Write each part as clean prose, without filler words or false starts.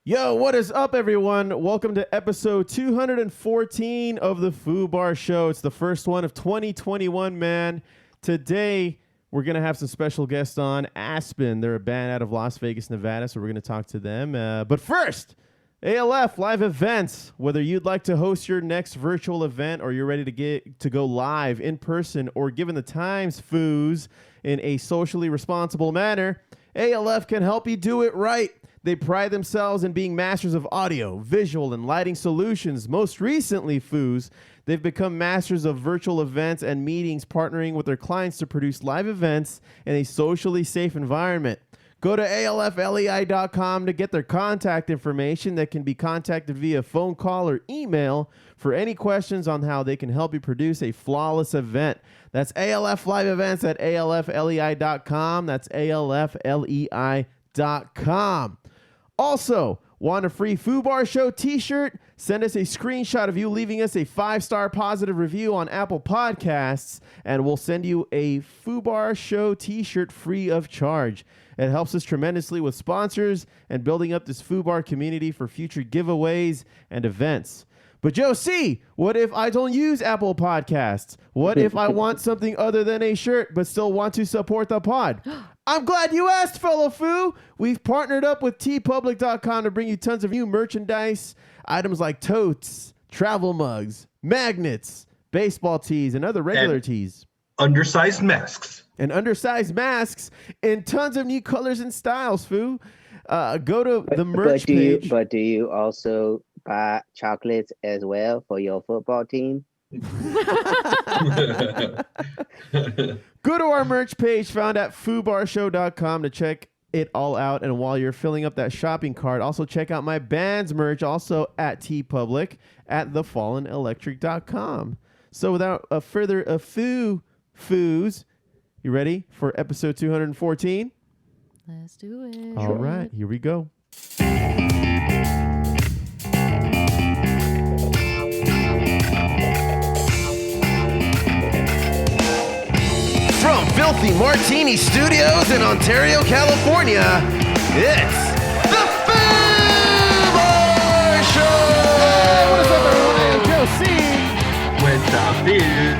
Yo, what is up, everyone? Welcome to episode 214 of the Foo Bar Show. It's the first one of 2021, man. Today, we're going to have some special guests on. Aspen, they're a band out of Las Vegas, Nevada, so we're going to talk to them. But first, ALF live events. Whether you'd like to host your next virtual event or you're ready to go live in person or given the times, Foos, in a socially responsible manner, ALF can help you do it right. They pride themselves in being masters of audio, visual, and lighting solutions. Most recently, Foos, they've become masters of virtual events and meetings, partnering with their clients to produce live events in a socially safe environment. Go to alflei.com to get their contact information that can be contacted via phone call or email for any questions on how they can help you produce a flawless event. That's ALF Live Events at alflei.com. That's alflei.com. Also, want a free Foo Bar Show t-shirt? Send us a screenshot of you leaving us a 5-star positive review on Apple Podcasts, and we'll send you a Foo Bar Show t-shirt free of charge. It helps us tremendously with sponsors and building up this Foo Bar community for future giveaways and events. But Joe C., what if I don't use Apple Podcasts? What if I want something other than a shirt but still want to support the pod? I'm glad you asked, fellow Foo. We've partnered up with tpublic.com to bring you tons of new merchandise, items like totes, travel mugs, magnets, baseball tees, and other regular tees. Undersized masks. And undersized masks in tons of new colors and styles, Foo. Go to the merch page. But do you also buy chocolates as well for your football team? Go to our merch page found at foobarshow.com to check it all out. And while you're filling up that shopping cart, also check out my band's merch also at tpublic at thefallenelectric.com. So without a further ado, Foos, you ready for episode 214? Let's do it. All right, here we go. From Filthy Martini Studios in Ontario, California, it's the Foo Bar Show! What is up, everyone? I am Joe C. With the beer.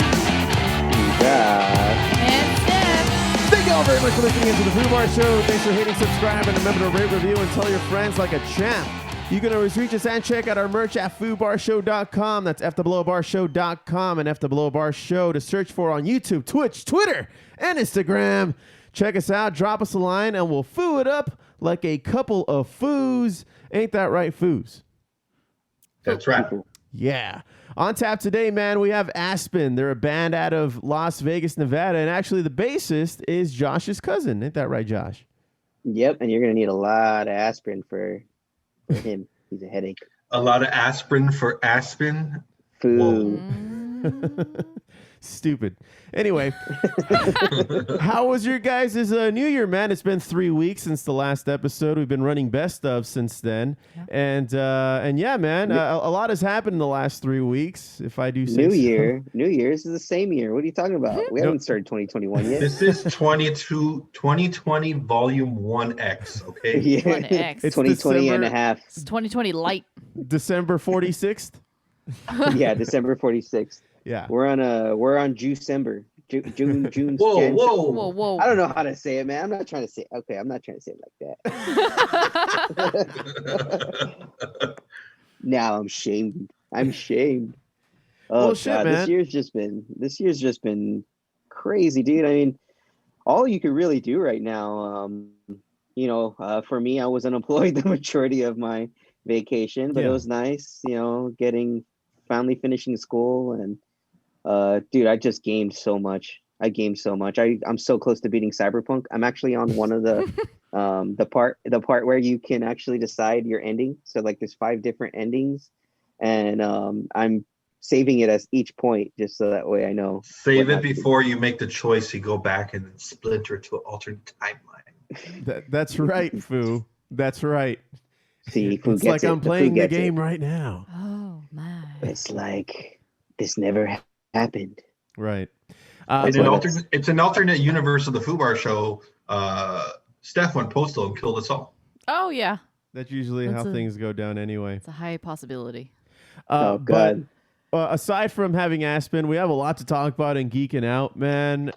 And Steph. Thank you all very much for listening into the Foo Bar Show. Thanks for hitting subscribe, and remember to rate, review, and tell your friends like a champ. You can always reach us and check out our merch at foobarshow.com. That's ftheblowbarshow.com and ftheblowbarshow to search for on YouTube, Twitch, Twitter, and Instagram. Check us out, drop us a line, and we'll foo it up like a couple of foos. Ain't that right, foos? That's right. Yeah. On tap today, man, we have Aspen. They're a band out of Las Vegas, Nevada, and actually the bassist is Josh's cousin. Ain't that right, Josh? Yep, and you're going to need a lot of aspirin for him. He's a headache. A lot of aspirin for Aspen. Food. Stupid. Anyway, how was your guys' New Year, man? It's been 3 weeks since the last episode. We've been running best of since then, and yeah, man, a lot has happened in the last 3 weeks. If I do say New Year's is the same year. What are you talking about? We haven't started 2021 yet. This is 2020 Volume 1X, okay? Yeah, 1X. It's 2020 December, and a half. It's 2020 light. December 46th. Yeah, December 46th. Yeah, We're on June. Whoa, whoa. Whoa, whoa. I don't know how to say it, man. I'm not trying to say it like that. Now I'm shamed. Oh, well, shit, God, man. This year's just been crazy, dude. I mean, all you could really do right now, for me, I was unemployed the majority of my vacation, but It was nice, finally finishing school, and dude, I just gamed so much. I'm so close to beating Cyberpunk. I'm actually on one of the the part where you can actually decide your ending. So like there's 5 different endings, and I'm saving it as each point just so that way I know. Save it before you make the choice to go back and splinter to an alternate timeline. That's right, Foo. That's right. See, Foo It's gets like I'm playing the gets game right now. Oh, my. It's like this never happened. Right. It's an alternate universe of the Foo Bar Show. Steph went postal and killed us all. Oh, yeah. That's usually how things go down anyway. It's a high possibility. Oh, God. But aside from having Aspen, we have a lot to talk about in Geeking Out, man.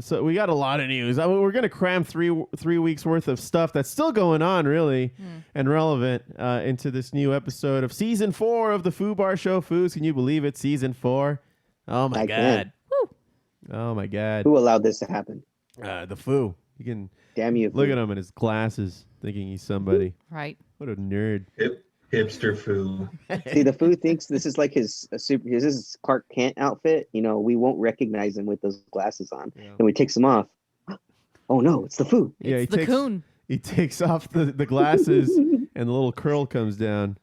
So we got a lot of news. I mean, we're going to cram three weeks worth of stuff that's still going on, really, and relevant into this new episode of Season 4 of the Foo Bar Show. Foos, can you believe it? Season 4. Oh, my God. Woo. Oh, my God. Who allowed this to happen? The Foo. You can Damn you. look at him in his glasses thinking he's somebody. Right. What a nerd. Hipster Foo. See, the Foo thinks this is like his Clark Kent outfit. You know, we won't recognize him with those glasses on. Yeah. And we takes them off. Oh, no, it's the Foo. Yeah, It's the coon. He takes off the glasses and the little curl comes down.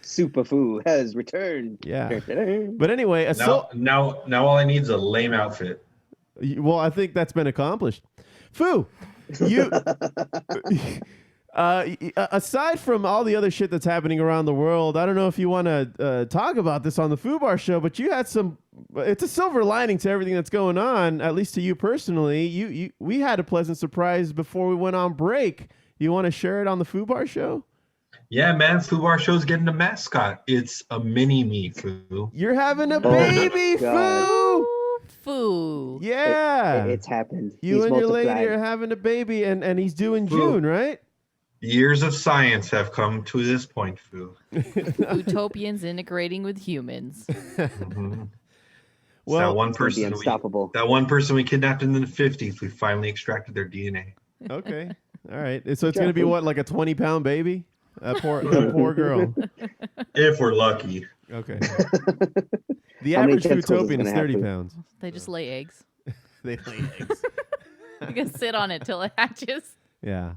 Super Foo has returned. Yeah. But anyway, now all I need is a lame outfit. well, I think that's been accomplished. Foo, you aside from all the other shit that's happening around the world, I don't know if you want to talk about this on the Foo Bar Show, but you had it's a silver lining to everything that's going on, at least to you personally. We had a pleasant surprise before we went on break. You want to share it on the Foo Bar Show? Yeah, man, Foo Bar Show's getting a mascot. It's a mini-me, Foo. You're having a baby, Foo! Foo. Yeah. It's happened. You He's and your multiplied. lady are having a baby, and he's due in Foo. June, right? Years of science have come to this point, Foo. Utopians integrating with humans. Mhm. Well, that one It's gonna be person unstoppable. that one person we kidnapped in the 50s, we finally extracted their DNA. Okay. All right. So it's going to be what, like a 20-pound baby? That poor girl. If we're lucky. Okay. The How many average tentacles is Footopian is gonna have 30 to- pounds. They just lay eggs. They lay eggs. You can sit on it till it hatches. Yeah.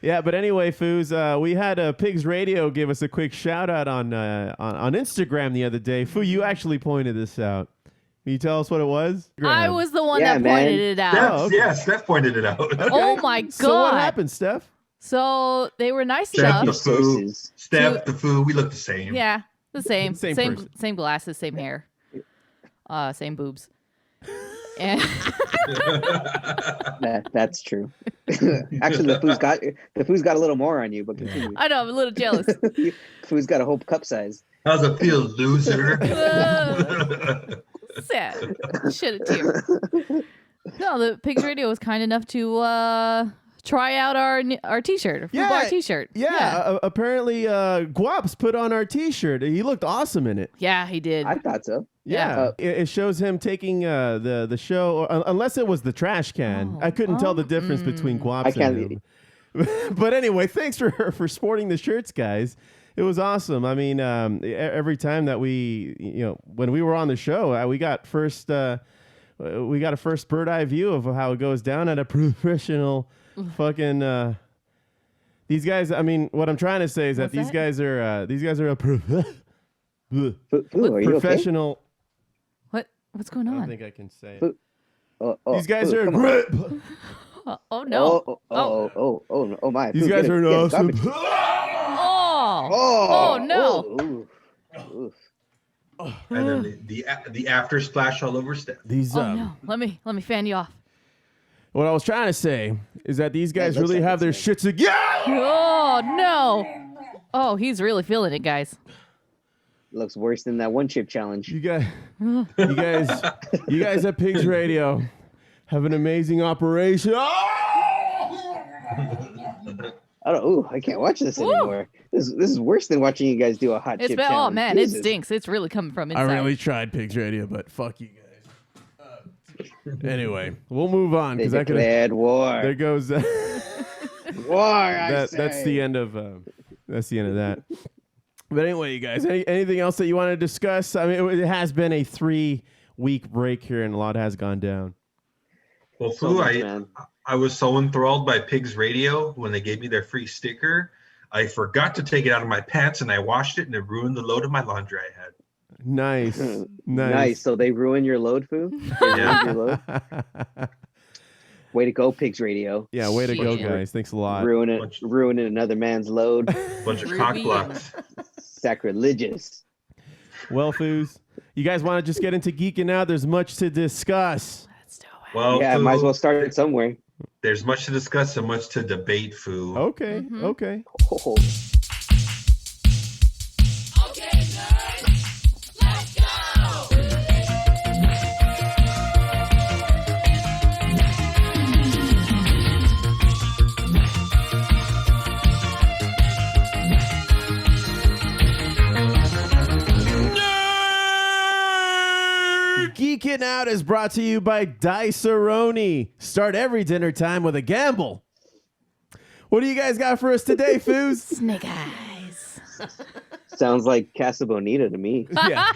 Yeah, but anyway, Foos, we had PigzRadio give us a quick shout out on Instagram the other day. Foo, you actually pointed this out. Can you tell us what it was? I was the one Yeah, that man. pointed it out. Oh, okay. Yeah, Steph pointed it out. Oh my god! So what happened, Steph? So they were nice Steph enough. the Foo. Sources. Steph the Foo. We look the same. Yeah, the same, Same same person. glasses, same hair, same boobs. And That's true. Actually, the Foo's got a little more on you, but continue. I know I'm a little jealous. Foo's got a whole cup size. How's it feel, loser? Sad. Shed a tear. No, the PigzRadio was kind enough to try out our T-shirt, our Foo Bar T-shirt. Yeah. Apparently, Guaps put on our T-shirt. He looked awesome in it. Yeah, he did. I thought so. Yeah, it shows him taking the show, unless it was the trash can. I couldn't tell the difference between Guaps I can't. and him. But anyway, thanks for sporting the shirts, guys. It was awesome. I mean, every time that when we were on the show, we got a first bird eye view of how it goes down at a professional fucking. These guys. I mean, what I'm trying to say is that these guys are a Foo, are you okay? professional. What's going I don't on? think I can say it. Foo- These guys Foo, are come on. great. Oh no! Oh my! These Foo, guys get are it, get it, awesome. stop it. Oh no! Ooh. And then the after splash all over Steph. These Oh no! Let me fan you off. what I was trying to say is that these guys looks really like have their it's shit together. Oh no! Oh, he's really feeling it, guys. Looks worse than that one chip challenge. You guys at PigzRadio have an amazing operation. I can't watch this anymore. This is worse than watching you guys do a hot It's chip been, challenge. oh man, it Jesus. stinks. It's really coming from I inside. really tried PigzRadio, but fuck you guys. Anyway, we'll move on They because I could. declared war. There goes. War. I say. That's the end of. That's the end of that. But anyway, you guys, anything else that you want to discuss? I mean, it has been a 3-week break here, and a lot has gone down. Well, So Foo, much, man. I was so enthralled by PigzRadio when they gave me their free sticker. I forgot to take it out of my pants, and I washed it, and it ruined the load of my laundry I had. Nice. Nice. So they ruin your load, Foo? They ruined your load? Way to go, PigzRadio. Yeah, way to go, Shit. guys. Thanks a lot. Ruining another man's load. Bunch of Ruby. cock blocks. Sacrilegious. Well, Foos, you guys want to just get into Geeking Out? There's much to discuss. Let's do Well, Yeah, Foo, might as well start it somewhere. there's much to discuss and much to debate, Foo. Okay, Mhm. okay. Oh. Geeking Out is brought to you by Dice-A-Roni. Start every dinner time with a gamble. What do you guys got for us today, Foos? Snake eyes. Sounds like Casa Bonita to me. Yeah.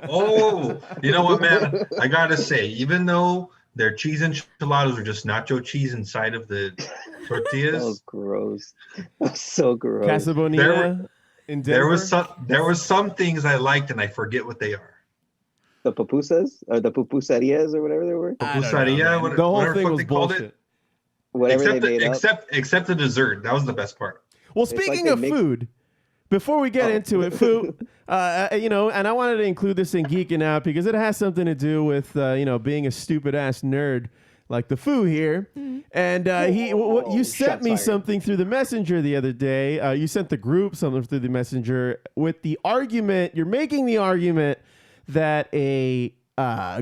Oh, you know what, man? I gotta say, even though their cheese enchiladas are just nacho cheese inside of the That was tortillas, gross. That's so gross. Casa Bonita in Denver. there was some things I liked and I forget what they are. The pupusas or the pupuserias or whatever they were. I don't know, Pupusaria, man. The whole whatever thing fuck was they called bullshit. it. Whatever Except they made up. except the dessert. That was the best part. Well, It's like speaking they of mix- food, before we get Oh. into it, food, and I wanted to include this in Geeking Out because it has something to do with, being a stupid ass nerd like the Foo here. And you sent Shots me fired. something through the messenger the other day. You sent the group something through the messenger with the argument. You're making the argument that a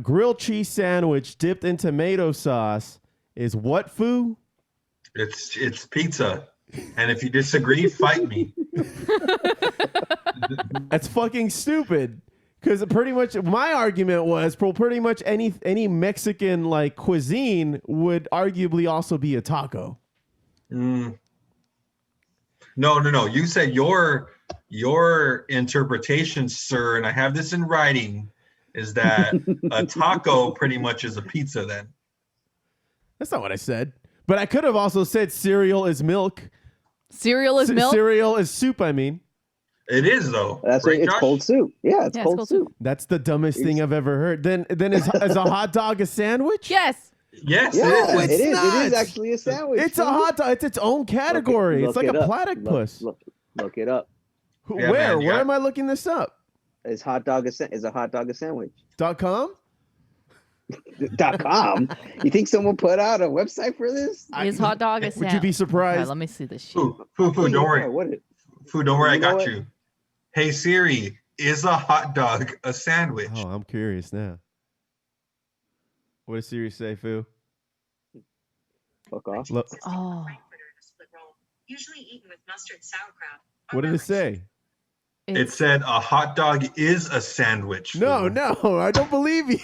grilled cheese sandwich dipped in tomato sauce is what, Foo? It's pizza. And if you disagree, fight me. That's fucking stupid. Because pretty much my argument was pretty much any Mexican like cuisine would arguably also be a taco. No. You said your interpretation, sir, and I have this in writing, is that a taco pretty much is a pizza then. That's not what I said. But I could have also said cereal is milk. Cereal is milk. Cereal is soup, I mean. It is though. That's right, right. It's Josh? cold soup. Yeah, it's cold soup. That's the dumbest thing I've ever heard. Then is a hot dog a sandwich? Yes. Yes, Yeah, it is. it not. is actually a sandwich. It's a hot dog. It's its own category. It's like a platypus. Look it up. Yeah, Where? man, you Where got- am I looking this up? Is a hot dog a sandwich? .com? .com. You think someone put out a website for this? Is hot dog a Would sandwich? you be surprised? Okay, let me see this shit. Foo, don't worry. What? Foo, don't worry, I You know got what? you. Hey Siri, is a hot dog a sandwich? Oh, I'm curious now. What does Siri say, Foo? Fuck off. Look, Oh, Usually eaten with mustard sauerkraut. what did it say? It said a hot dog is a sandwich. No, Foo. no, I don't believe you.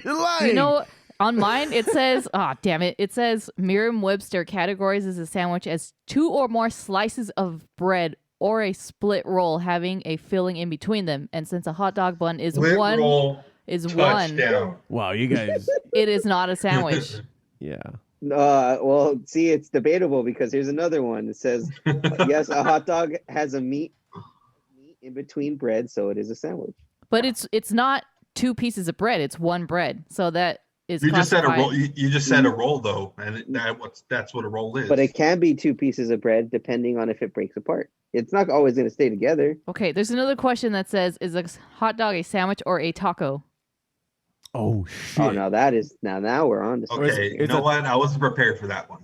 You're lying. You know, on mine it says, damn it. It says Merriam-Webster categorizes a sandwich as 2 or more slices of bread or a split roll having a filling in between them. And since a hot dog bun is Split one, roll, is touchdown. Wow, you guys. it is not a sandwich. Yeah. Well, see, it's debatable because here's another one. It says, yes, a hot dog has a meat in between bread, so it is a sandwich. But it's not 2 pieces of bread. It's one bread. So that is You just said a classified- roll. You just said a roll though, and that's what a roll is. But it can be 2 pieces of bread depending on if it breaks apart. It's not always going to stay together. Okay, there's another question that says, is a hot dog a sandwich or a taco? Oh shit. Oh, now we're on to something. Okay, you it's know a- what? I wasn't prepared for that one.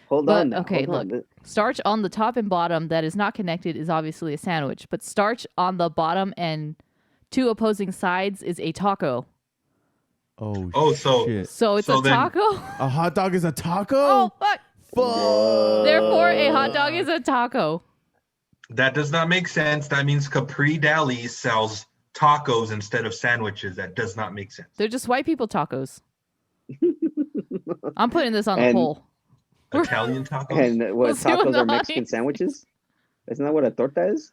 Hold But, on. now, okay, hold on. look. Starch on the top and bottom that is not connected is obviously a sandwich, but starch on the bottom and 2 opposing sides is a taco. Oh so- shit. So it's So a then- taco? A hot dog is a taco? Oh, fuck. Fuck. Therefore, a hot dog is a taco. That does not make sense. That means Capri Deli sells tacos instead of sandwiches. That does not make sense. They're just white people tacos. I'm putting this on the And- poll. Italian tacos. And what We'll see what tacos the are Mexican audience- sandwiches? Isn't that what a torta is?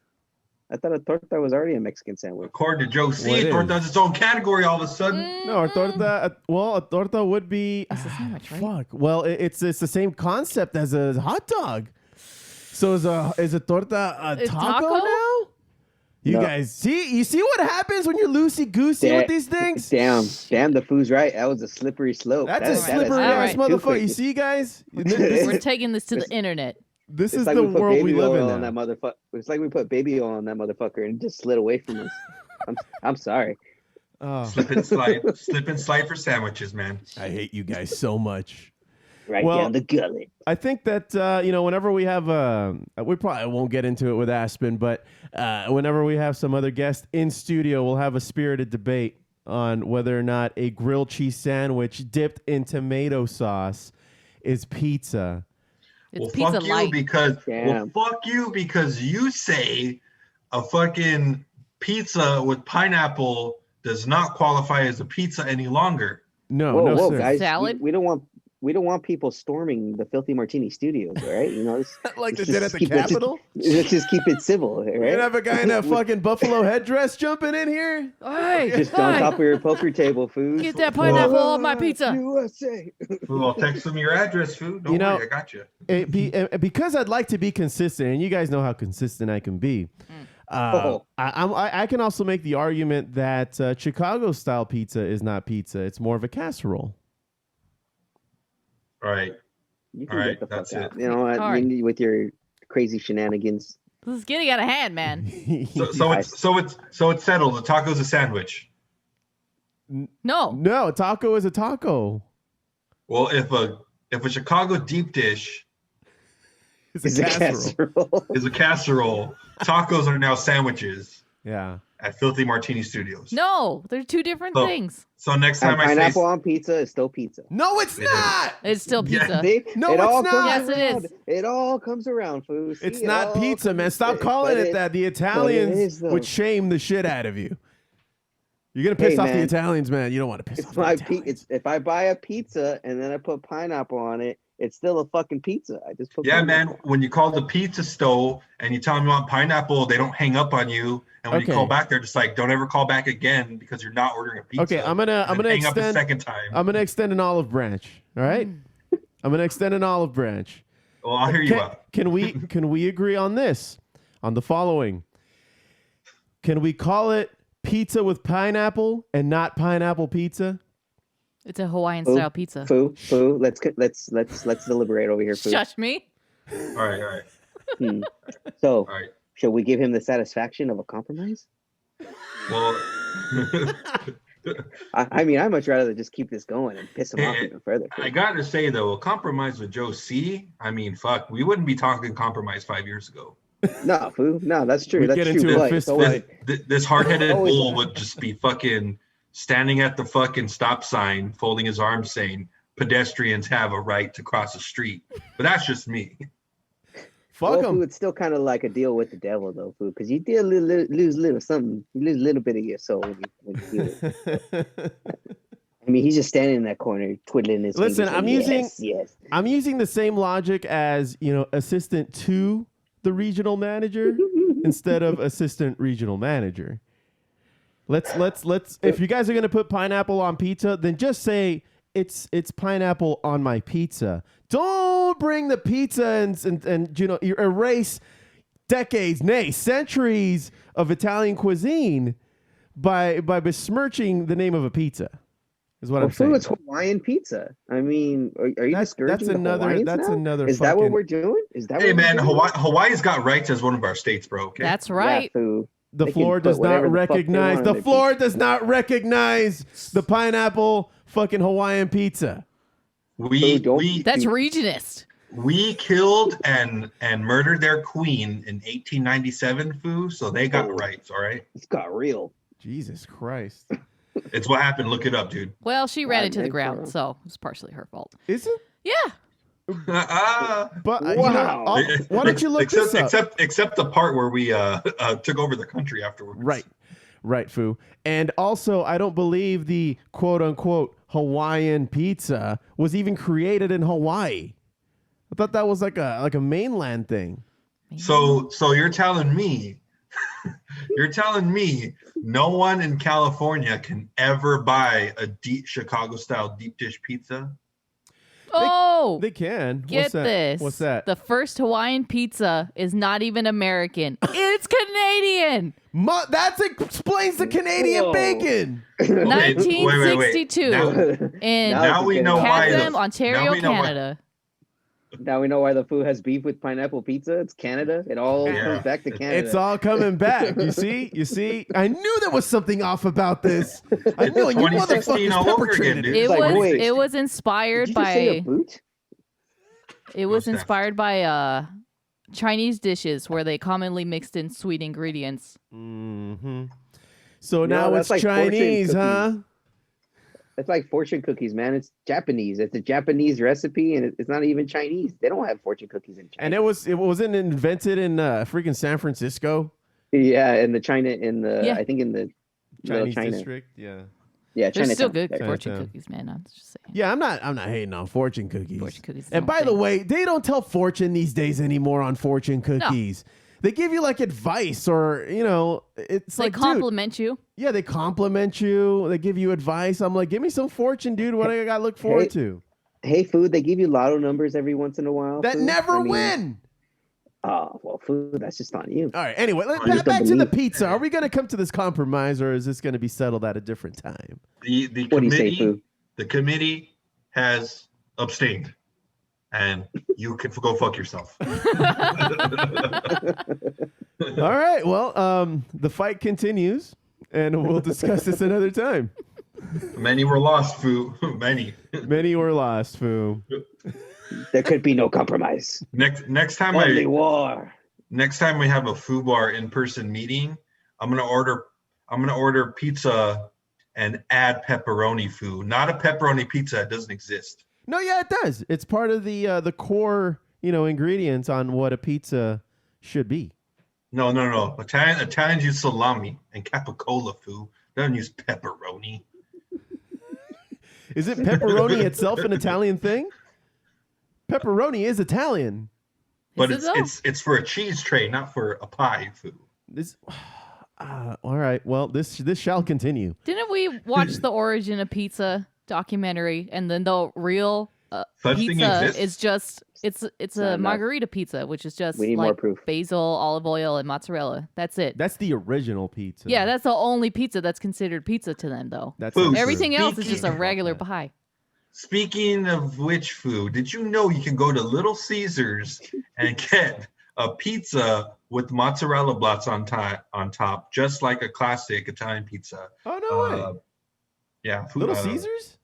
I thought a torta was already a Mexican sandwich. According to Joe What C, is? torta has its own category all of a sudden. No, a torta. A torta would be. It's a sandwich, right? Fuck. Well, it's the same concept as a hot dog. So is a torta a Is taco, taco? now? You No. guys see? You see what happens when you're loosey goosey Da- with these things? Damn, the food's right. That was a slippery slope. That's That- a that slippery is ass too motherfucker. quick. You see, guys? We're taking this to the internet. This It's is like the we put world we baby live oil in on now. that motherfucker. It's like we put baby oil on that motherfucker and it just slid away from us. I'm sorry. Oh, Slip and slide for sandwiches, man. I hate you guys so much. Right Well, down the gullet. I think that whenever we have we probably won't get into it with Aspen, but whenever we have some other guests in studio, we'll have a spirited debate on whether or not a grilled cheese sandwich dipped in tomato sauce is pizza. It's Well, pizza fuck you light. because you say a fucking pizza with pineapple does not qualify as a pizza any longer. No, Whoa, no, whoa, sir. guys! Salad? We don't want people storming the Filthy Martini Studios, all right? You know, Like they let's did just at the keep it- Capitol. let's just keep it civil, You right? have a guy in a fucking buffalo headdress jumping in here. Hey, Just on hey, top of your poker table, food. get that pineapple on my pizza. USA. Well, I'll text them your address, food. Don't worry, I got you. Because I'd like to be consistent, and you guys know how consistent I can be. I can also make the argument that Chicago style pizza is not pizza; it's more of a casserole. All right. You can All get right, the fuck that's out. it. You know what? All right. With your crazy shenanigans. This is getting out of hand, man. So it's settled. The taco's a sandwich. No. No, taco is a taco. Well, if a Chicago deep dish It's a casserole. is a casserole, tacos are now sandwiches Yeah. at Filthy Martini Studios. No, they're two different So- things. So next And time I say pineapple on pizza is still pizza. No, it's It is. not. It's still Yeah. pizza. See? No, it it's all not. comes Yes, it around. is. It all comes around, food. See, It's it not all pizza, comes- man. Stop calling but it that. The is, Italians though. would shame the shit out of you. You're gonna piss Hey, off the man. Italians, man. You don't want to piss It's off the my Italians. if I buy a pizza and then I put pineapple on it, it's still a fucking pizza. I just put Yeah, man. pineapple. When you call the pizza stove and you tell them you want pineapple, they don't hang up on you. And when Okay. you call back, they're just like, "Don't ever call back again because you're not ordering a pizza." Okay, I'm gonna And then hang up a extend. second time. I'm gonna extend an olive branch. All right. I'm gonna extend an olive branch. Well, I'll hear you out. Can we agree on this? On the following. Can we call it pizza with pineapple and not pineapple pizza? It's a Hawaiian style pizza. Foo. Let's deliberate over here, Foo. Shush me. All right. So, All right. shall we give him the satisfaction of a compromise? Well, I mean, I'd much rather just keep this going and piss him off even further. I got to say, though, a compromise with Joe C., I mean, fuck, we wouldn't be talking compromise 5 years ago. No, Foo. No, that's true. We'd That's get true. into a But fist so fight. This hard-headed Always bull a- would just be fucking standing at the fucking stop sign, folding his arms, saying, pedestrians have a right to cross the street. But that's just me. Fuck Well, them. Foo, it's still kind of like a deal with the devil, though, Foo, because you did lose a little something. You lose a little bit of your soul when you do it. I mean, he's just standing in that corner, twiddling his Listen, fingers. I'm saying, using- yes. I'm using the same logic as, assistant to the regional manager instead of assistant regional manager. Let's if you guys are going to put pineapple on pizza, then just say it's pineapple on my pizza. Don't bring the pizza and you erase decades, nay, centuries of Italian cuisine by besmirching the name of a pizza. Is what I'm Foo, saying. it's Hawaiian pizza. I mean, are you discouraging the Hawaiians now? another Is that what fucking- we're doing? Is that Hey, what man, we're doing? Hawaii's got rights as one of our states, bro. Okay? That's Yeah, right. Foo. The They can floor put does not whatever the fuck they recognize. want The on their floor does not recognize the pineapple fucking Hawaiian pizza. we don't- we That's regionist. we killed and murdered their queen in 1897, Foo, so they got Oh. rights, all right? It's got real. Jesus Christ. It's what happened. Look it up, dude. Well, she ran God, into the man, ground, bro. so it's partially her fault. Is it? Yeah. But Wow. why don't you look this up? Except the part where we took over the country afterwards. Right, Foo. And also, I don't believe the quote unquote Hawaiian pizza was even created in Hawaii. I thought that was like a mainland thing. So you're telling me no one in California can ever buy a deep Chicago style deep dish pizza? Oh, They can. get What's that? this. What's that? The first Hawaiian pizza is not even American. It's Canadian. That explains the Canadian Whoa. bacon. Okay, wait. 1962 Now- in Now we know why Chatham, now Ontario, we know why- Canada. Now we know why the Foo has beef with pineapple pizza. It's Canada. It all Yeah. comes back to Canada. It's all coming back. You see? I knew there was something off about this. I knew it. You 2016 motherfuckers all pepper over again, traded dude. it. It like, was wait. it was Did inspired you just say a by boot? it was Most inspired by Chinese dishes where they commonly mixed in sweet ingredients. Mm-hmm. So No, now that's it's like fortune Chinese, huh? cookies. It's like fortune cookies, man. It's Japanese. It's a Japanese recipe, and it's not even Chinese. They don't have fortune cookies in China. And it wasn't invented in freaking San Francisco, Yeah, in the Yeah. I think in the little Chinese China. district. Yeah. Yeah, They're Chinatown. still good There. fortune Chinatown. cookies, man. I'm just saying. Yeah, I'm not hating on fortune cookies. Fortune cookies. is And my by the thing. way, they don't tell fortune these days anymore on fortune cookies. They give you like advice or, it's they like, dude, compliment you. yeah, they compliment you. They give you advice. I'm like, give me some fortune, dude. What do I got to look forward Hey, to? Hey, Food, they give you lotto numbers every once in a while. That Food. never I mean, win. Oh, well, Food, that's just on you. All right. Anyway, just don't back to the believe. pizza. Are we going to come to this compromise or is this going to be settled at a different time? The What do you say, committee, Foo? the committee has abstained, and you can go fuck yourself. All right. Well, the fight continues and we'll discuss this another time. Many were lost, Foo. Many. Many were lost, Foo. There could be no compromise. Next time Only war. next time we have a Foo Bar in-person meeting, I'm gonna order pizza and add pepperoni Foo. Not a pepperoni pizza. It doesn't exist. No, yeah, it does. It's part of the core, ingredients on what a pizza should be. No. Italians use salami and capicola Foo. They don't use pepperoni. Is it pepperoni itself an Italian thing? Pepperoni is Italian. But Is it though? it's for a cheese tray, not for a pie Foo. This. All right. Well, this shall continue. Didn't we watch the origin of pizza documentary, and then the real Such thing pizza exists? is just it's Not a enough. margarita pizza, which is just We need more like proof. basil, olive oil, and mozzarella. That's it. That's the original pizza. Yeah, that's the only pizza that's considered pizza to them, though. That's Food. Everything else is just a Speaking- regular pie. Speaking of which Foo, did you know you can go to Little Caesars and get a pizza with mozzarella blots on top, just like a classic Italian pizza? Oh no way. Yeah, Little Caesars?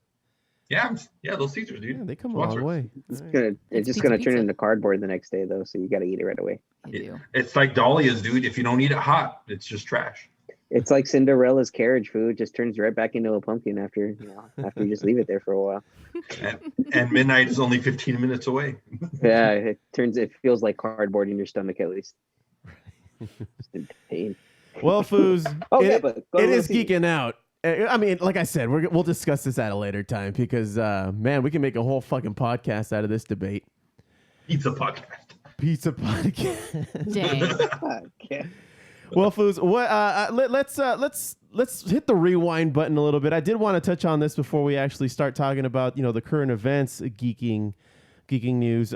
Yeah, Little Caesars, Yeah, dude. they come a Sponsor. long way. It's All right. gonna. It's just pizza gonna turn pizza. into cardboard the next day, though. So you got to eat it right away. I Yeah. do. It's like Dahlia's, dude. If you don't eat it hot, it's just trash. It's like Cinderella's carriage food. Just turns right back into a pumpkin after you just leave it there for a while. And midnight is only 15 minutes away. Yeah, it feels like cardboard in your stomach at least. Just in pain. Well, Foos, Oh, it, yeah, but go to it Little is Caesars. geeking out. I mean, like I said, we'll discuss this at a later time because, man, we can make a whole fucking podcast out of this debate. Pizza podcast. Pizza podcast. Dang. Okay. Well, Foos, what? Let's hit the rewind button a little bit. I did want to touch on this before we actually start talking about the current events, geeking news.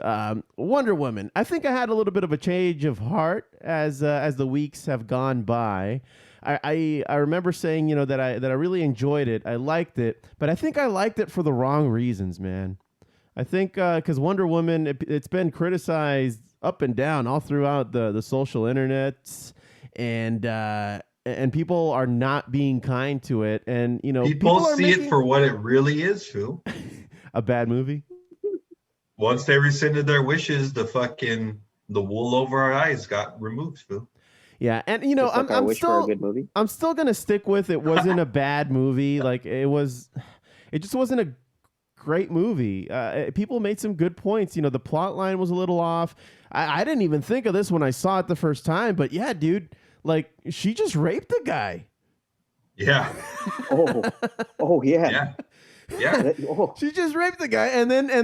Wonder Woman. I think I had a little bit of a change of heart as the weeks have gone by. I remember saying that I really enjoyed it. I liked it, but I think I liked it for the wrong reasons, man. I think because Wonder Woman, it's been criticized up and down all throughout the social internets, and people are not being kind to it, and People are see making it for what it really is, Phil. a bad movie. Once they rescinded their wishes, the wool over our eyes got removed, Phil. Yeah, and Just like I I'm wish for a still good movie. I'm still gonna stick with it. Wasn't a bad movie. Like it just wasn't a great movie. People made some good points. The plot line was a little off. I didn't even think of this when I saw it the first time, but yeah, dude, like she just raped the guy. Yeah, Oh yeah. yeah, yeah. Oh, She just raped the guy, and then she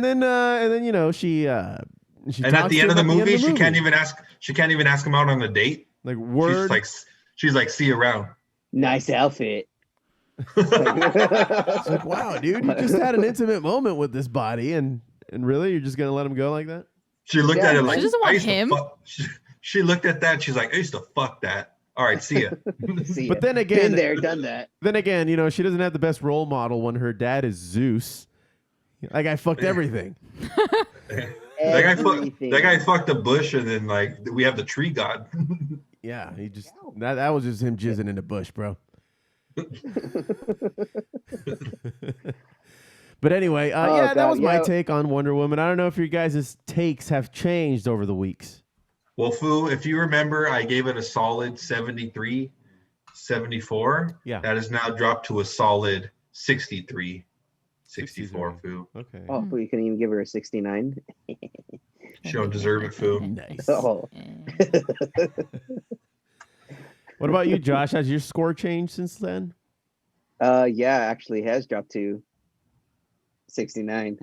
And talks at the to end of the him movie, at she can't even ask him out on a date. like word. She's like, see you around. nice outfit. It's like, wow, dude, you just had an intimate moment with this body, and really, you're just gonna let him go like that? She looked Yeah, at it she like doesn't want I used to him. fuck- She looked at that. She's like, I used to fuck that. All right, see ya. See But ya. then been again, there, done that. she doesn't have the best role model when her dad is Zeus. Like I fucked everything. everything. That guy fucked a bush, and then like we have the tree god. Yeah, he just that was just him jizzing in the bush, bro. But anyway, yeah, that was my take on Wonder Woman. I don't know if your guys' takes have changed over the weeks. Well, Foo, if you remember, I gave it a solid 73, 74. Yeah. That has now dropped to a solid 63, 64, Foo. Okay. Oh, but you couldn't even give her a 69. She don't deserve it, Foo. Nice. Oh. What about you, Josh? Has your score changed since then? Yeah, actually has dropped to 69.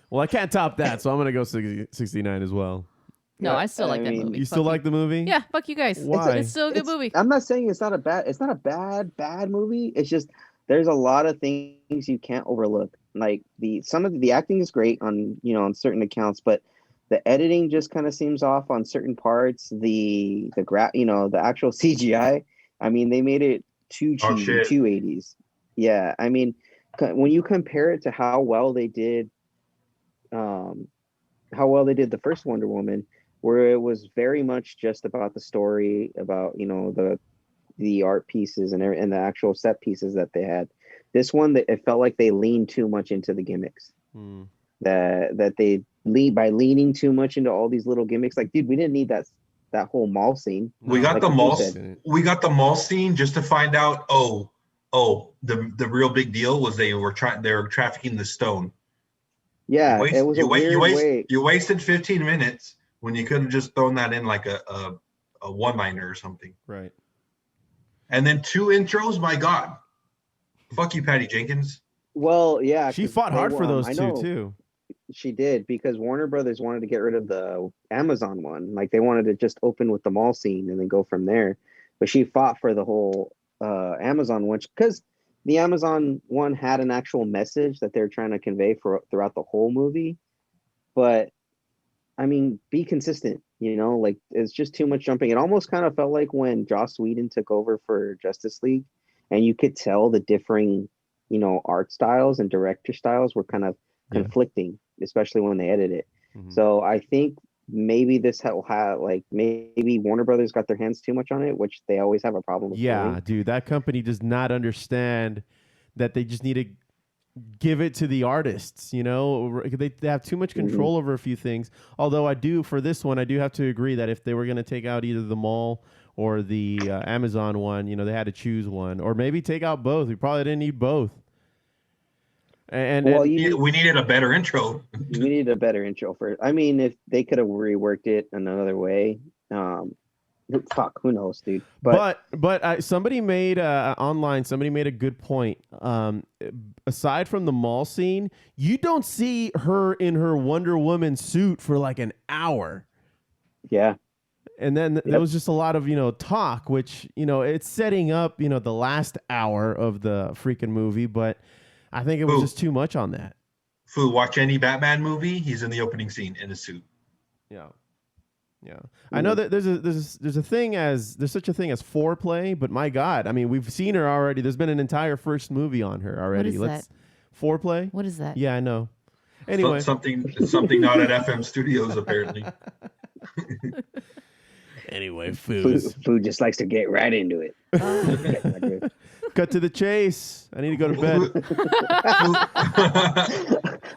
Well, I can't top that, so I'm gonna go 69 as well. No, I still like that movie. You still like the movie? Yeah, fuck you guys. Why? It's still a good movie. I'm not saying it's not a bad movie. It's just there's a lot of things you can't overlook. Like some of the acting is great on on certain accounts, but the editing just kind of seems off on certain parts. The actual CGI. I mean, they made it too cheesy, 280s. Yeah, I mean, when you compare it to how well they did the first Wonder Woman, where it was very much just about the story, about the art pieces and the actual set pieces that they had. This one, it felt like they leaned too much into the gimmicks. That they leaning too much into all these little gimmicks. Like, dude, we didn't need that whole mall scene. We got the mall scene just to find out. The real big deal was they were trafficking the stone. Yeah, it was you wasted 15 minutes when you could have just thrown that in like a one-liner or something. Right. And then 2 intros, my God. Fuck you, Patty Jenkins. Well, yeah. She fought hard for those two, too. She did, because Warner Brothers wanted to get rid of the Amazon one. Like, they wanted to just open with the mall scene and then go from there. But she fought for the whole Amazon one, because the Amazon one had an actual message that they're trying to convey throughout the whole movie. But, I mean, be consistent, like, it's just too much jumping. It almost kind of felt like when Joss Whedon took over for Justice League, and you could tell the differing, art styles and director styles were kind of conflicting, especially when they edited it. Mm-hmm. So I think maybe this will have, like, maybe Warner Brothers got their hands too much on it, which they always have a problem with. Yeah, dude, that company does not understand that they just need to give it to the artists. They have too much control over a few things. Although for this one, I do have to agree that if they were going to take out either the mall or the Amazon one, they had to choose one, or maybe take out both. We probably didn't need both. We needed a better intro. We needed a better intro for it. I mean, if they could have reworked it another way, who knows, dude. But somebody made online. Somebody made a good point. Aside from the mall scene, you don't see her in her Wonder Woman suit for like an hour. Yeah. And then there was just a lot of, talk, which, it's setting up, the last hour of the freaking movie. But I think it was just too much on that. Foo, watch any Batman movie. He's in the opening scene in a suit. Yeah. Yeah. I know that there's such a thing as foreplay, but my God, I mean, we've seen her already. There's been an entire first movie on her already. What is that? Foreplay? What is that? Yeah, I know. Anyway. Something not at FM Studios, apparently. Anyway, Foos. Food just likes to get right into it. Cut to the chase. I need to go to bed.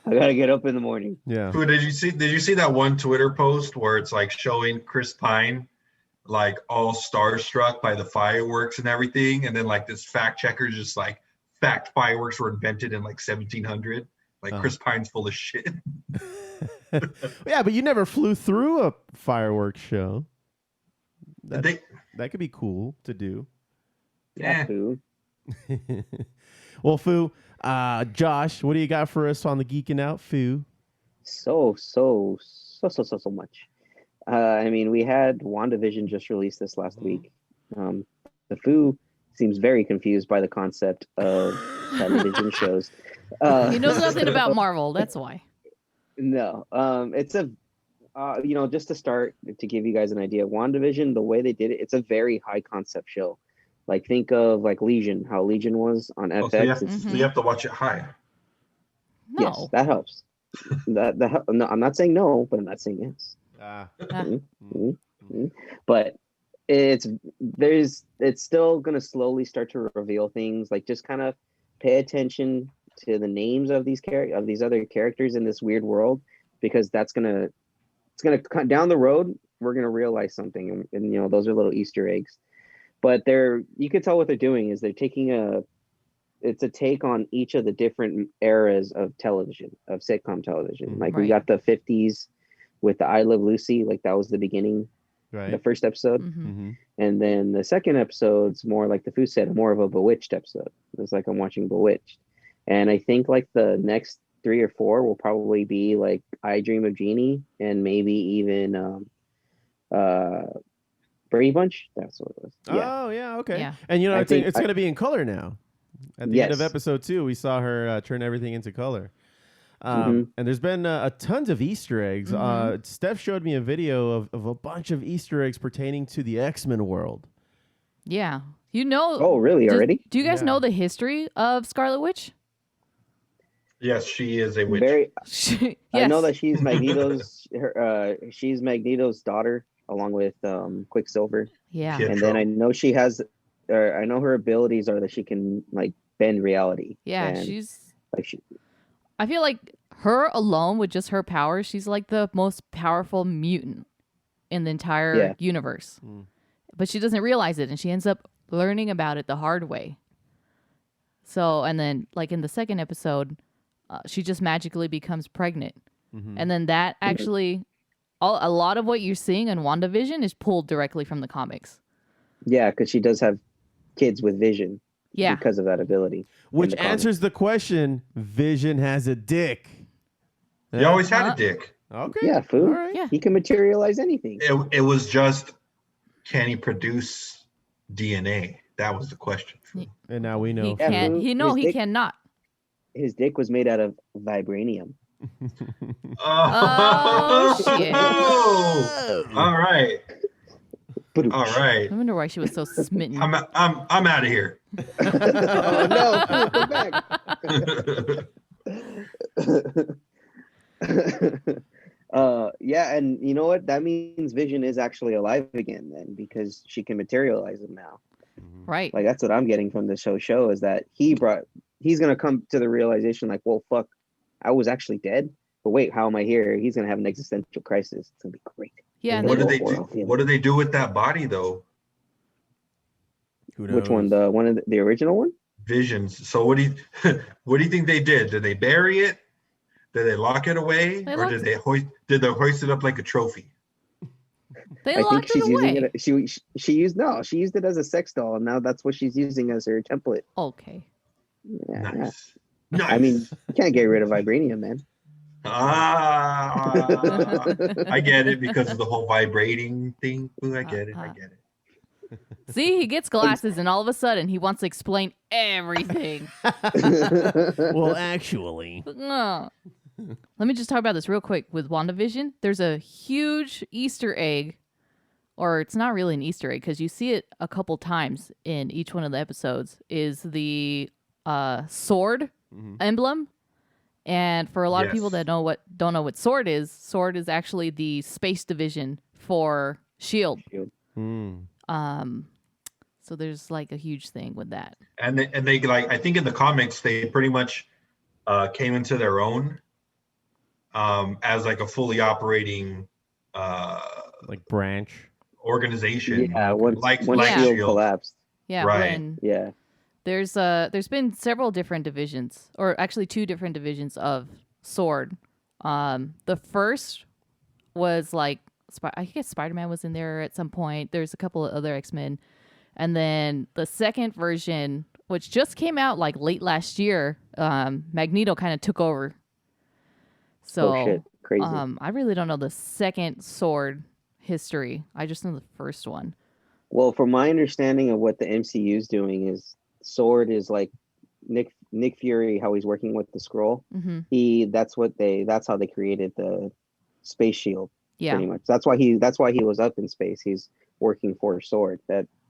I gotta get up in the morning. Yeah. Did you see that one Twitter post where it's like showing Chris Pine like all starstruck by the fireworks and everything, and then like this fact checker just like fact fireworks were invented in like 1700. Like Chris Pine's full of shit. Yeah, but you never flew through a fireworks show. That could be cool to do. Yeah. Well, Foo, Josh, what do you got for us on the Geeking Out, Foo? So much. I mean, we had WandaVision just released this last week. The Foo seems very confused by the concept of television shows. He knows nothing about Marvel. That's why. No, it's a just to start, to give you guys an idea, WandaVision, the way they did it, it's a very high concept show. Like, think of like Legion, how Legion was on FX. So you have to watch it high. No. Yes, that helps. No, I'm not saying no, but I'm not saying yes. Ah. But it's still gonna slowly start to reveal things. Like just kind of pay attention to the names of these other characters in this weird world, because it's gonna down the road we're gonna realize something, and you know those are little Easter eggs. But you can tell what they're doing is they're taking it's a take on each of the different eras of television, of sitcom television. Like we Right. got the 50s with the I Love Lucy, like that was the beginning, Right. the first episode. Mm-hmm. And then the second episode's more like the Foos said, more of a Bewitched episode. It's like I'm watching Bewitched. And I think like the next 3 or 4 will probably be like I Dream of Jeannie and maybe even Brady Bunch. That's what it was. Yeah. Oh, yeah, okay. Yeah. And you know, I it's think- going to be in color now. At the end of Yes. episode 2, we saw her turn everything into color. Mhm. And there's been a tons of Easter eggs. Steph showed me a video of a bunch of Easter eggs pertaining to the X-Men world. Yeah. You know. Oh, really? Already? Do you guys Yeah. know the history of Scarlet Witch? Yes, she is a witch. Very. Yes. I know that she's she's Magneto's daughter, along with Quicksilver. Yeah. Yeah. And then I know she has, I know her abilities are that she can like bend reality. Yeah. And, She's. like I feel like her alone with just her powers, she's like the most powerful mutant in the entire universe. Mm. But she doesn't realize it, and she ends up learning about it the hard way. So, and then like in the second episode, she just magically becomes pregnant. Mm-hmm. And then that actually, a lot of what you're seeing in WandaVision is pulled directly from the comics. Yeah, because she does have kids with vision. Yeah. Because of that ability. Which the comics. answers the question, Vision has a dick. He always had Huh? a dick. Okay. Yeah, food. All right. Yeah. He can materialize anything. It was just, can he produce DNA? That was the question. And now we He know. Yeah, can't. who- He no, his he dick- cannot. His dick was made out of vibranium. Oh, shit. Oh, all right. All right. I wonder why she was so smitten. I'm out of here. Oh, no, come back. Yeah, and you know what? That means Vision is actually alive again then, because she can materialize him now. Right. Like that's what I'm getting from the show is that he's gonna come to the realization like, well, fuck, I was actually dead. But wait, how am I here? He's gonna have an existential crisis. It's gonna be great. Yeah. And What then, do they do? What do they do with that body though? Who knows? Which one? The one of the original one? Visions. So what do you think they did? Did they bury it? Did they lock it away, They or locked did they hoist it up like a trophy? they I think locked she's it away. using it. She used it as a sex doll, and now that's what she's using as her template. Okay. Yeah. Nice. Nice. I mean, you can't get rid of vibranium, man. I get it because of the whole vibrating thing. Ooh, I get it. I get it. See, he gets glasses, and all of a sudden, he wants to explain everything. Well, actually. No. Let me just talk about this real quick. With WandaVision, there's a huge Easter egg, or it's not really an Easter egg because you see it a couple times in each one of the episodes, is the sword emblem. And for a lot of people that don't know what sword is actually the space division for SHIELD. Mm. So there's like a huge thing with that. And they like, I think in the comics they pretty much came into their own as like a fully operating Like branch. organization. Yeah, once Like SHIELD SHIELD. collapsed. Yeah, Right. when Yeah. there's been several different divisions, or actually 2 different divisions of sword. The first was like I guess Spider-Man was in there at some point. There's a couple of other X-Men, and then the second version, which just came out like late last year, Magneto kind of took over. So Oh shit. Crazy. I really don't know the second sword history. I just know the first one. Well, from my understanding of what the MCU is doing is Sword is like Nick Fury, how he's working with the Skrull. Mm-hmm. That's how they created the space shield. Yeah. Pretty much. That's why he was up in space. He's working for Sword.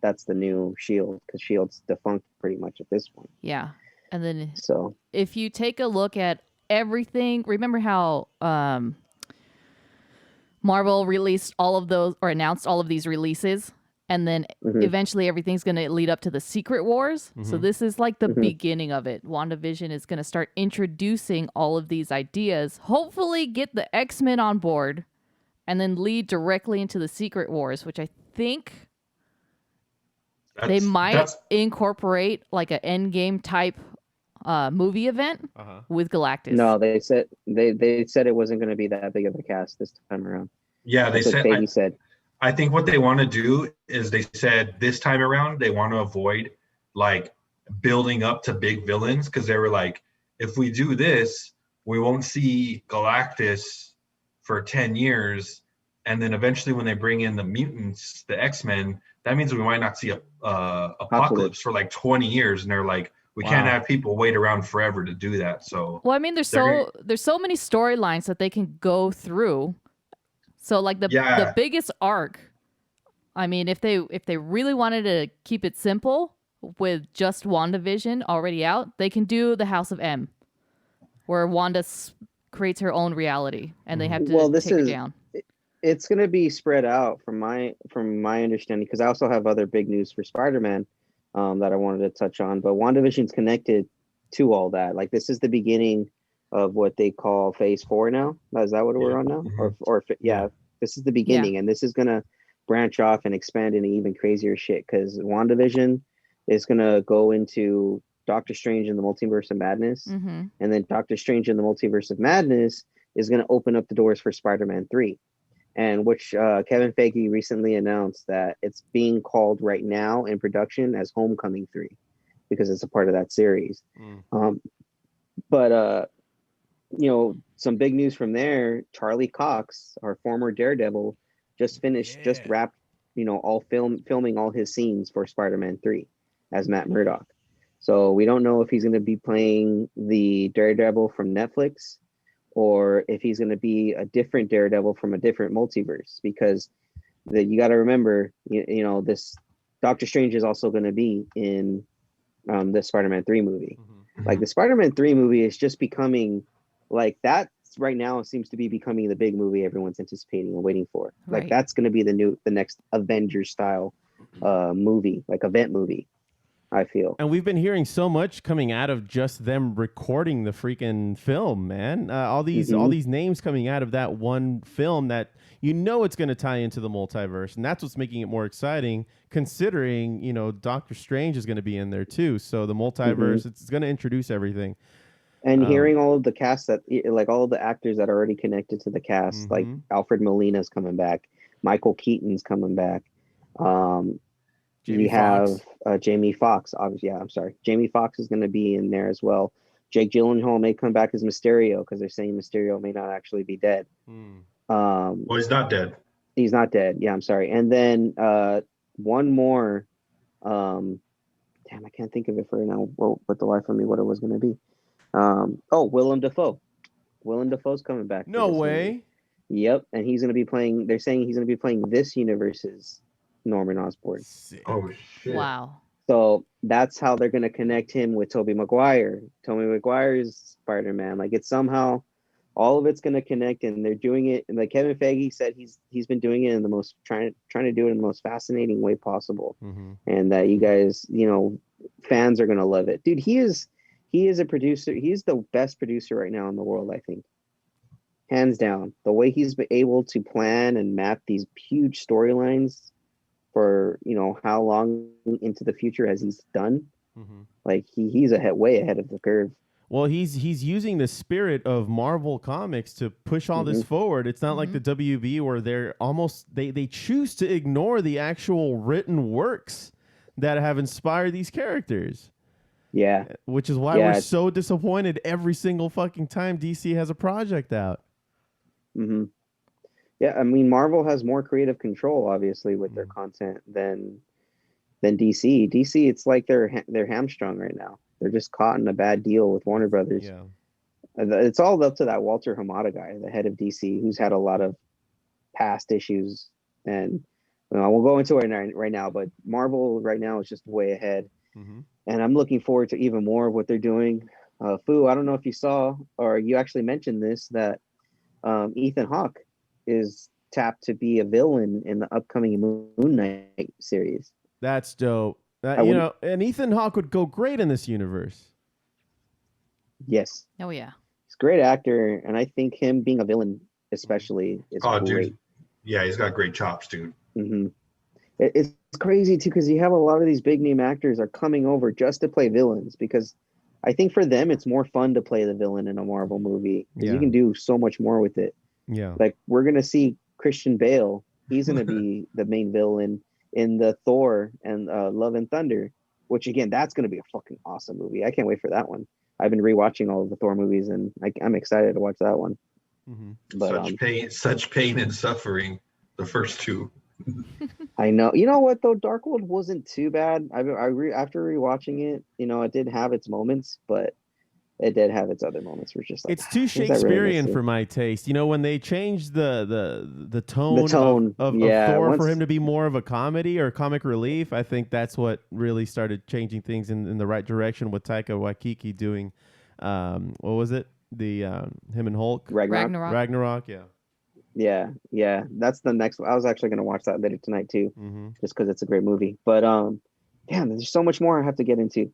That's the new shield, because Shield's defunct pretty much at this point. Yeah. And then So if you take a look at everything. Remember how Marvel released all of those or announced all of these releases, and then eventually everything's going to lead up to the Secret Wars. So this is like the beginning of it. WandaVision is going to start introducing all of these ideas, hopefully get the X-Men on board, and then lead directly into the Secret Wars, which I think they might incorporate like an Endgame type movie event with Galactus. No, they said it wasn't going to be that big of a cast this time around. Yeah, That's what Feige said. I think what they want to do is they said this time around they want to avoid like building up to big villains, because they were like, if we do this, we won't see Galactus for 10 years, and then eventually when they bring in the mutants, the X-Men, that means we might not see a Apocalypse for like 20 years, and they're like, we can't have people wait around forever to do that. So well, I mean, there's so many storylines that they can go through. So like the biggest arc, I mean, if they really wanted to keep it simple with just WandaVision already out, they can do the House of M, where Wanda creates her own reality, and they have to take her down. It's going to be spread out from my understanding, because I also have other big news for Spider-Man that I wanted to touch on. But WandaVision's connected to all that. Like, this is the beginning of what they call Phase 4 now. Is that what we're on now? This is the beginning, and this is going to branch off and expand into even crazier shit, because WandaVision is going to go into Doctor Strange in the Multiverse of Madness, and then Doctor Strange in the Multiverse of Madness is going to open up the doors for Spider-Man 3, and which Kevin Feige recently announced that it's being called right now in production as Homecoming 3, because it's a part of that series. But some big news from there. Charlie Cox, our former Daredevil, just wrapped, filming all his scenes for Spider-Man 3 as Matt Murdock. So we don't know if he's going to be playing the Daredevil from Netflix, or if he's going to be a different Daredevil from a different multiverse, because you got to remember, this Doctor Strange is also going to be in the Spider-Man 3 movie. Like, the Spider-Man 3 movie is just becoming like that right now. It seems to be becoming the big movie everyone's anticipating and waiting for. Right. Like, that's going to be the next Avengers style movie, like event movie, I feel. And we've been hearing so much coming out of just them recording the freaking film, man. All these names coming out of that one film that it's going to tie into the multiverse, and that's what's making it more exciting. Considering Doctor Strange is going to be in there too, so the multiverse it's going to introduce everything. And hearing all of the cast all of the actors that are already connected to the cast, like Alfred Molina's coming back, Michael Keaton's coming back. You have Jamie Foxx, obviously. Yeah, I'm sorry. Jamie Foxx is going to be in there as well. Jake Gyllenhaal may come back as Mysterio, because they're saying Mysterio may not actually be dead. Well, he's not dead. He's not dead. Yeah, I'm sorry. And then one more. I can't think of it for now. But the life of me, what it was going to be. Willem Dafoe. Willem Dafoe's coming back. No way. Movie. Yep, and he's going to be playing. They're saying he's going to be playing this universe's Norman Osborn. Oh shit! Wow. So that's how they're going to connect him with Tobey Maguire. Tobey Maguire's Spider-Man. Like, it's somehow all of it's going to connect, and they're doing it. And like Kevin Feige said, he's been doing it in the most trying to do it in the most fascinating way possible, and that you guys, fans are going to love it, dude. He is a producer. He's the best producer right now in the world, I think, hands down. The way he's been able to plan and map these huge storylines for how long into the future as he's done. Like, he's way ahead of the curve. Well, he's using the spirit of Marvel Comics to push all this forward. It's not like the WB where they're almost they choose to ignore the actual written works that have inspired these characters. Yeah. Which is why we're so disappointed every single fucking time DC has a project out. Yeah, I mean, Marvel has more creative control, obviously, with their content than DC. DC, it's like they're hamstrung right now. They're just caught in a bad deal with Warner Brothers. Yeah. It's all up to that Walter Hamada guy, the head of DC, who's had a lot of past issues. And we'll go into it right now, but Marvel right now is just way ahead. And I'm looking forward to even more of what they're doing. Foo, I don't know if you saw or you actually mentioned this, that Ethan Hawke is tapped to be a villain in the upcoming Moon Knight series. That's dope. And Ethan Hawke would go great in this universe. Yes. Oh yeah. He's a great actor, and I think him being a villain especially is great. Dude. Yeah, he's got great chops, dude. Mm-hmm. It's crazy too, because you have a lot of these big name actors are coming over just to play villains, because I think for them it's more fun to play the villain in a Marvel movie because you can do so much more with it. Yeah. Like we're gonna see Christian Bale. He's gonna be the main villain in the Thor and Love and Thunder, which again, that's gonna be a fucking awesome movie. I can't wait for that one. I've been rewatching all of the Thor movies, and I'm excited to watch that one. Mm-hmm. But such pain and suffering. The first two. I know. You know what though? Dark World wasn't too bad. After rewatching it, it did have its moments, but it did have its other moments. Where it's just like it's too Shakespearean for my taste. When they changed the tone of Thor for him to be more of a comedy or comic relief, I think that's what really started changing things in the right direction with Taika Waititi doing. What was it? The him and Hulk. Ragnarok. Yeah. That's the next one. I was actually going to watch that later tonight too, just because it's a great movie. But damn, there's so much more I have to get into.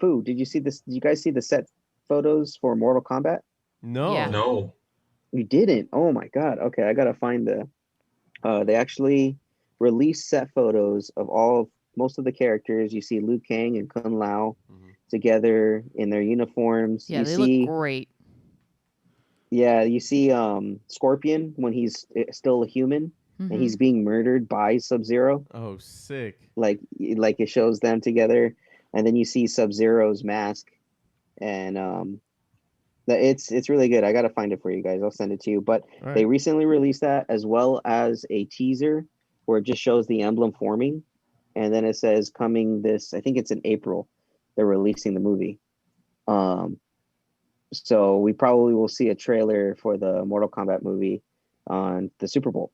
Foo, did you see this? Did you guys see the set photos for Mortal Kombat? No. Yeah. No. You didn't? Oh my god. Okay, I gotta find they actually released set photos of most of the characters. You see Liu Kang and Kung Lao together in their uniforms. Yeah, they look great. Yeah, you see Scorpion when he's still a human and he's being murdered by Sub-Zero. Oh, sick. Like it shows them together, and then you see Sub-Zero's mask, and it's really good. I gotta find it for you guys. I'll send it to you. But they recently released that, as well as a teaser where it just shows the emblem forming, and then it says coming this. I think it's in April. They're releasing the movie. So we probably will see a trailer for the Mortal Kombat movie on the Super Bowl.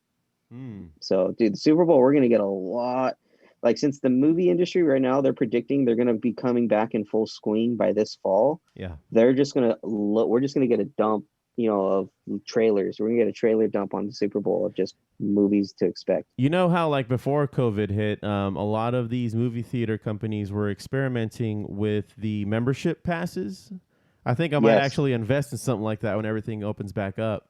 So, dude, the Super Bowl, we're going to get a lot. Like, since the movie industry right now, they're predicting they're going to be coming back in full swing by this fall. Yeah. We're just going to get a dump, of trailers. We're going to get a trailer dump on the Super Bowl of just movies to expect. You know how, like, before COVID hit, a lot of these movie theater companies were experimenting with the membership passes. I think I might actually invest in something like that when everything opens back up.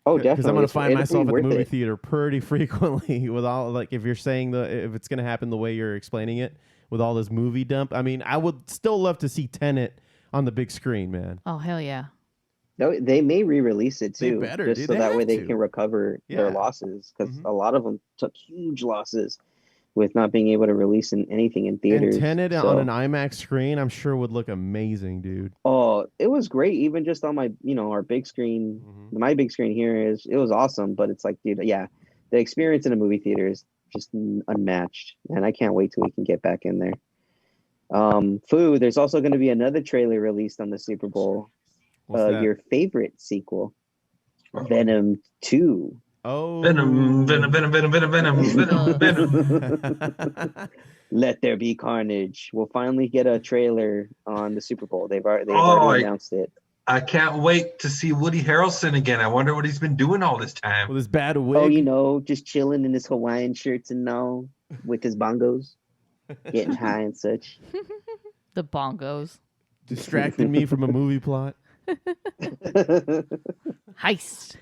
Oh, definitely. Because I'm going to find myself at the movie theater pretty frequently with all, like, if you're saying if it's going to happen the way you're explaining it with all this movie dump. I mean, I would still love to see Tenet on the big screen, man. Oh, hell yeah. No, they may re-release it too, just so that way they can recover their losses, because a lot of them took huge losses with not being able to release anything in theaters. And Tenet on an IMAX screen, I'm sure would look amazing, dude. Oh, it was great. Even just on my, our big screen, my big screen here it was awesome. But it's like, dude, yeah, the experience in a movie theater is just unmatched. And I can't wait till we can get back in there. Foo, there's also going to be another trailer released on the Super Bowl. Your favorite sequel, Venom 2. Oh, Venom. Let there be carnage. We'll finally get a trailer on the Super Bowl. They've already announced it. I can't wait to see Woody Harrelson again. I wonder what he's been doing all this time. With his bad wig. Oh, just chilling in his Hawaiian shirts and all, with his bongos, getting high and such. The bongos. Distracting me from a movie plot. Heist.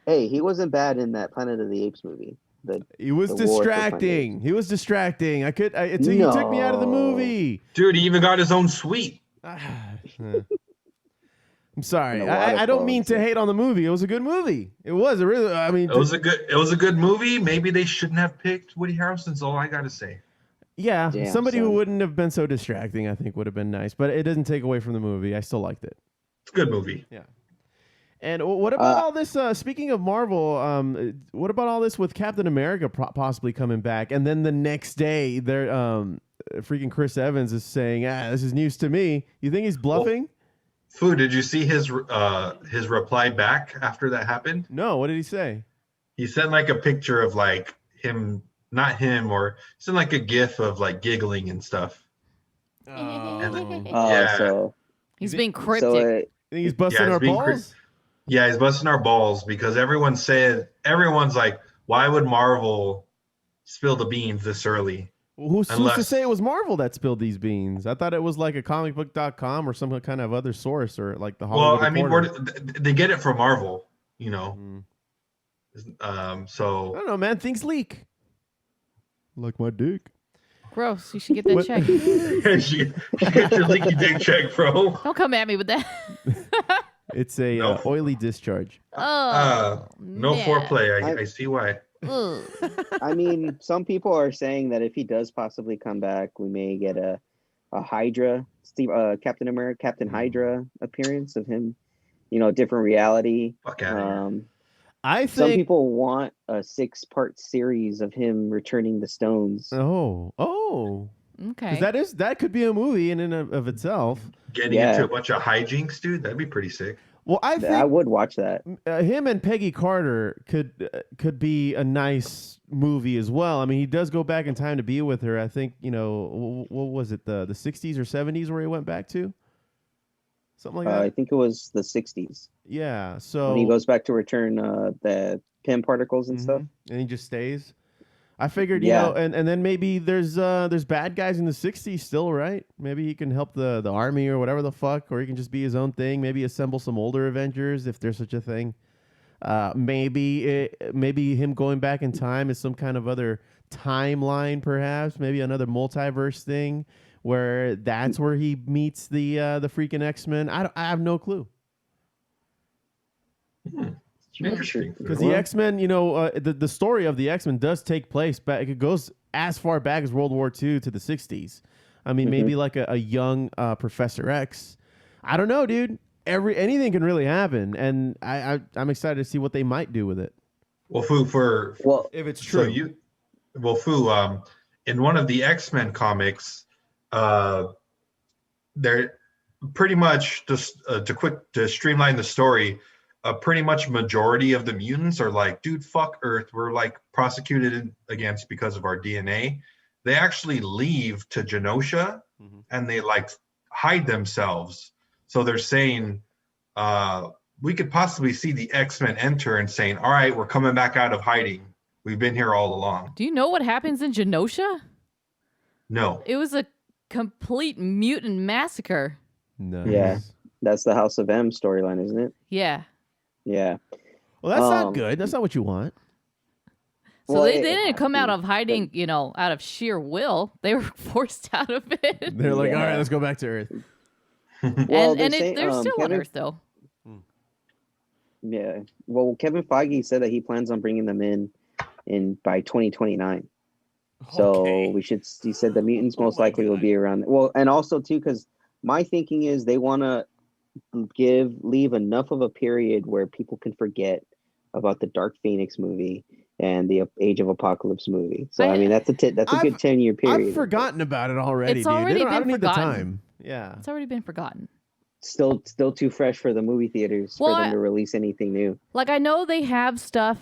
Hey, he wasn't bad in that Planet of the Apes movie. He was distracting. He was distracting. He took me out of the movie. Dude, he even got his own suite. I'm sorry. I don't mean to hate on the movie. It was a good movie. It was. It was a good movie. Maybe they shouldn't have picked Woody Harrelson's all I gotta say. Yeah, somebody who wouldn't have been so distracting, I think, would have been nice. But it doesn't take away from the movie. I still liked it. It's a good movie. Yeah. And what about all this? Speaking of Marvel, what about all this with Captain America possibly coming back? And then the next day, they're freaking Chris Evans is saying, "This is news to me." You think he's bluffing? Foo, did you see his reply back after that happened? No. What did he say? He sent like a picture of like him, not him, or sent like a GIF of like giggling and stuff. Oh. So He's being So cryptic. Think he's busting he's our being balls? Yeah, he's busting our balls because everyone's like, why would Marvel spill the beans this early? Well, who's to Unless- say it was Marvel that spilled these beans? I thought it was like a comicbook.com or some kind of other source or like the Hollywood Well, I mean, Reporter. they get it from Marvel, you know. I So don't know, man. Things leak. Like my dick. Gross. You should get that What- checked. she gets your leaky dick check, bro. Don't come at me with that. It's a No. Oily discharge. Oh. No man. foreplay. I- I see why. Ugh. I mean, some people are saying that if he does possibly come back, we may get a Hydra, Captain America, Captain Hydra appearance of him. You know, different reality. Fuck out of here. I Some think. people want a 6-part series of him returning the stones. Oh. Okay. Because that could be a movie in and of itself. Getting Yeah. into a bunch of hijinks, dude. That'd be pretty sick. Well, I I think would watch that. him and Peggy Carter could be a nice movie as well. I mean, he does go back in time to be with her. I think, you know, what was it, the 60s or 70s where he went back to? Something like that. I think it was the 60s Yeah. So when he goes back to return the Pym particles and stuff. and he just stays. I figured, you Yeah. know, and then maybe there's bad guys in the 60s still, right? Maybe he can help the army or whatever the fuck, or he can just be his own thing. Maybe assemble some older Avengers if there's such a thing. Maybe him going back in time is some kind of other timeline, perhaps. Maybe another multiverse thing where that's where he meets the freaking X-Men. I have no clue. Interesting. Because the X-Men, you know, the story of the X-Men does take place back. It goes as far back as World War II to the 60s. I mean, maybe like a young Professor X. I don't know, dude. Anything can really happen, and I'm excited to see what they might do with it. Well, Fu, Well, If it's true. Fu, in one of the X-Men comics, they're pretty much just to streamline the story. Pretty much majority of the mutants are like, dude, fuck Earth. We're like prosecuted against because of our DNA. They actually leave to Genosha and they like hide themselves. So they're saying, we could possibly see the X-Men enter and saying, all right, we're coming back out of hiding. We've been here all along. Do you know what happens in Genosha? No. It was a complete mutant massacre. Nice. Yeah. that's the House of M storyline, isn't it? Yeah. Yeah. Well, that's not Um, good. That's not what you want. So Well, they it didn't has come out to, of hiding, you know, out of sheer will. They were forced out of it. They're like, Yeah. all right, let's go back to Earth. Well, They're still on Earth, though. Yeah. Well, Kevin Feige said that he plans on bringing them in by 2029. So Okay. he said the mutants Oh most my likely will God. be around. Well, and also too, because my thinking is they want to leave enough of a period where people can forget about the Dark Phoenix movie and the Age of Apocalypse movie. So I mean, that's a good I've- 10-year period. I've forgotten about it already, It's dude. already I don't been need the forgotten. time. Yeah. It's already been forgotten. Still too fresh for the movie theaters Well, for them to release anything new. Like, I know they have stuff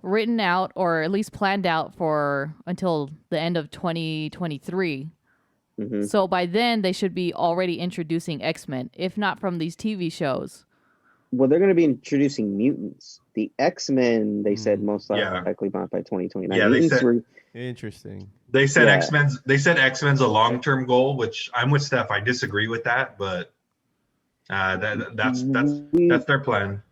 written out or at least planned out for until the end of 2023. Hmm. So by then, they should be already introducing X-Men, if not from these TV shows. Well, they're going to be introducing mutants. The X-Men, they said most Yeah. likely not by 2029. Yeah, they Mutants said- were Interesting. They said Yeah. X-Men's a long-term goal, which I'm with Steph. I disagree with that, but that's their plan.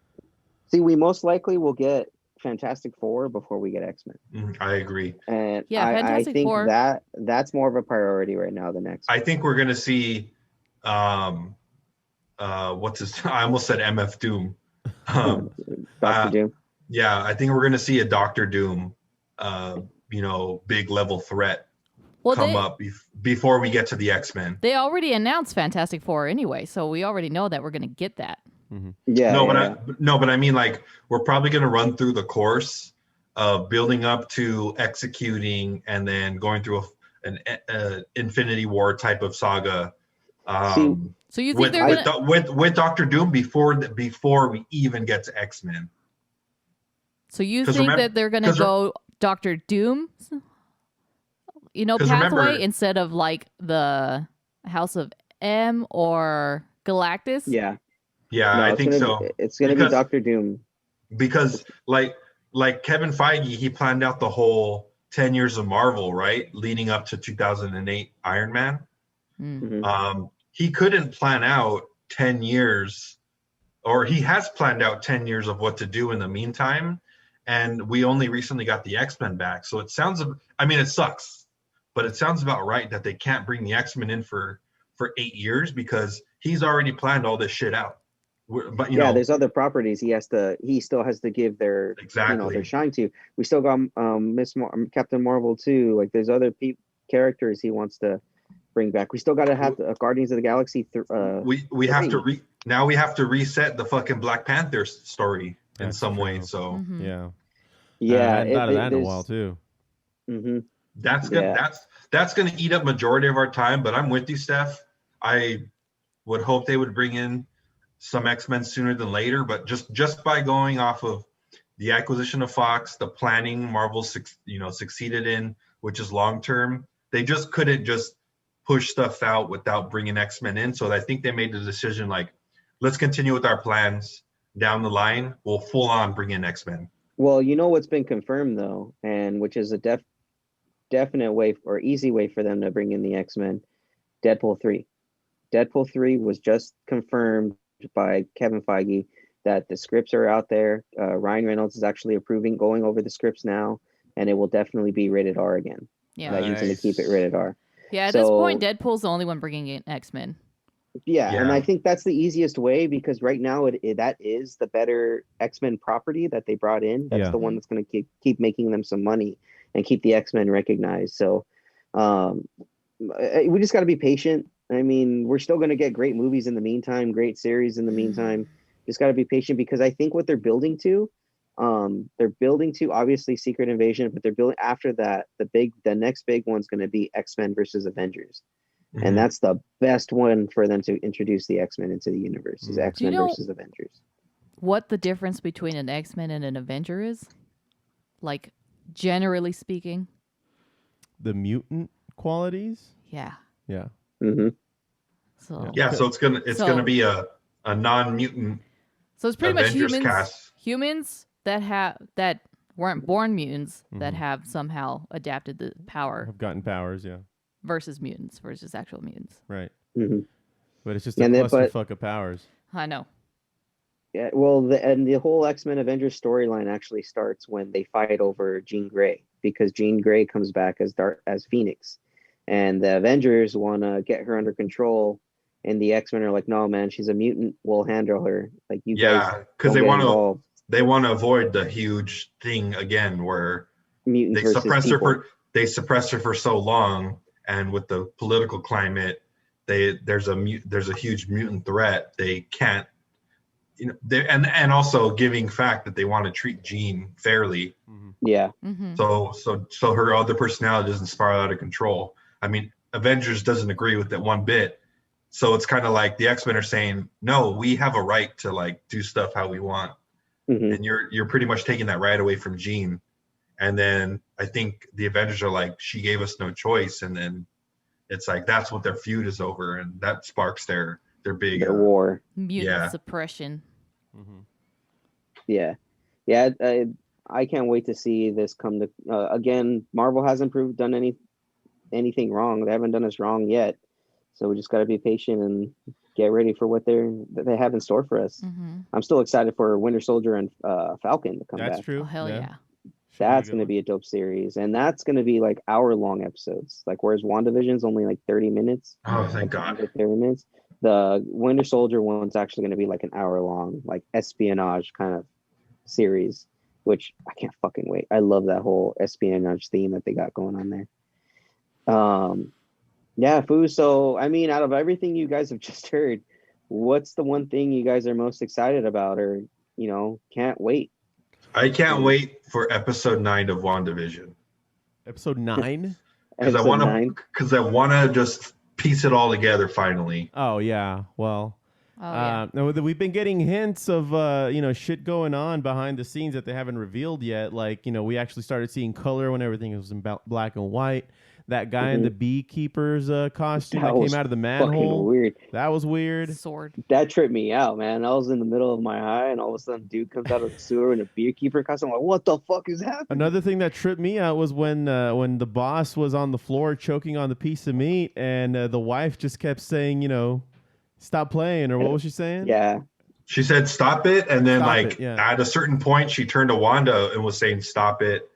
See, we most likely will get Fantastic Four before we get X-Men. I agree. And Yeah, I Fantastic think Four. that's more of a priority right now than X-Men. I think we're gonna see, what's his? I almost said MF Doom. Doctor Doom. Yeah, I think we're gonna see a Doctor Doom, big level threat Well, come up before we get to the X-Men. they already announced Fantastic Four anyway, so we already know that we're going to get that. Yeah. But I mean, like, we're probably gonna run through the course of building up to executing and then going through an Infinity War type of saga. So you think they're going to... with Doctor Doom before we even get to X-Men. So you 'Cause think remember- that they're going to 'cause go Doctor Doom, 'Cause pathway remember- instead of like the House of M or Galactus? Yeah. Yeah, No, I think so. It's gonna be Because- Doctor Doom. Because like Kevin Feige, he planned out the whole 10 years of Marvel, right? Leading up to 2008 Iron Man. Mm. Mhm. He couldn't plan out 10 years, or he has planned out 10 years of what to do in the meantime. And we only recently got the X-Men back. So it sounds, I mean, it sucks, but it sounds about right that they can't bring the X-Men in for 8 years because he's already planned all this shit out. But you know, There's other properties he still has to give their exactly. their shine to. We still got Captain Marvel too. Like there's other characters he wants to bring back. We still got to have Guardians of the Galaxy. We have to now we have to reset the fucking Black Panther story in That's some way. true. So Mhm. Yeah. Yeah, I hadn't thought of that in a while too. Mm-hmm. that's gonna eat up majority of our time. But I'm with you, Steph. I would hope they would bring in some X-Men sooner than later, but just by going off of the acquisition of Fox, the planning Marvel succeeded in, which is long term, they just couldn't just push stuff out without bringing X-Men in. So I think they made the decision like, let's continue with our plans down the line. We'll full on bring in X-Men. Well, you know what's been confirmed though, and which is a definite way or easy way for them to bring in the X-Men. Deadpool 3. Deadpool 3 was just confirmed by Kevin Feige that the scripts are out there. Ryan Reynolds is actually going over the scripts now, and it will definitely be rated R again. Yeah. Like, he's going to keep it rated R. Yeah, at So- this point, Deadpool's the only one bringing in X-Men. Yeah, and Yeah. I think that's the easiest way because right now that is the better X-Men property that they brought in. That's Yeah. the one that's going to keep making them some money and keep the X-Men recognized. So we just got to be patient. I mean, we're still going to get great movies in the meantime, great series in the meantime. Just got to be patient because I think what they're building to obviously Secret Invasion, but they're building after that. The next big one's going to be X-Men versus Avengers. Mhm. And that's the best one for them to introduce the X-Men into the universe is X-Men Do you know- versus Avengers. What the difference between an X-Men and an Avenger is? Like, generally speaking? The mutant qualities? Yeah. Yeah. Mm-hmm. So Yeah, so it's gonna be a non-mutant So it's pretty much Avengers humans cast. that weren't born mutants that Mhm. have somehow adapted the power Have gotten powers, yeah. versus mutants versus actual mutants. Right. Mm-hmm. But it's just a And then- but- clusterfuck of powers. I know. Yeah, well, the whole X-Men Avengers storyline actually starts when they fight over Jean Grey because Jean Grey comes back as Phoenix, and the Avengers want to get her under control, and the X-Men are like, "No, man, she's a mutant. We'll handle her. Like you guys." Yeah, because don't they get want to involved. they want to avoid the huge thing again where Mutants they versus suppress people. they suppress her for so long, and with the political climate, there's a huge mutant threat. They can't, and also giving fact that they want to treat Jean fairly, Yeah, Mm-hmm. so her other personality doesn't spiral out of control. I mean, Avengers doesn't agree with it one bit, so it's kind of like the X-Men are saying, no, we have a right to like do stuff how we want, hmm and you're pretty much taking that right away from Jean. And then I think the Avengers are like, she gave us no choice, and then it's like that's what their feud is over, and that sparks their big their war. Mutant Yeah. suppression. Mm-hmm. Yeah, I can't wait to see this come to again. Marvel hasn't done anything wrong. They haven't done us wrong yet, so we just got to be patient and get ready for what they have in store for us. Mm-hmm. I'm still excited for Winter Soldier and Falcon to come That's back. true. Oh, hell yeah. Should be a That's good going to one. be a dope series, and that's going to be like hour-long episodes. Like whereas WandaVision's only like 30 minutes. oh, thank God. 30 minutes. The Winter Soldier one's actually going to be like an hour-long, like espionage kind of series, which I can't fucking wait. I love that whole espionage theme that they got going on there. Yeah, Foos. So, I mean, out of everything you guys have just heard, what's the one thing you guys are most excited about, or can't wait? I can't wait for episode 9 of WandaVision Episode 9? because Episode 9. I want to just piece it all together finally. Oh, yeah. Well, Oh, yeah. no, we've been getting hints of shit going on behind the scenes that they haven't revealed yet. Like, we actually started seeing color when everything was in black and white. That guy in the beekeeper's costume that was came out of the fucking manhole. weird. That was weird. Sword. That tripped me out, man. I was in the middle of my high, and all of a sudden, dude comes out of the sewer in a beekeeper costume. I'm like, what the fuck is happening? Another thing that tripped me out was when the boss was on the floor choking on the piece of meat, and the wife just kept saying, stop playing, or what was she saying? Yeah. She said, "Stop it," and then Stop it, yeah. at a certain point, she turned to Wanda and was saying, "Stop it."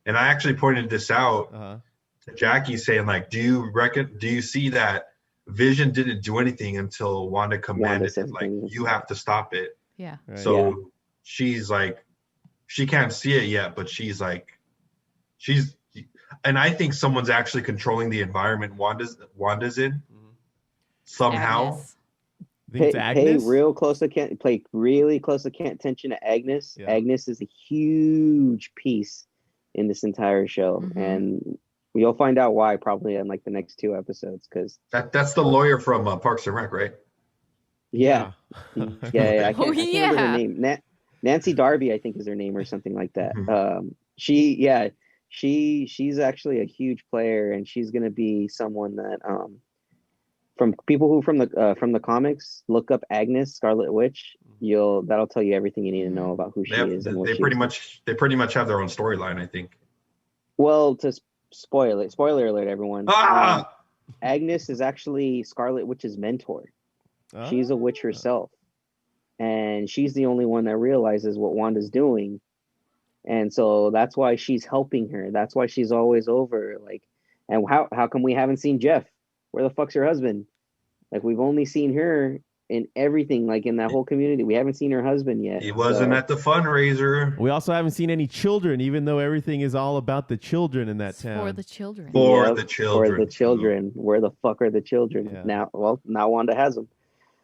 And I actually pointed this out to Jackie, saying, like, "Do you see that Vision didn't do anything until Wanda commanded it, like, you have to stop it." Yeah. Right. So she's like, she can't see it yet, but she's, and I think someone's actually controlling the environment Wanda's in somehow. Agnes. Pay real close attention to Agnes. Yeah. Agnes is a huge piece in this entire show, and you'll find out why probably in like the next 2 episodes. Because That's the lawyer from Parks and Rec, right? yeah. I can't remember her yeah. name. Nancy Darby, I think, is her name, or something like that. She's actually a huge player, and she's gonna be someone that from people who from the comics look up Agnes, Scarlet Witch. That'll tell you everything you need to know about who she is and what they pretty much have their own storyline, I think. Well, to spoiler alert, everyone. Agnes is actually Scarlet Witch's mentor. She's a witch herself, and she's the only one that realizes what Wanda's doing, and so that's why she's helping her. That's why she's always over. Like, and how come we haven't seen Jeff? Where the fuck's her husband? Like, we've only seen her in everything, like in that whole community. We haven't seen her husband yet. He wasn't at the fundraiser. We also haven't seen any children, even though everything is all about the children in that town. For the children. For the children. For the children. Where the fuck are the children? Yeah. Now Wanda has them.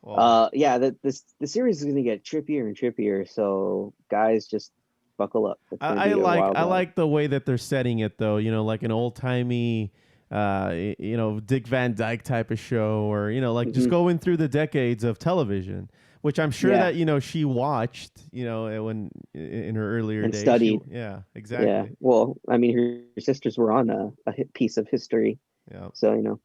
Well, The series is gonna get trippier and trippier. So guys, just buckle up. I like the way that they're setting it, though. Like an old timey, Dick Van Dyke type of show, or just going through the decades of television, which I'm sure that she watched, when in her earlier and days. studied. Yeah, exactly. Yeah. Well, I mean, her sisters were on a piece of history. Yeah. So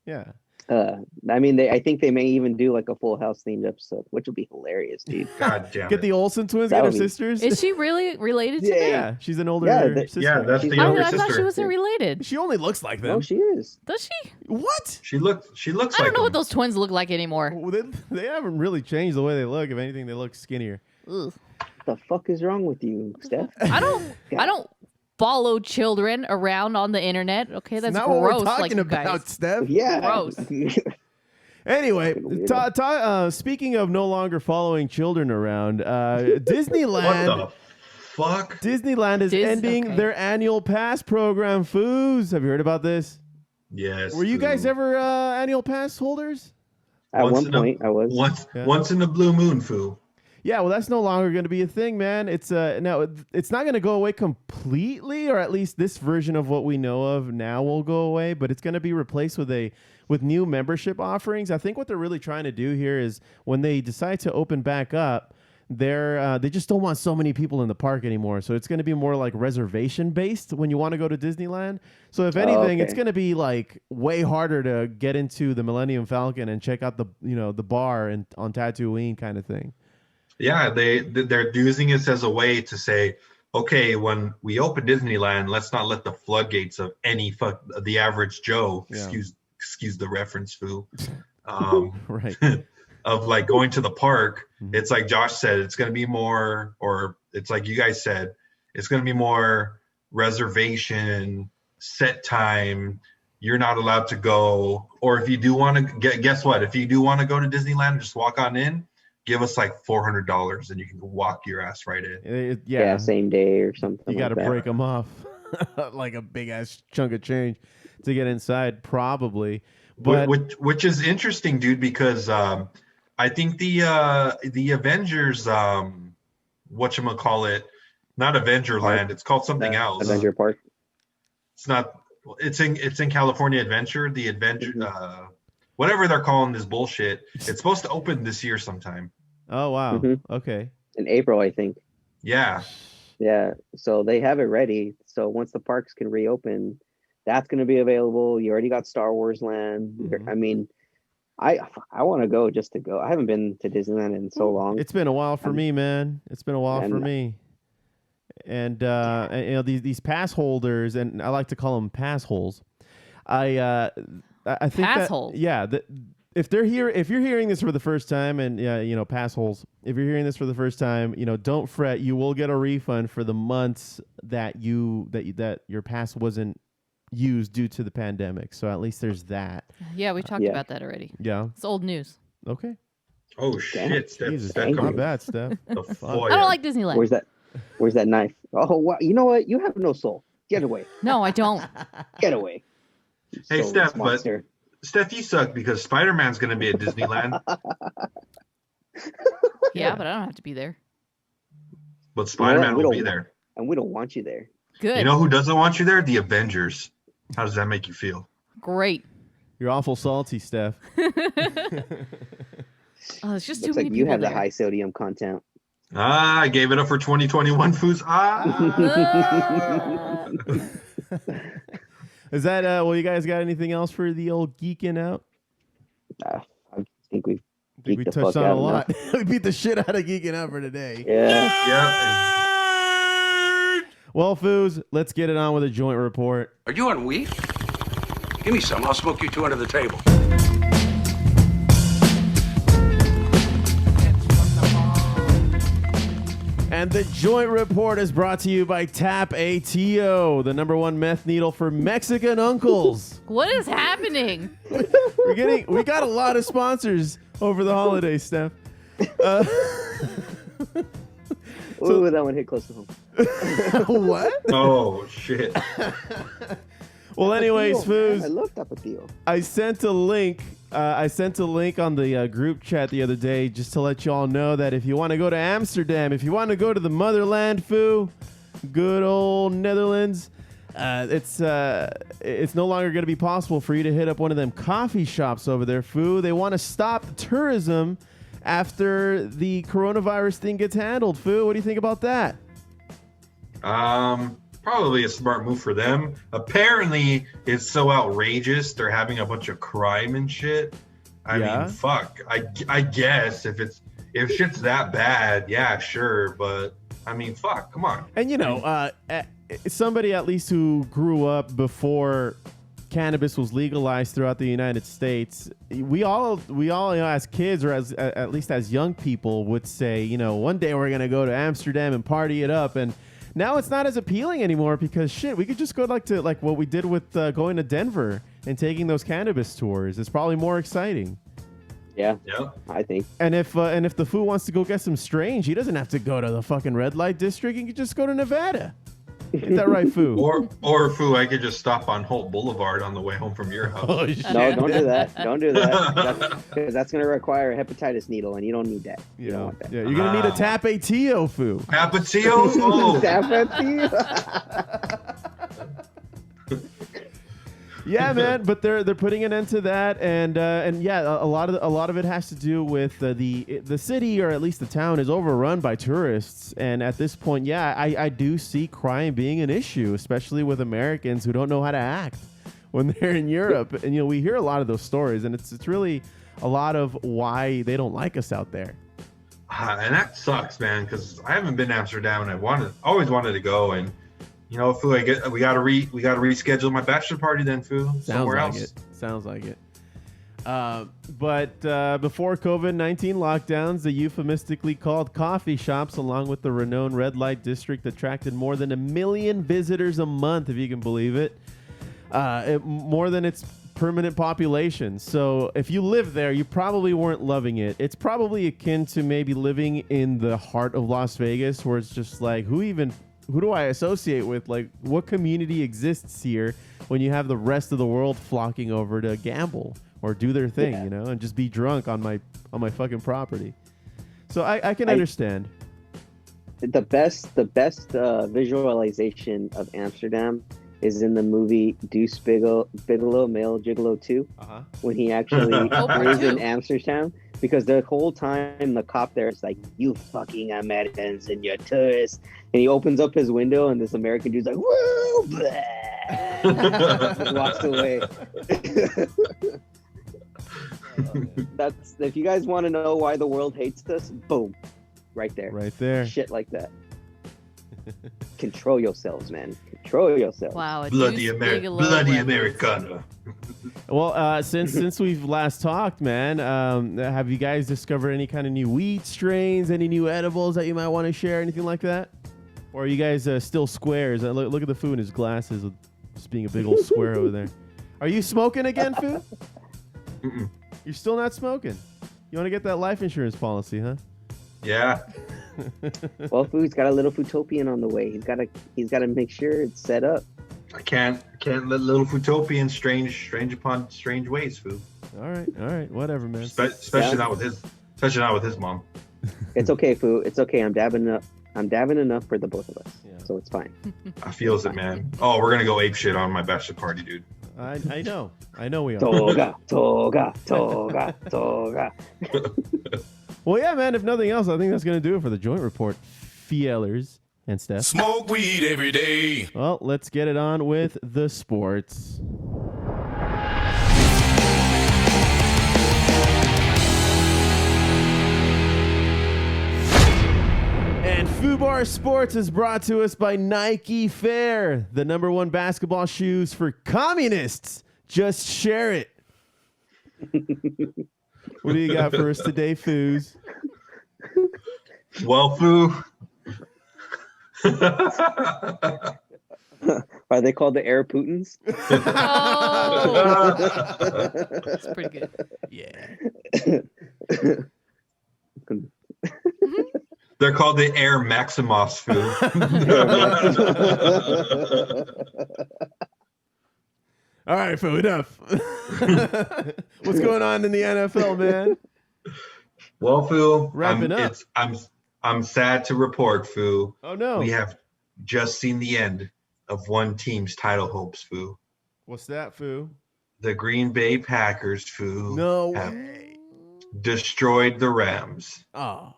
Yeah. I mean, I think they may even do like a Full House themed episode, which would be hilarious, dude. God damn it. Get the Olsen twins, That get her would be- sisters. Is she really related to them? Yeah, she's an older sister. Yeah, that's the She's- younger I thought she sister. wasn't related. She only looks like them. No, she is. Does she? What? She looks I like don't know what them. those twins look like anymore. Well, they haven't really changed the way they look. If anything, they look skinnier. Ugh. What the fuck is wrong with you, Steph? I don't follow children around on the internet. Okay, that's not gross. what we're like talking you about, guys. Steph. Yeah. Gross. Anyway, Weirdo. speaking of no longer following children around, What Disneyland. the fuck? Disneyland is ending their annual pass program. Foos, have you heard about this? Yes. Were you guys ever annual pass holders? At Once one in a- point, I was. Once in a blue moon, foo. Yeah, well, that's no longer going to be a thing, man. It's now it's not going to go away completely, or at least this version of what we know of now will go away. But it's going to be replaced with new membership offerings. I think what they're really trying to do here is when they decide to open back up, they just don't want so many people in the park anymore. So it's going to be more like reservation based when you want to go to Disneyland. So if anything, it's going to be like way harder to get into the Millennium Falcon and check out the bar on Tatooine kind of thing. Yeah, they're using this as a way to say, okay, when we open Disneyland, let's not let the floodgates of the average Joe, excuse the reference, foo, Right. of like going to the park. It's like Josh said, it's going to be more, or it's like you guys said, it's going to be more reservation, set time. You're not allowed to go. Or if you do want to guess what? If you do want to go to Disneyland, just walk on in. Give us like $400 and you can walk your ass right in. Yeah, same day or something. You got to like that. break them off like a big ass chunk of change to get inside, probably. But which is interesting, dude, because I think the Avengers, whatchamacallit, not Avengerland, it's called something else. Avenger Park. It's not. It's in California Adventure. The Adventure. Whatever they're calling this bullshit, it's supposed to open this year sometime. Oh, wow. Mm-hmm. Okay. In April, I think. Yeah. Yeah. So they have it ready. So once the parks can reopen, That's going to be available. You already got Star Wars Land. Mhm. I mean, I want to go just to go. I haven't been to Disneyland in so long. It's been a while for me, man. It's been a while for And- me. And you know, these pass holders, and I like to call them pass holes. I think Pass that, holes? yeah, if you're hearing this for the first time, and you know, pass holes, if you're hearing this for the first time, you know, don't fret. You will get a refund for the months that your pass wasn't used due to the pandemic. So at least there's that. Yeah, we talked Yeah. about that already. Yeah. It's old news. Okay. Oh shit, Steph. Jesus, Steph thank my coming bad, Steph. the foil. I don't like Disneyland. Where's that knife? Oh, wow. You know what? You have no soul. Get away. No, I don't. Get away. You Hey, soulless Steph, but- monster. Steph, you suck because Spider-Man's going to be at Disneyland, Yeah, but I don't have to be there. but Spider-Man we will don't- be there. And we don't want you there. Good. You know who doesn't want you there? The Avengers. How does that make you feel? Great. You're awful salty, Steph. Oh, it's just too Looks many like you people have the there. high sodium content. I gave it up for 2021 Foos. Is that well? You guys got anything else for the old geeking out? I think we've I think we geeked the touched fuck on a out lot. We beat the shit out of geeking out for today. Yeah. Yep. Well, Foos, let's get it on with a joint report. Are you on weed? Give me some. I'll smoke you two under the table. And the joint report is brought to you by Tap ATO, the #1 meth needle for Mexican uncles. What is happening? We got a lot of sponsors over the holidays, Steph. Ooh, that one hit close to home. What? Oh shit. Well, anyways, Tapatio, man. I Foos, love Tapatio. I sent a link. I sent a link on the group chat the other day just to let you all know that if you want to go to Amsterdam, if you want to go to the motherland, Foo, good old Netherlands, it's no longer going to be possible for you to hit up one of them coffee shops over there, Foo. They want to stop tourism after the coronavirus thing gets handled, Foo. What do you think about that? Probably a smart move for them. Apparently, it's so outrageous. They're having a bunch of crime and shit. I Yeah. mean, fuck. I guess if shit's that bad, yeah, sure. But I mean, fuck. Come on. And you know, somebody at least who grew up before cannabis was legalized throughout the United States, we all you know, as kids or as at least as young people would say, you know, one day we're gonna go to Amsterdam and party it up. And now it's not as appealing anymore because shit, we could just go to what we did with going to Denver and taking those cannabis tours. It's probably more exciting. Yeah, Yep. I think. And if the fool wants to go get some strange, he doesn't have to go to the fucking red light district. He can just go to Nevada. Ain't that right, Foo? Or Foo, I could just stop on Holt Boulevard on the way home from your house. Oh, shit. No, don't do that. Don't do that. Because that's going to require a hepatitis needle, and you don't need that. You don't want that. Yeah, you're gonna need a Tap ATO, Foo. Tapatio? Oh. Tapatio. Yeah, man, but they're putting an end to that, and yeah, a lot of it has to do with the city, or at least the town, is overrun by tourists, and at this point, yeah, I do see crime being an issue, especially with Americans who don't know how to act when they're in Europe, and you know, we hear a lot of those stories, and it's really a lot of why they don't like us out there. And that sucks, man, because I haven't been to Amsterdam, and I always wanted to go. And you know, Foo, we gotta reschedule my bachelor party then, Foo. Somewhere else. Sounds like it. But before COVID-19 lockdowns, the euphemistically called coffee shops, along with the renowned red light district, attracted more than 1 million visitors a month, if you can believe it. More than its permanent population. So if you live there, you probably weren't loving it. It's probably akin to maybe living in the heart of Las Vegas, where it's just like, who do I associate with? Like, what community exists here when you have the rest of the world flocking over to gamble or do their thing, you know, and just be drunk on my fucking property? So I can understand. The best visualization of Amsterdam is in the movie Deuce Bigelow, Male Gigolo 2, when he actually lives in Amsterdam. Because the whole time the cop there is like, "You fucking Americans and your tourists," and he opens up his window and this American dude's like, "Woo!" Blah. Just walks away. That's if you guys want to know why the world hates us, boom, right there. Right there. Shit like that. Control yourselves, man. Control yourselves. Wow. Bloody Americana. Well, since we've last talked, man, have you guys discovered any kind of new weed strains, any new edibles that you might want to share, anything like that? Or are you guys still squares? Look at the Foo in his glasses, with just being a big old square over there. Are you smoking again, Foo? Mm-mm. You're still not smoking. You want to get that life insurance policy, huh? Yeah. Well, Food's got a little Footopian on the way. He's gotta make sure it's set up. I can't let little Footopian strange upon strange ways, Foo. All right, whatever, man. Especially not with his mom. It's okay, Foo. It's okay. I'm dabbing enough for the both of us, Yeah. so it's fine. I feels it, man. Oh, we're gonna go ape shit on my bachelor party, dude. I know we are. Toga, toga, toga, toga. Well, yeah, man. If nothing else, I think that's gonna do it for the joint report, Fielers and Steph. Smoke weed every day. Well, let's get it on with the sports. And FUBAR Sports is brought to us by Nike Fair, the #1 basketball shoes for communists. Just share it. What do you got for us today, Foos? Well, Foo. Are they called the Air Putins? Oh, that's pretty good. Yeah. They're called the Air Maximos, Foo. All right, Foo, enough. What's going on in the NFL, man? Well, Foo, Wrapping up. I'm sad to report, Foo. Oh, no. We have just seen the end of one team's title hopes, Foo. What's that, Foo? The Green Bay Packers, Foo, No have way. destroyed the Rams. Oh.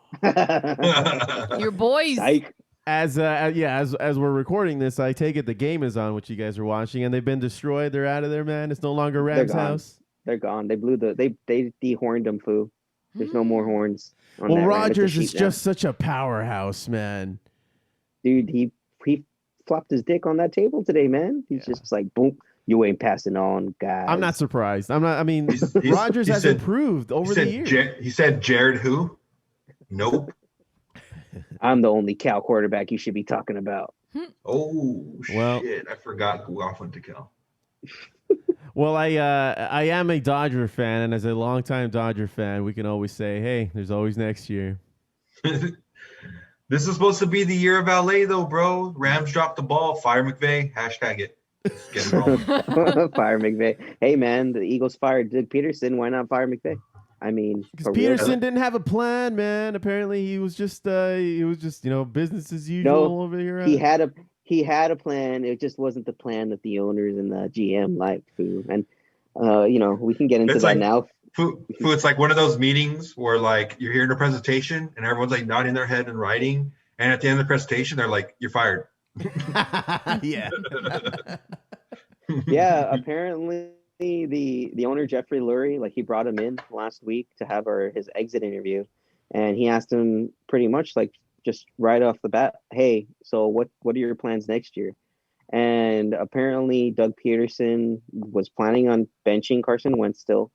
Your boys. Psych. As we're recording this, I take it the game is on, which you guys are watching, and they've been destroyed. They're out of there, man. It's no longer Rams gone. house. They're gone. They dehorned them, Foo. There's no more horns. On Well, that ram. It's a Rodgers is sheep now. just such a powerhouse, man. Dude. He flopped his dick on that table today, man. He's just like, boom, you ain't passing on, guys. I'm not surprised. Rodgers he has said- improved over the years. He said Jared who? Nope. I'm the only Cal quarterback you should be talking about. Oh, Well- shit. I forgot who off went to Cal. Well, I am a Dodger fan, and as a longtime Dodger fan, we can always say, hey, there's always next year. This is supposed to be the year of LA, though, bro. Rams dropped the ball. Fire McVay. Hashtag it. Let's get it rolling. Fire McVay. Hey, man, the Eagles fired Doug Peterson. Why not fire McVay? I mean, Because for real. Peterson didn't have a plan, man. Apparently, he was just business as usual over here. He had a plan. It just wasn't the plan that the owners and the GM liked. Foo. And we can get into It's that like- now. Foo, it's like one of those meetings where, like, you're hearing a presentation and everyone's like nodding their head and writing, and at the end of the presentation, they're like, "You're fired." Yeah. Yeah, apparently the owner Jeffrey Lurie, like, he brought him in last week to have his exit interview, and he asked him pretty much like just right off the bat, hey, so what are your plans next year? And apparently Doug Peterson was planning on benching Carson Wentz still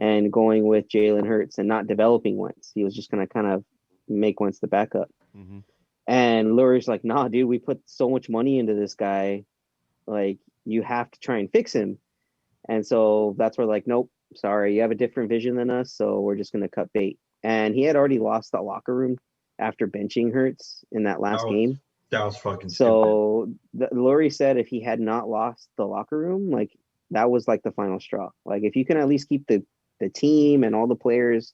and going with Jalen Hurts and not developing Wentz. He was just going to kind of make Wentz the backup. Mhm. And Lurie's like, nah, dude, we put so much money into this guy. Like, you have to try and fix him. And so that's where, like, nope, sorry, you have a different vision than us, so we're just going to cut bait. And he had already lost the locker room after benching Hurts in that last game. That was fucking So Lurie said if he had not lost the locker room, like, that was like the final straw. Like, if you can at least keep the team and all the players,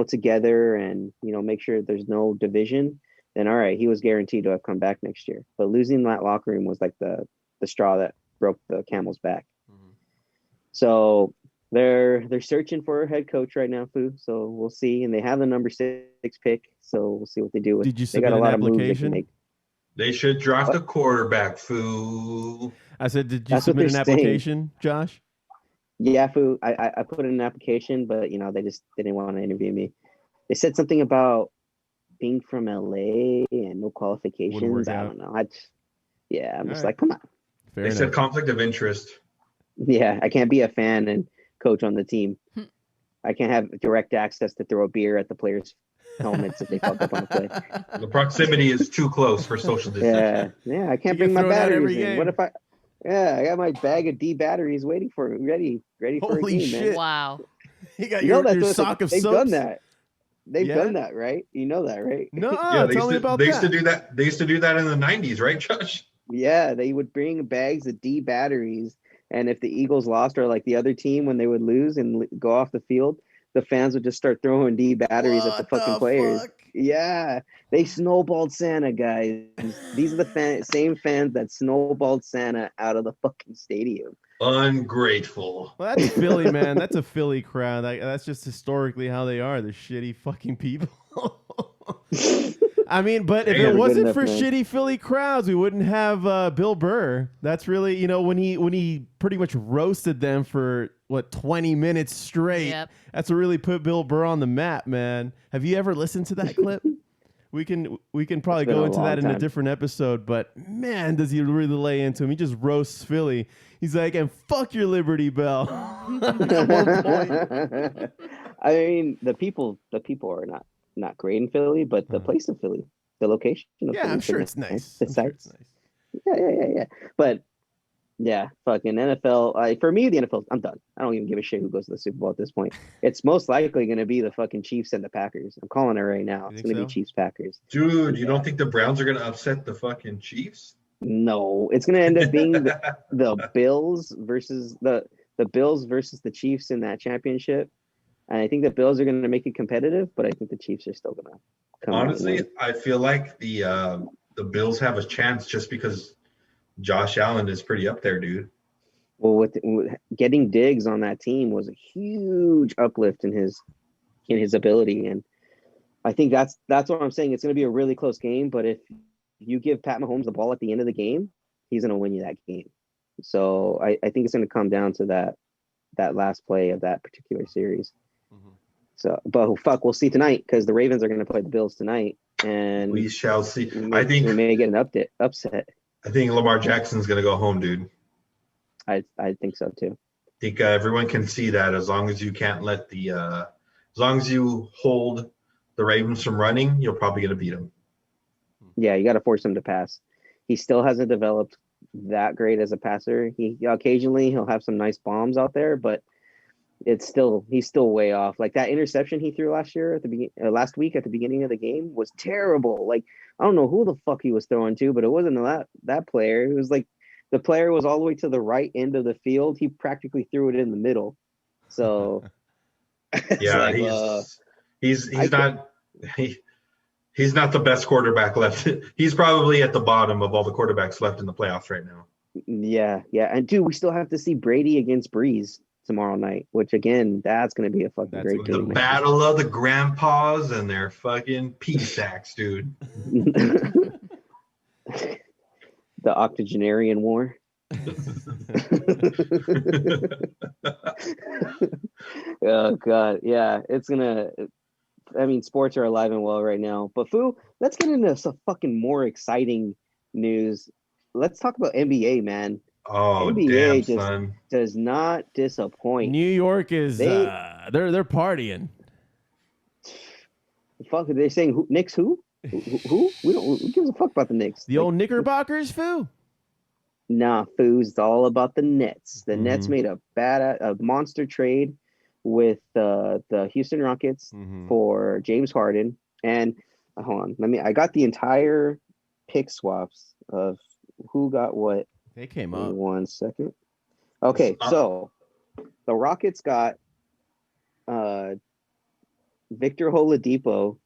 together and, make sure there's no division, then all right, he was guaranteed to have come back next year. But losing that locker room was like the straw that broke the camel's back. Mhm. So they're searching for a head coach right now, Foo. So we'll see. And they have the number 6 pick. So we'll see what they do with. Did you They got submit a an lot of moves they application? can make. They should draft a quarterback, fool. I said, did you That's what submit an they're saying. application, Josh? Yeah, Fu, I put in an application, but they just didn't want to interview me. They said something about being from LA and no qualifications. I don't know. I'm just right. like, come on. Fair They enough. said conflict of interest. Yeah, I can't be a fan and coach on the team. I can't have direct access to throw a beer at the players' helmets if they fuck up on the play. The proximity is too close for social distancing. Yeah, I can't You bring my throw that every batteries in. What game. if I got my bag of D batteries waiting for me, ready for Holy a game, shit. man. Wow. You got You know your that's sock of they've soaps? done that. They've Yeah? done that, right? You know that, right? No, Yeah, tell me about they that. used to do that. They used to do that in the 90s, right, Josh? Yeah, they would bring bags of D batteries, and if the Eagles lost or like the other team when they would lose and go off the field, the fans would just start throwing D batteries at the What fucking the players. fuck? Yeah, they snowballed Santa, guys. These are the same fans that snowballed Santa out of the fucking stadium. Ungrateful. Well, that's Philly, man. That's a Philly crowd. That's just historically how they are. They're shitty fucking people. I mean, but if Damn. it Good wasn't enough, for man. shitty Philly crowds, we wouldn't have Bill Burr. That's really, when he pretty much roasted them for 20 minutes straight. Yep. That's what really put Bill Burr on the map, man. Have you ever listened to that clip? We can probably It's been go a into long that in a time. different episode, but man, does he really lay into him. He just roasts Philly. He's like, and fuck your Liberty Bell. At one point. I mean, the people are not great in Philly, but the place in Philly, the location of Yeah, Philly I'm is sure pretty it's nice. The I'm sure it's sites. nice. Yeah. But yeah, fucking NFL. For me, the NFL, I'm done. I don't even give a shit who goes to the Super Bowl at this point. It's most likely going to be the fucking Chiefs and the Packers. I'm calling it right now. You It's think going to so? be Chiefs Packers. Dude, you don't think the Browns are going to upset the fucking Chiefs? No, it's going to end up being the Bills versus the Bills versus the Chiefs in that championship. And I think the Bills are going to make it competitive, but I think the Chiefs are still going to come out and Honestly, win. I feel like the Bills have a chance just because Josh Allen is pretty up there, dude. Well, with getting Diggs on that team was a huge uplift in his ability, and I think that's what I'm saying. It's going to be a really close game, but if you give Pat Mahomes the ball at the end of the game, he's going to win you that game. So I think it's going to come down to that last play of that particular series. Mhm. So, but fuck, we'll see tonight because the Ravens are going to play the Bills tonight, and We shall see. we I think may get an upset. Lamar Jackson's going to go home, dude. I think so too. I think everyone can see that as long as you can't let as long as you hold the Ravens from running, you're probably going to beat them. Yeah, you got to force him to pass. He still hasn't developed that great as a passer. He'll have some nice bombs out there, but he's still way off. Like that interception he threw last week at the beginning of the game was terrible. Like I don't know who the fuck he was throwing to, but it wasn't that player. It was like the player was all the way to the right end of the field. He practically threw it in the middle. So Yeah, like, he's not the best quarterback left. He's probably at the bottom of all the quarterbacks left in the playoffs right now. yeah. And dude, we still have to see Brady against Breeze tomorrow night, which again, that's going to be a fucking That's great what The game. battle of the grandpas and their fucking pea stacks, dude. The octogenarian war. Oh god, yeah, sports are alive and well right now. But Fu, let's get into some fucking more exciting news. Let's talk about NBA, man. Oh, NBA damn, just son. does not disappoint. New York is They- they're partying. Fuck, are they saying Knicks who? Who? Who gives a fuck about the Knicks? The old Knickerbockers, foo. Nah, Foos, it's all about the Nets. The Nets Mhm. made a monster trade with the Houston Rockets Mhm. for James Harden. And hold on, I got the entire pick swaps of who got what. They came Give me up. 1 second. Okay, so the Rockets got Victor Oladipo,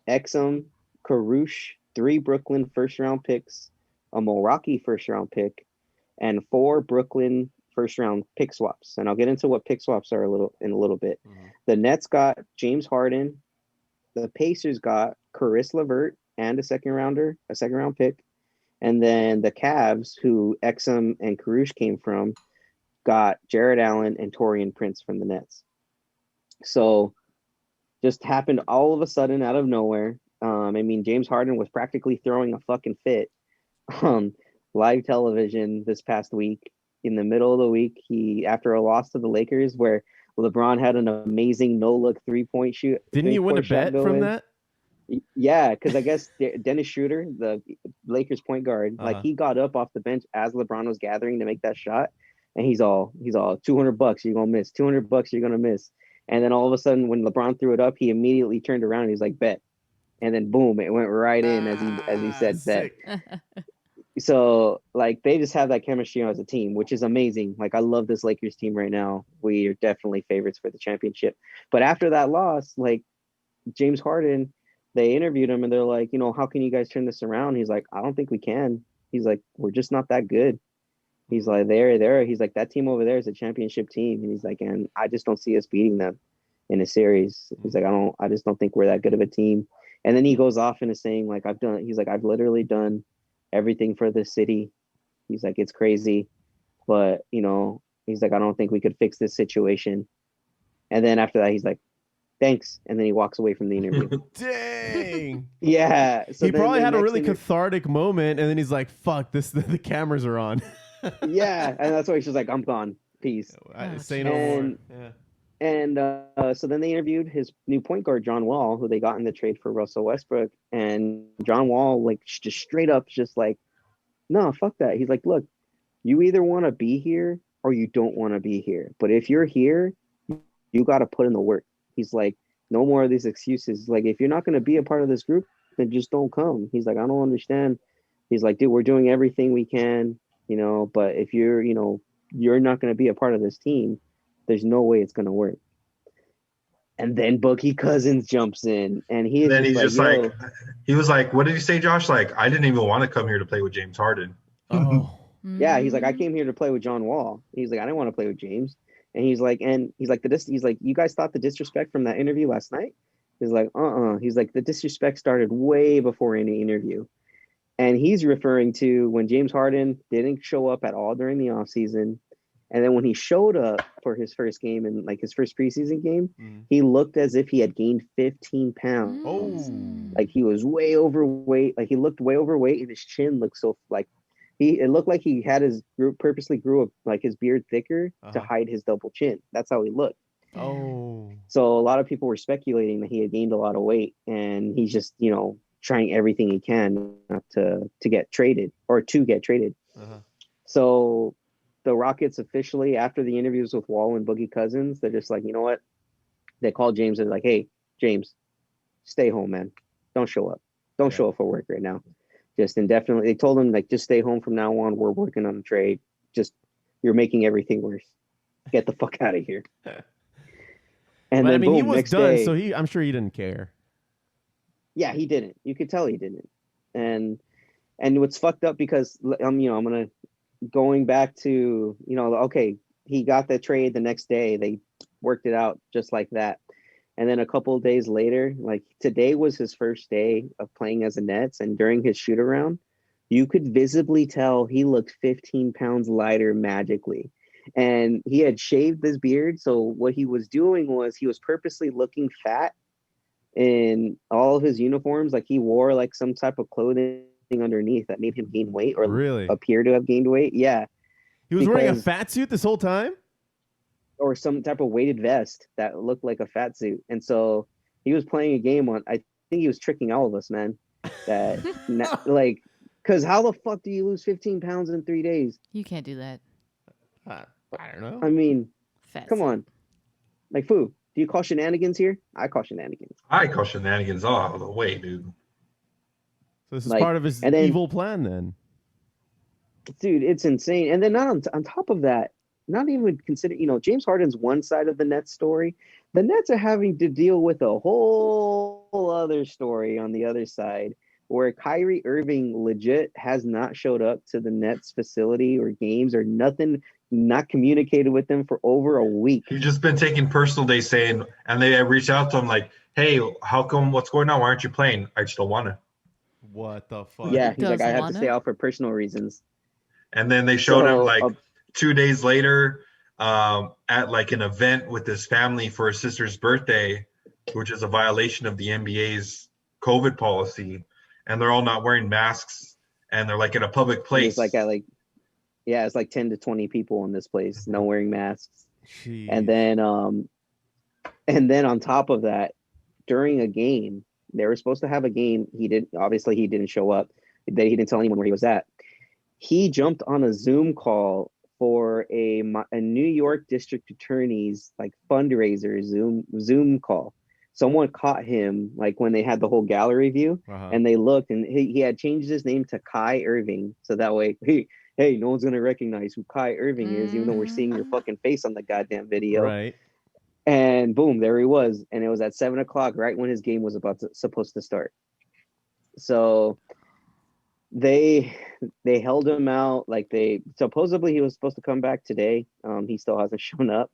Exum, Karush, 3 Brooklyn first-round picks, a Milwaukee first-round pick, and 4 Brooklyn first-round pick swaps. And I'll get into what pick swaps are in a little bit. Mhm. The Nets got James Harden. The Pacers got Caris LeVert, and a second round pick. And then the Cavs, who Exum and Karush came from, got Jared Allen and Taurean Prince from the Nets. So just happened all of a sudden out of nowhere. I mean, James Harden was practically throwing a fucking fit on live television this past week. In the middle of the week, after a loss to the Lakers, where LeBron had an amazing no-look three-point shoot. Didn't you win a bet from that? Yeah, because I guess Dennis Schroeder, the Lakers point guard, like he got up off the bench as LeBron was gathering to make that shot, and he's all $200 you're gonna miss, $200 you're gonna miss, and then all of a sudden when LeBron threw it up, he immediately turned around and he's like bet, and then boom, it went right in as he said sick. bet. So like they just have that chemistry as a team, which is amazing. Like I love this Lakers team right now. We are definitely favorites for the championship. But after that loss, like James Harden, they interviewed him and they're like, how can you guys turn this around? He's like, I don't think we can. He's like, we're just not that good. He's like, there. He's like, that team over there is a championship team. And he's like, and I just don't see us beating them in a series. He's like, I just don't think we're that good of a team. And then he goes off into saying like, I've literally done everything for the city. He's like, it's crazy, but he's like, I don't think we could fix this situation. And then after that, he's like, thanks, and then he walks away from the interview. Dang. Yeah. So he probably had a really cathartic moment, and then he's like, fuck, the cameras are on. Yeah, and that's why he's just like, I'm gone, peace. Say no more. Yeah. And so then they interviewed his new point guard, John Wall, who they got in the trade for Russell Westbrook. And John Wall, like, just straight up, just like, no, fuck that. He's like, look, you either want to be here or you don't want to be here. But if you're here, you got to put in the work. He's like, no more of these excuses. Like, if you're not going to be a part of this group, then just don't come. He's like, I don't understand. He's like, dude, we're doing everything we can, but if you're not going to be a part of this team, there's no way it's going to work. And then Boogie Cousins jumps in, and he was like, what did you say, Josh? Like, I didn't even want to come here to play with James Harden. Oh. Yeah, he's like, I came here to play with John Wall. He's like, I didn't want to play with James. And he's like, you guys thought the disrespect from that interview last night? He's like, He's like, the disrespect started way before any interview. And he's referring to when James Harden didn't show up at all during the offseason. And then when he showed up for his first game and like his first preseason game, he looked as if he had gained 15 pounds. Oh. Like he was way overweight. Like he looked way overweight, and his chin looked so like it looked like he had purposely grew up like his beard thicker to hide his double chin. That's how he looked. Oh. So a lot of people were speculating that he had gained a lot of weight, and he's just, trying everything he can not to get traded. So the Rockets officially, after the interviews with Wall and Boogie Cousins, they're just like, you know what? They called James and they're like, hey, James, stay home, man. Don't show up. Don't show up for work right now. Just indefinitely. They told him, like, just stay home from now on. We're working on a trade. Just, you're making everything worse. Get the fuck out of here. And then, boom, he was next done, day, so I'm sure he didn't care. Yeah, he didn't. You could tell he didn't. And what's fucked up, because I'm gonna going back to okay, he got the trade the next day. They worked it out just like that. And then a couple of days later, like today was his first day of playing as a Nets, and during his shoot around, you could visibly tell he looked 15 pounds lighter magically. And he had shaved his beard, so what he was doing was he was purposely looking fat in all of his uniforms. Like he wore like some type of clothing underneath that made him gain weight or really appear to have gained weight. Yeah. He was wearing a fat suit this whole time? Or some type of weighted vest that looked like a fat suit. And so he was playing a game on, I think he was tricking all of us, man. That like, because how the fuck do you lose 15 pounds in 3 days? You can't do that. I don't know. I mean, Fat come suit. on. Like, Foo, do you call shenanigans here? I call shenanigans. I call shenanigans all the way, dude. So this is part of his evil plan then. Dude, it's insane. And then not on top of that, not even consider, James Harden's one side of the Nets story. The Nets are having to deal with a whole other story on the other side, where Kyrie Irving legit has not showed up to the Nets facility or games or nothing, not communicated with them for over a week. He's just been taking personal days saying, and they reached out to him like, hey, how come, what's going on? Why aren't you playing? I just don't want to. What the fuck? Yeah, he's like, I Doesn't have to stay wanna? out for personal reasons. And then they showed him So, like 2 days later at like an event with his family for his sister's birthday, which is a violation of the NBA's COVID policy. And they're all not wearing masks, and they're like in a public place. It's like it's like 10 to 20 people in this place, no wearing masks. Jeez. And then on top of that, during a game, they were supposed to have a game. He didn't show up. He didn't tell anyone where he was at. He jumped on a Zoom call for a New York district attorney's like fundraiser Zoom call. Someone caught him like when they had the whole gallery view, and they looked, and he had changed his name to Kai Irving, so that way, hey, no one's gonna recognize who Kai Irving is, even though we're seeing your fucking face on the goddamn video. Right. And boom, there he was, and it was at 7:00, right when his game was supposed to start. So they held him out. Like supposedly he was supposed to come back today. He still hasn't shown up.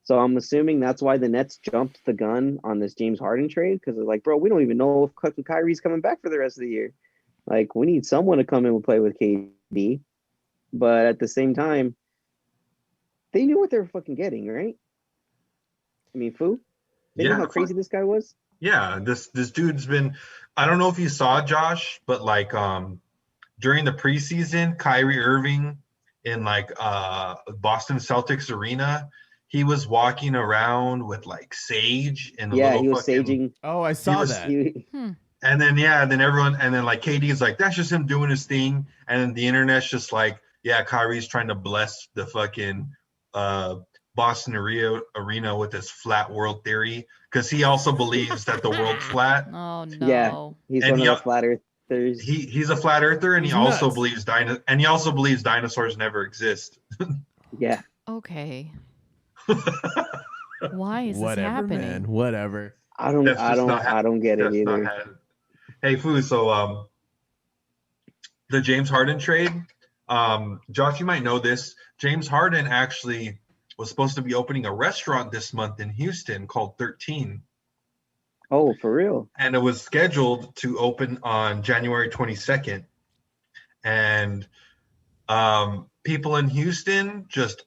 So I'm assuming that's why the Nets jumped the gun on this James Harden trade, because they're like, bro, we don't even know if Kyrie's coming back for the rest of the year. Like, we need someone to come in and play with KD. But at the same time, they knew what they were fucking getting, right? I mean, Foo? They knew how crazy this guy was? Yeah, this dude's been, I don't know if you saw, Josh, but like during the preseason, Kyrie Irving in like Boston Celtics arena, he was walking around with like sage and he was saging. Oh, I saw that. And then everyone, and then like KD is like, that's just him doing his thing. And then the internet's just like, yeah, Kyrie's trying to bless the fucking Boston arena with his flat world theory, because he also believes that the world's flat. Oh no. Yeah, he's one of the flat earthers. He's a flat earther, and he also believes dinosaurs never exist. Yeah. Okay. Why is this Whatever, happening? man. Whatever. I don't get it either. Hey, Foos, so the James Harden trade, Josh, you might know this. James Harden actually was supposed to be opening a restaurant this month in Houston called 13. Oh, for real? And it was scheduled to open on January 22nd. And people in Houston just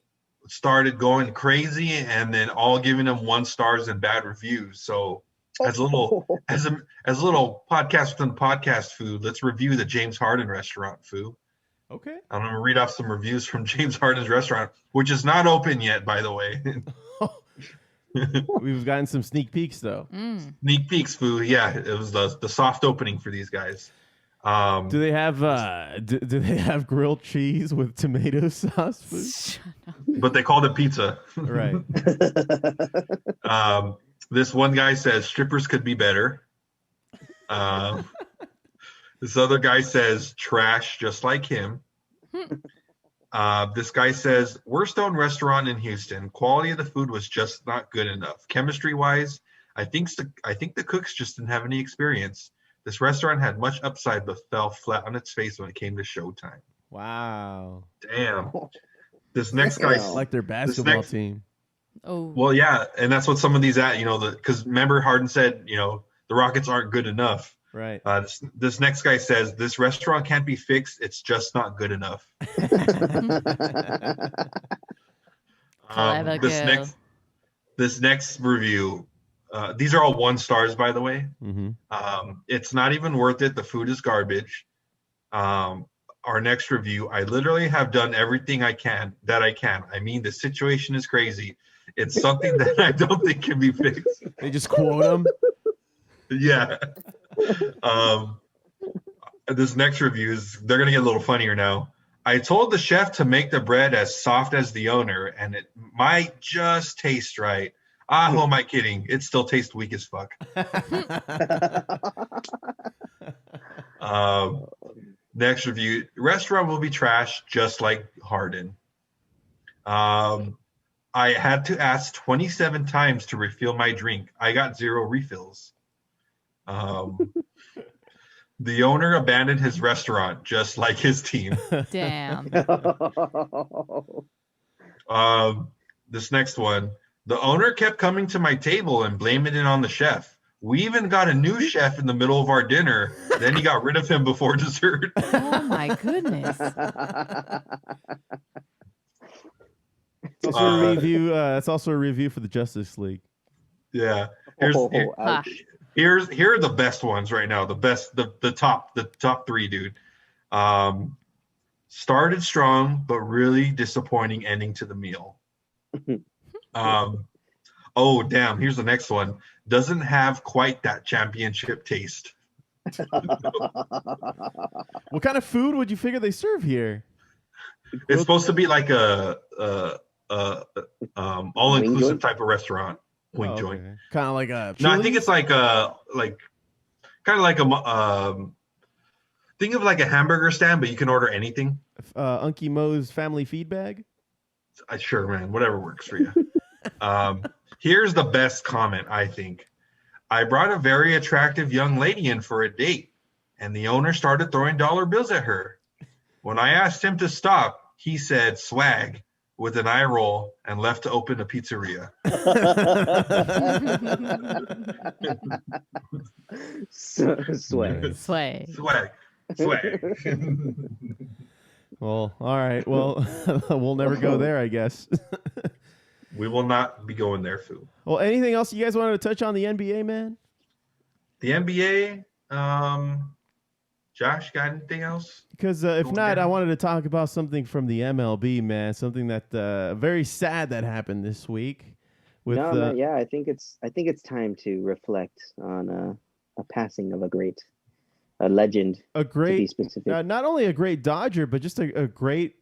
started going crazy, and then all giving them 1 stars and bad reviews. So as a little podcast within podcast food, let's review the James Harden restaurant, Foo. Okay. I'm going to read off some reviews from James Harden's restaurant, which is not open yet, by the way. We've gotten some sneak peeks, though. Sneak peeks, Foo. Yeah, it was the soft opening for these guys. Do they have do they have grilled cheese with tomato sauce? Food? But they called it pizza. Right. This one guy says strippers could be better. This other guy says trash just like him. This guy says worst owned restaurant in Houston. Quality of the food was just not good enough. Chemistry wise, I think the cooks just didn't have any experience. This restaurant had much upside but fell flat on its face when it came to showtime. Wow. Damn. This next guy, like their basketball team. Oh. Well, yeah, and that's what some of these because remember Harden said, the Rockets aren't good enough. Right. This next guy says this restaurant can't be fixed. It's just not good enough. This next review. These are all 1 stars, by the way. Mm-hmm. It's not even worth it. The food is garbage. Our next review. I literally have done everything I can. I mean, the situation is crazy. It's something that I don't think can be fixed. They just quote them. Yeah. This next review they're gonna get a little funnier now. I told the chef to make the bread as soft as the owner, and it might just taste right. Who am I kidding? It still tastes weak as fuck. Next review. Restaurant will be trash just like Harden. I had to ask 27 times to refill my drink. I got 0 refills. The owner abandoned his restaurant just like his team. Damn. This next one. The owner kept coming to my table and blaming it on the chef. We even got a new chef in the middle of our dinner. Then he got rid of him before dessert. Oh my goodness. It's also a review. That's also a review for the Justice League. Yeah. Ouch. Here are the best ones right now. The top three, dude. Started strong, but really disappointing ending to the meal. Oh damn! Here's the next one. Doesn't have quite that championship taste. What kind of food would you figure they serve here? It's supposed to be like a all-inclusive type of restaurant. Wing joint. Kind of like a. No, I think it's like kind of like a think of like a hamburger stand, but you can order anything. Unky Mo's family feed bag. Sure, man. Whatever works for you. Here's the best comment, I think. I brought a very attractive young lady in for a date, and the owner started throwing dollar bills at her. When I asked him to stop, he said swag with an eye roll and left to open a pizzeria. Swag. Swag. Well, all right. Well, we'll never go there, I guess. We will not be going there, Foo. Well, anything else you guys wanted to touch on the NBA, man? The NBA, Josh, got anything else? Because if not, I wanted to talk about something from the MLB, man. Something that very sad that happened this week. Yeah, I think it's time to reflect on a passing of a legend. A great, to be specific. Not only a great Dodger, but just a great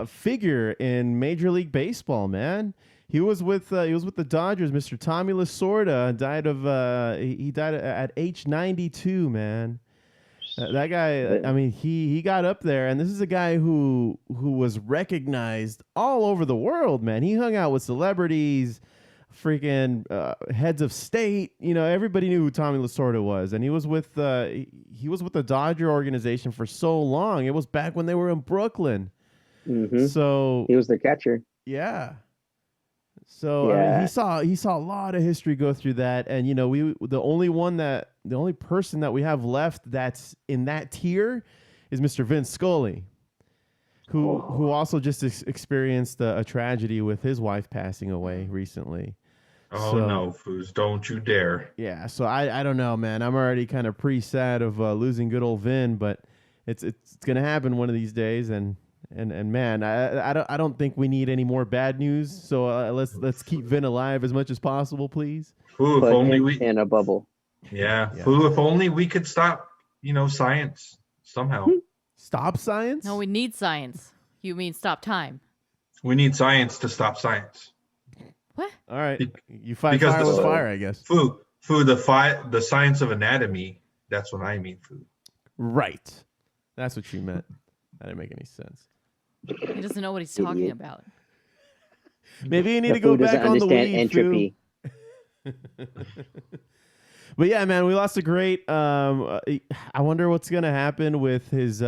figure in Major League Baseball, man. He was with the Dodgers. Mr. Tommy Lasorda died at age 92, man. That guy, I mean, he got up there, and this is a guy who was recognized all over the world, man. He hung out with celebrities, freaking heads of state. You know, everybody knew who Tommy Lasorda was, and he was with the Dodger organization for so long. It was back when they were in Brooklyn. Mm-hmm. So he was their catcher. Yeah. So I mean, he saw a lot of history go through that, and you know, the only person that we have left that's in that tier is Mr. Vince Scully, who also just experienced a tragedy with his wife passing away recently. Oh no, Foos, don't you dare! Yeah, so I don't know, man. I'm already kind of sad of losing good old Vin, but it's gonna happen one of these days, and man, I don't think we need any more bad news. So let's keep Vin alive as much as possible, please. Ooh, if only we in a bubble. Yeah. Ooh, if only we could stop, science somehow. Stop science? No, we need science. You mean stop time? We need science to stop science. What? All right, you fight fire with fire, I guess. Foo, the science of anatomy. That's what I mean, Foo. Right. That's what you meant. That didn't make any sense. He doesn't know what he's talking about. Maybe you need to go back on the weed, entropy. But yeah, man, we lost a great. I wonder what's gonna happen with his.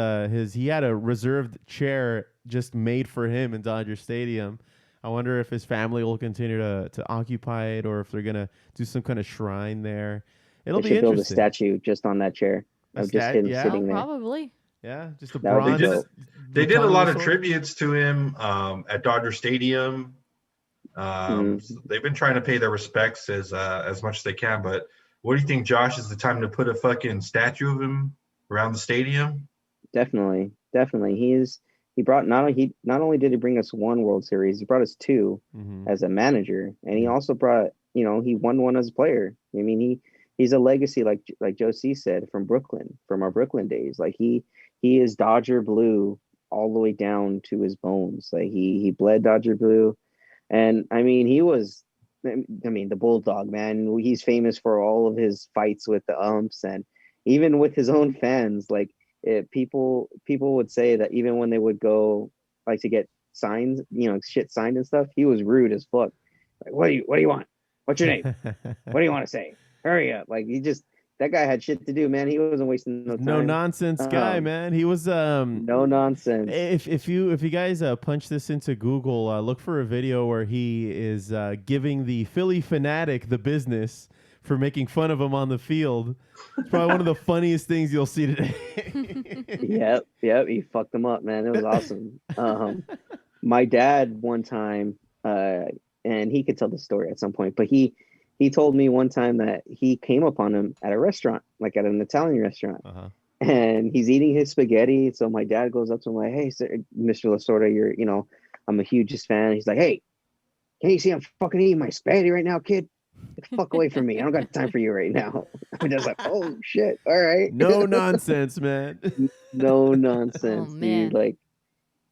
He had a reserved chair just made for him in Dodger Stadium. I wonder if his family will continue to occupy it, or if they're gonna do some kind of shrine there. It'll be interesting. Build a statue just on that chair of just him sitting there. Probably. Yeah, just a bronze. They did a lot of tributes to him at Dodger Stadium. They've been trying to pay their respects as much as they can. But what do you think, Josh? Is the time to put a fucking statue of him around the stadium? Definitely. He brought not only did he bring us one World Series, he brought us two as a manager, and he also brought he won one as a player. I mean, he's a legacy like Joe C said from Brooklyn, from our Brooklyn days. Like he is Dodger blue all the way down to his bones. Like he bled Dodger blue. And I mean, the Bulldog, man, he's famous for all of his fights with the umps and even with his own fans. Like people would say that even when they would go like to get signs, shit signed and stuff, he was rude as fuck. Like, what do you want? What's your name? What do you want to say? Hurry up. Like that guy had shit to do, man. He wasn't wasting no time. No nonsense guy, man. He was no nonsense. If you guys punch this into Google, look for a video where he is giving the Philly fanatic the business for making fun of him on the field. It's probably one of the funniest things you'll see today. Yep. He fucked them up, man. It was awesome. My dad one time, and he could tell the story at some point, but he told me one time that he came upon him at a restaurant, like at an Italian restaurant, and he's eating his spaghetti. So my dad goes up to him like, "Hey, sir, Mr. Lasorda, I'm a hugest fan." He's like, "Hey, can you see I'm fucking eating my spaghetti right now, kid? Get the fuck away from me. I don't got time for you right now." I'm just like, "Oh shit, all right." No nonsense, man. No nonsense, dude. Like,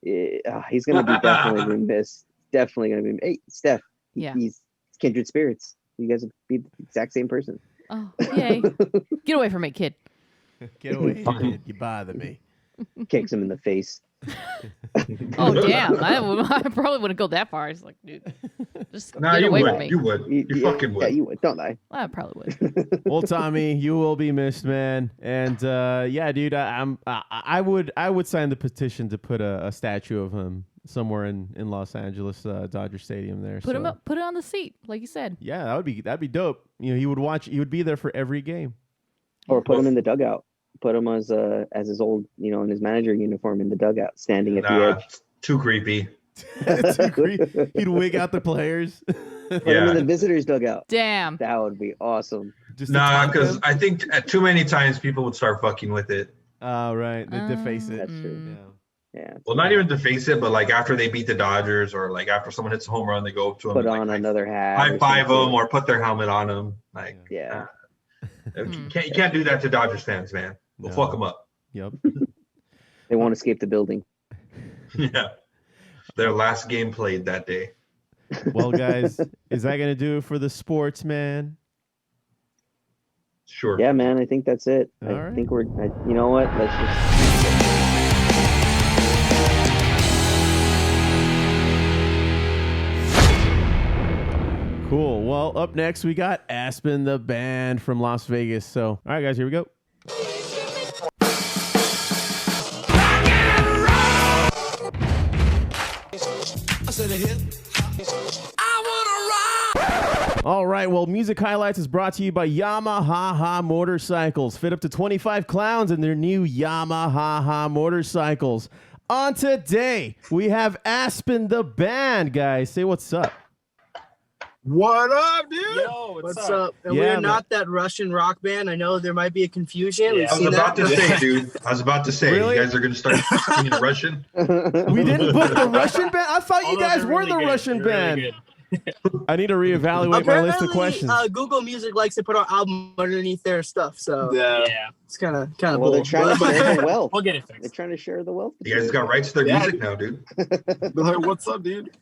he's gonna be definitely missed. Definitely gonna be. Hey, Steph. Yeah. He's kindred spirits. You guys would be the exact same person. Oh, yay. Get away from me, kid. Get away, kid. You bother me. Kicks him in the face. Oh, damn. I probably wouldn't go that far. It's like, dude, just Nah, get you away would. from me. You would. You fucking would. Yeah, you would. Don't lie. I probably would. Well, Tommy, you will be missed, man. And yeah, dude, I would sign the petition to put a statue of him somewhere in Los Angeles, Dodger Stadium there. Put him up. Put it on the seat, like you said. Yeah, that'd be dope. He would be there for every game. Or put him in the dugout. Put him as his old, in his manager uniform in the dugout, standing at the edge. Too creepy. Too creepy. He'd wig out the players. Put him in the visitors dugout. Damn. That would be awesome. Because I think too many times people would start fucking with it. Oh, right. They deface it. That's true. Yeah. Well, not even deface it, but like after they beat the Dodgers or like after someone hits a home run, they go up to them. Put and, on another hat. High five them or put their helmet on them. Like, yeah. You can't do that to Dodgers fans, man. We'll fuck them up. Yep. They won't escape the building. Yeah. Their last game played that day. Well, guys, is that going to do it for the sports, man? Sure. Yeah, man. I think that's it. All I right. think you know what? Let's just. Cool. Well, up next, we got Aspen, the band from Las Vegas. So, all right, guys, here we go. All right, well, Music Highlights is brought to you by Yamaha motorcycles. Fit up to 25 clowns in their new Yamaha motorcycles. On today, we have Aspen, the band. Guys, say what's up. What up, dude? Yo, what's up? And Yeah, we're man. not that Russian rock band. I know there might be a confusion. Yeah. We've I was seen about that. to say, dude. I was about to say, Really? you guys are going to start singing Russian? We didn't book the Russian band? I thought you Although guys they're were really the good. Russian They're band. really good. I need to reevaluate my list of Apparently, questions. Google Music likes to put our album underneath their stuff, so Yeah. it's kind of Well, bull. they're trying to share the wealth. We'll get it They're fixed. trying to share the wealth. You guys got rights to their music now, dude. They're like, what's up, dude?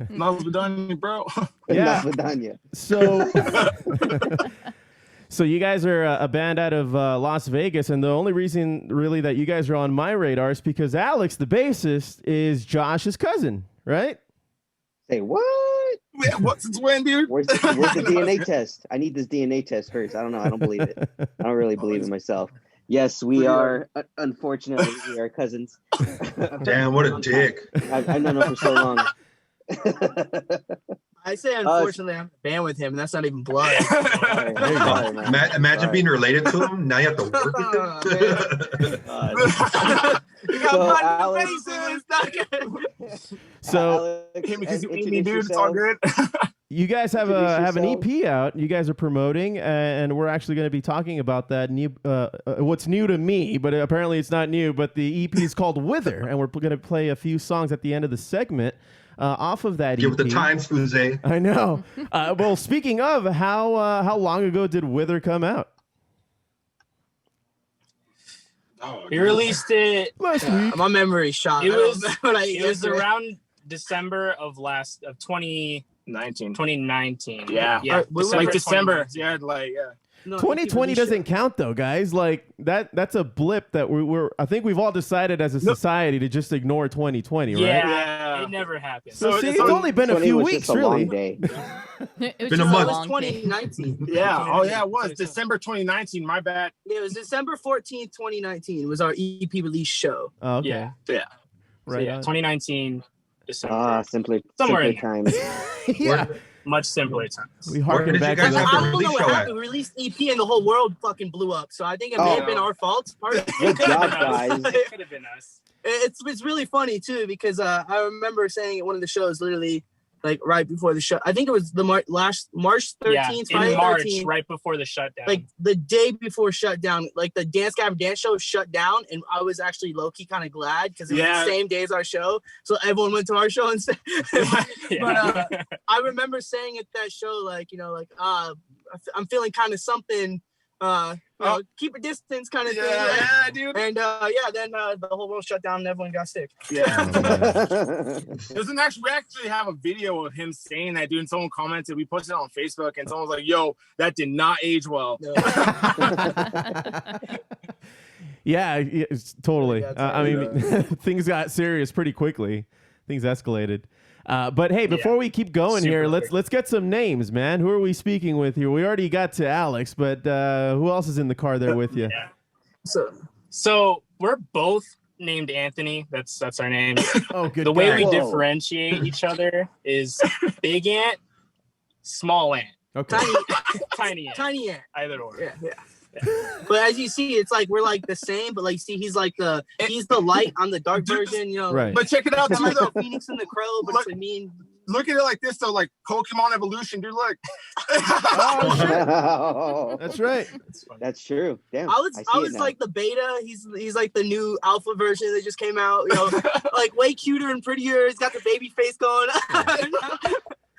Nice to done you, bro. Yeah. Vidania. So, so you guys are a band out of Las Vegas, and the only reason really that you guys are on my radar is because Alex, the bassist, is Josh's cousin, right? Say what? Wait, what? Since when, dude? Where's the DNA test? I need this DNA test first. I don't know. I don't believe it. I don't really believe it myself. Yes, we are. Unfortunately, we are cousins. Damn, what a dick. I've known him for so long. I say, unfortunately, I'm a band with him, and that's not even blood. Sorry, sorry, man. Imagine Sorry. being related to him. Now you have to work with him. You got So, blood Alex- in the face, it's not good. So Alex, Hey, because you ate introduce me, dude. It's all yourselves. good. you guys have Introduce an yourself. EP out. You guys are promoting, and we're actually going to be talking about that new. What's new to me, but apparently it's not new. But the EP is called Wither, and we're going to play a few songs at the end of the segment off of that Get EP. with the times, Fuze. I know. Well, speaking of, how long ago did Wither come out? We released it. Last week. My memory's shot. It I don't was- know what I It was yesterday. around December of 19. 2019. Yeah. Yeah. Like December. 2019. Yeah, like, yeah. No, 2020 doesn't count though, guys. Like that's a blip that we're I think we've all decided as a society to just ignore 2020, right? Yeah. Yeah. It never happened. So So see, it's it's only been a 20 few was weeks, just a long really. day. It was Been a just month. It was long day. 2019. Yeah. Oh, yeah, it was. December 2019. My bad. It was December 14th, 2019 was our EP release show. Oh, okay. Yeah. Yeah. So Right. yeah, on. 2019 December. Simpler Somewhere in times. Yeah. much simpler times. We Where harken did you back to guys the have I the don't know release what show happened. We released EP and the whole world fucking blew up. So I think it may have been our fault. Good job, guys. It could have been us. It's really funny too because I remember saying at one of the shows literally like right before the show. I think it was the March 13th, Friday in March, 13th, right before the shutdown. like the day before shutdown. Like the Dance Gavin Dance show shut down, and I was actually low key kind of glad because it was the same day as our show, so everyone went to our show instead. But I remember saying at that show, like I'm feeling kind of something. Keep a distance kind of thing. Yeah, dude. And then the whole world shut down and everyone got sick. Yeah. Oh, We actually have a video of him saying that, dude. And someone commented, we posted it on Facebook, and someone was like, "Yo, that did not age well." Yeah, totally. Yeah, I mean, things got serious pretty quickly. Things escalated. But hey, before we keep going Super here, quick. let's get some names, man. Who are we speaking with here? We already got to Alex, but who else is in the car there with you? So we're both named Anthony. That's our name. Oh, good. The way guy. we Whoa. differentiate each other is Big Ant, Small Ant, Okay. Tiny Ant. Tiny ant. Either or. Yeah. But as you see, it's like we're like the same, but like see, he's the light on the dark version, Right. But check it out, It's too, like though. the Phoenix and the Crow, but it's like me and Look at it like this, though, like Pokemon evolution, dude. Look. Oh, shit. Oh, That's right. That's funny. that's true. Damn. I was see it now. like the beta. He's like the new alpha version that just came out. Like way cuter and prettier. He's got the baby face going.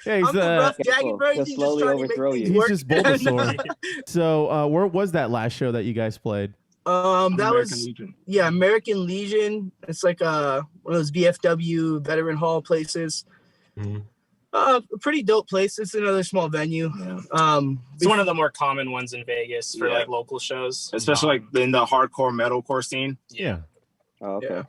Yeah, he's I'm the rough, Careful. jagged version. He'll just slowly trying to overthrow make you. things he's work. just Bulbasaur. So, where was that last show that you guys played? That American was Legion. American Legion. It's like one of those VFW veteran hall places. Mhm. A pretty dope place. It's another small venue. It's one of the more common ones in Vegas for Yeah. like local shows. Especially like in the hardcore metalcore scene. Yeah. Oh, okay. Yeah.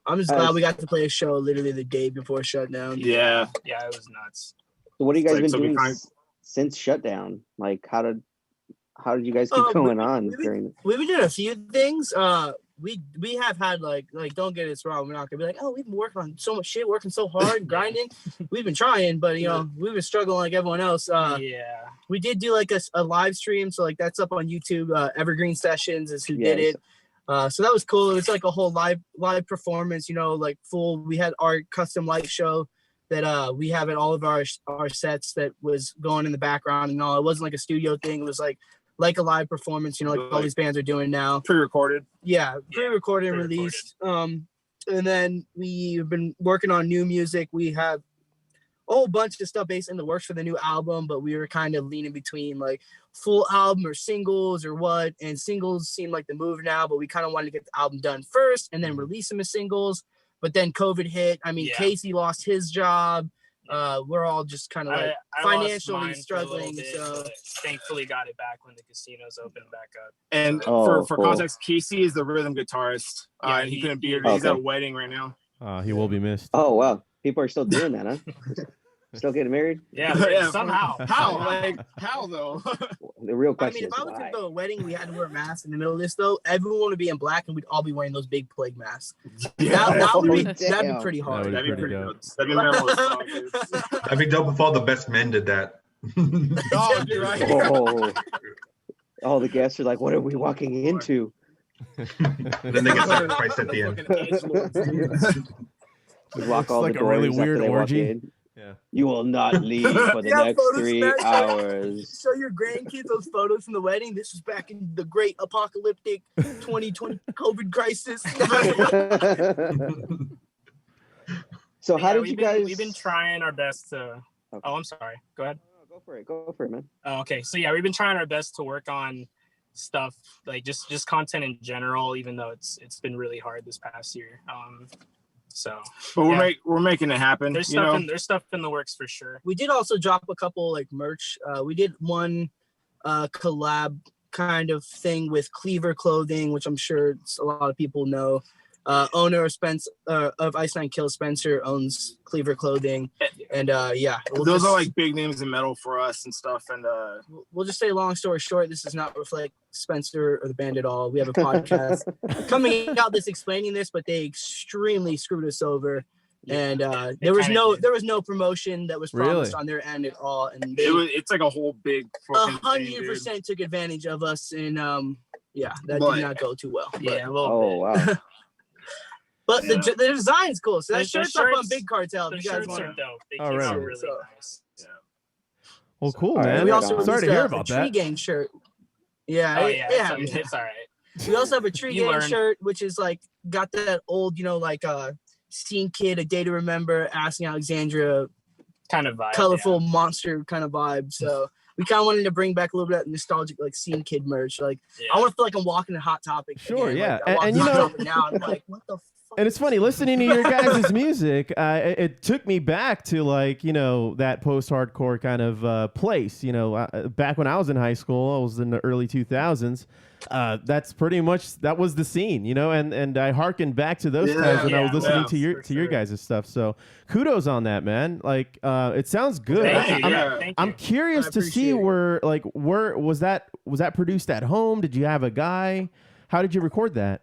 I'm just glad we got to play a show literally the day before shutdown. Yeah. Yeah, it was nuts. So what have you guys Like, been so we doing kind- since shutdown? Like, how did you guys keep going on we- during? We've been doing a few things. We have had like don't get us wrong. We're not gonna be like, oh, we've been working on so much shit, working so hard, grinding. We've been trying, but we've been struggling like everyone else. We did do like a live stream, so like that's up on YouTube. Evergreen Sessions is who did Yes. it. So that was cool. It was like a whole live performance. Like full. We had our custom light show that we have in all of our sets that was going in the background and all. It wasn't like a studio thing. It was like a live performance. Like all these bands are doing now. Pre-recorded. Yeah, pre-recorded and pre-recorded. released. And then we've been working on new music. We have a whole bunch of stuff based in the works for the new album, but we were kind of leaning between like full album or singles or what. And singles seem like the move now, but we kind of wanted to get the album done first and then release them as singles. But then COVID hit. I mean, Yeah. Casey lost his job. We're all just kind of like I lost financially mine for a struggling. little bit, So but thankfully got it back when the casinos opened back up. And Oh, for cool. context, Casey is the rhythm guitarist. Yeah, and he couldn't be here. Oh, He's at a okay. wedding right now. He will be missed. Oh wow, people are still doing that, huh? Still getting married? Yeah, Yeah. somehow. How? Like, how though? The real I question mean, if is I was why. to go to a wedding, we had to wear masks in the middle of this though. Everyone would be in black, and we'd all be wearing those big plague masks. That would be Damn. pretty hard. That That'd be pretty pretty dope. good. That'd be memorable as fuck, dude. That'd be dope if all the best men did that. Oh, you're right. Oh, all the guests are like, "What are we walking into?" And then they get sacrificed at the end. Just lock Looks all like the a doors really after weird they walk orgy. in. Yeah. You will not leave for the Yeah, next photos 3 back. hours. Show your grandkids those photos from the wedding. This was back in the great apocalyptic 2020 COVID crisis. So how did we've you been- guys? We've been trying our best to. Okay. Oh, I'm sorry. Go ahead. Go for it, man. Oh, okay, so yeah, we've been trying our best to work on stuff like just content in general, even though it's been really hard this past year. So But Yeah. we're making it happen. there's you know? there's stuff in the works for sure. We did also drop a couple like merch. We did one collab kind of thing with Cleaver Clothing, which I'm sure a lot of people know. Owner of Ice Nine Kill Spencer owns Cleaver Clothing, and Those are like big names in metal for us and stuff. And we'll just say, long story short, this does not reflect Spencer or the band at all. We have a podcast coming out that's explaining this, but they extremely screwed us over. And they there was kinda no promotion that was promised on their end at all, and It's like a whole big 100% took advantage of us, and that did not go too well. Yeah, a little bit. Wow. But the design's cool. So that The shirt's up on shirts- Big Cartel. The If you guys shirts want are dope. They All came right. out really So- nice. Well, cool, All right, man. we also on. Sorry to released hear a about Tree that. Gang shirt. Yeah, Oh it yeah, happens. it's all right. We also have a Tree You Gang learn. shirt, which is like got that old, Scene Kid, A Day to Remember, Asking Alexandria, Kind of vibe. colorful monster kind of vibe. So we kind of wanted to bring back a little bit of nostalgic, like Scene Kid merch. Like Yeah. I want to feel like I'm walking a Hot Topic. Sure, again. yeah. Like, I walk And Hot you know- Topic now, I'm like, what the fuck? And it's funny listening to your guys' music. It took me back to that post-hardcore kind of place. Back when I was in high school, I was in the early 2000s. That's pretty much that was the scene, and I hearkened back to those times when I was listening to your guys' stuff. So kudos on that, man. Like it sounds good. Thank you. I'm- I'm curious I to see appreciate where was that produced at home? Did you have a guy? How did you record that?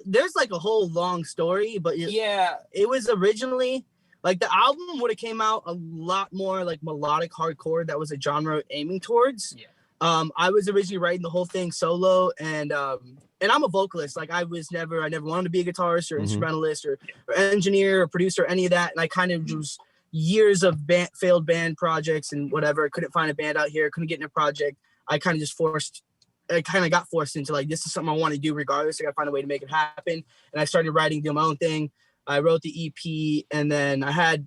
There's like a whole long story, but it was originally like the album would have came out a lot more like melodic hardcore. That was a genre aiming towards. Yeah. I was originally writing the whole thing solo, and I'm a vocalist. Like I never wanted to be a guitarist or instrumentalist or engineer or producer or any of that. And I kind of just years of failed band projects and whatever. Couldn't find a band out here. Couldn't get in a project. I kind of got forced into like, this is something I want to do regardless. I got to find a way to make it happen. And I started writing, doing my own thing. I wrote the EP, and then I had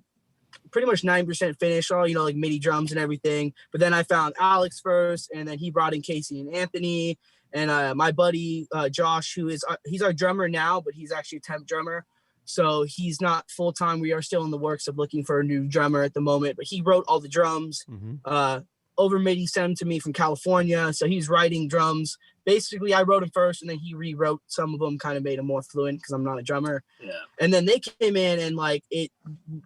pretty much 9% finished, all, like MIDI drums and everything. But then I found Alex first, and then he brought in Casey and Anthony, and my buddy, Josh, he's our drummer now, but he's actually a temp drummer. So he's not full-time. We are still in the works of looking for a new drummer at the moment, but he wrote all the drums. Over MIDI sent them to me from California. So he's writing drums. Basically, I wrote them first, and then he rewrote some of them, kind of made them more fluent because I'm not a drummer. Yeah. And then they came in and like it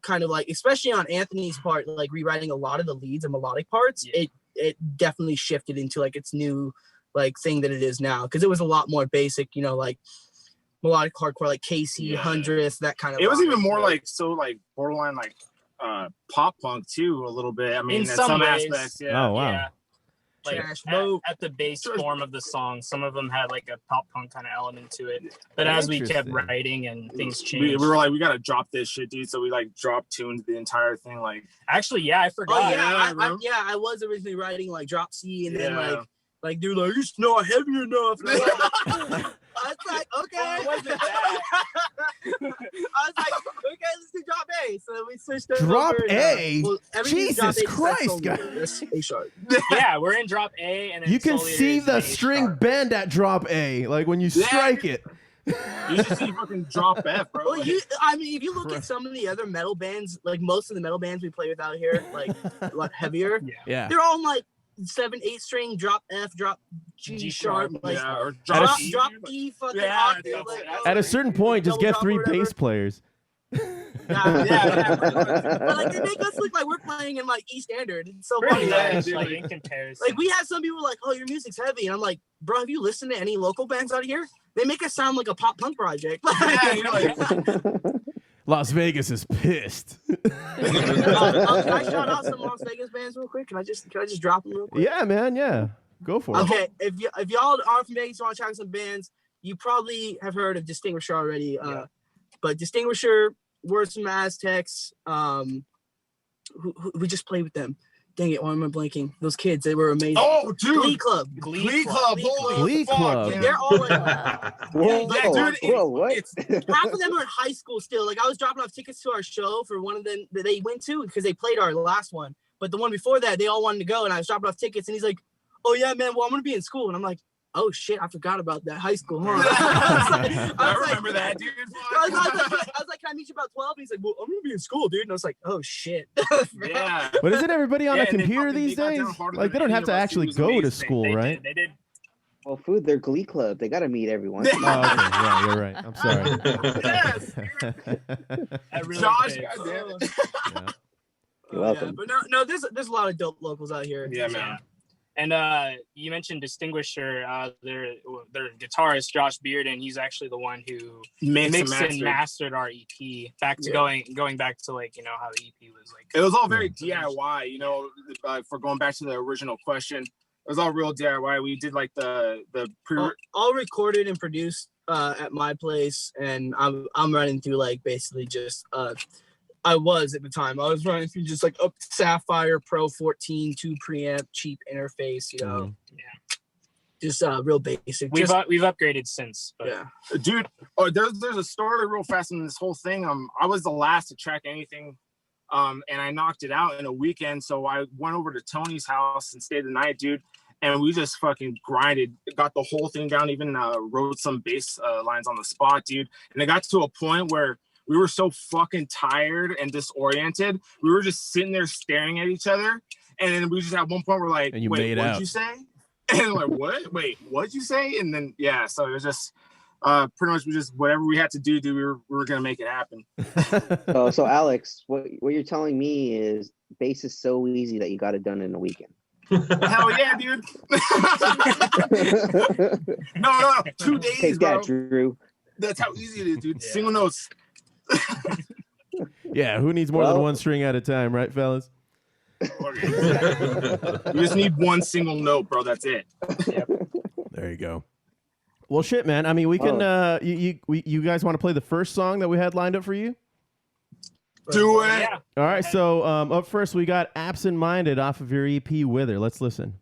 kind of like, especially on Anthony's part, like rewriting a lot of the leads and melodic parts, it definitely shifted into like its new like thing that it is now. Because it was a lot more basic, like melodic hardcore, like Casey, Hundredth, that kind of. It was even more like borderline like pop punk too, a little bit. I mean, In some ways. aspects, yeah. Oh wow. Yeah. Like Trash Boat. at the base form of the song, some of them had like a pop punk kind of element to it. But as we kept Interesting. writing and things We changed, were like, we gotta drop this shit, dude. So we like dropped tunes the entire thing, like actually, I Oh forgot. yeah, I was originally writing like drop C, and then Yeah. like they're like, it's not heavy enough. And I was like, okay. It wasn't that. I was like, okay, let's do drop A. So we switched over. Drop and, A? everything's drop Jesus A, Christ, that's guys. solo. That's A sharp. Yeah, we're in drop A, and then You can slowly see it is the A string sharp. bend at drop A, like when you strike it. you should see fucking drop F, bro. Well, if you look at some of the other metal bands, like most of the metal bands we play with out here, like a lot heavier, Yeah. they're all like 7/8 string, drop F, drop G sharp, like yeah, or drop, drop E. drop E, fucking Yeah, octave. that's Like, it. At a certain point, just double get drop or 3 whatever. bass players. Yeah. But like they make us look like we're playing in like E standard. It's so funny. Pretty Like, much, like in comparison. like we had some people like, oh, your music's heavy, and I'm like, bro, have you listened to any local bands out here? They make us sound like a pop punk project. Yeah, you're like, Las Vegas is pissed. Can I shout out some Las Vegas bands real quick? Can I just drop them real quick? Yeah, man. Yeah. Go for it. Okay, if y'all aren't from Vegas, want to check out some bands, you probably have heard of Distinguisher already. But Distinguisher, Words from Aztecs, we just played with them. Dang it, why am I blanking? Those kids, they were amazing. oh, dude, Glee Club. Glee Club, holy Glee fuck, Club. man. They're all like, Whoa, dude, whoa, what? half of them are in high school still. Like I was dropping off tickets to our show for one of them that they went to because they played our last one. But the one before that, they all wanted to go, and I was dropping off tickets, and he's like, "Oh yeah, man. Well, I'm gonna be in school," and I'm like, "Oh shit, I forgot about that high school, huh?" I remember that, dude. I was like, "Can I meet you about 12?" And he's like, "Well, I'm gonna be in school, dude." And I was like, "Oh shit." Yeah. But isn't everybody on a Yeah, and they computer fucking- these they got days? down harder Like, they than don't any have to of us. It actually was go to amazing. school, they right? did. Well, food, they're Glee Club. They got to meet every once in a Oh, while. okay. Yeah, you're right. I'm sorry. Yes. That really Josh, fits. goddamn it. Yeah. You're welcome. Yeah, but no, there's a lot of dope locals out here. Yeah, man. And you mentioned Distinguisher, their guitarist Josh Bearden. He's actually the one who mixed and mastered our EP. Back to going back to like how the EP was like. It was all very DIY. For going back to the original question, it was all real DIY. We did like the all recorded and produced at my place, and I'm running through like basically just I was at the time. I was running through just like a Sapphire Pro 14 2 preamp cheap interface, just real basic. We've upgraded since, but. Yeah, dude. Oh, there's a story real fast in this whole thing. I was the last to track anything, and I knocked it out in a weekend. So I went over to Tony's house and stayed the night, dude. And we just fucking grinded, got the whole thing down. Even wrote some bass lines on the spot, dude. And it got to a point where we were so fucking tired and disoriented. We were just sitting there staring at each other. And then we just at one point we're like, wait, what'd you say? And like, what? Wait, what'd you say? And then, so it was just pretty much whatever we had to do, we were going to make it happen. So Alex, what you're telling me is bass is so easy that you got it done in a weekend. Hell yeah, dude. No, 2 days, Take bro. that, Drew. That's how easy it is, dude. Single notes. Yeah, who needs more than one string at a time, right, fellas? You just need one single note, bro. That's it. Yep. There you go. Well, shit, man. I mean, we can. You guys want to play the first song that we had lined up for you? Do it. Yeah. All right. So up first, we got "Absent Minded" off of your EP "Wither." Let's listen.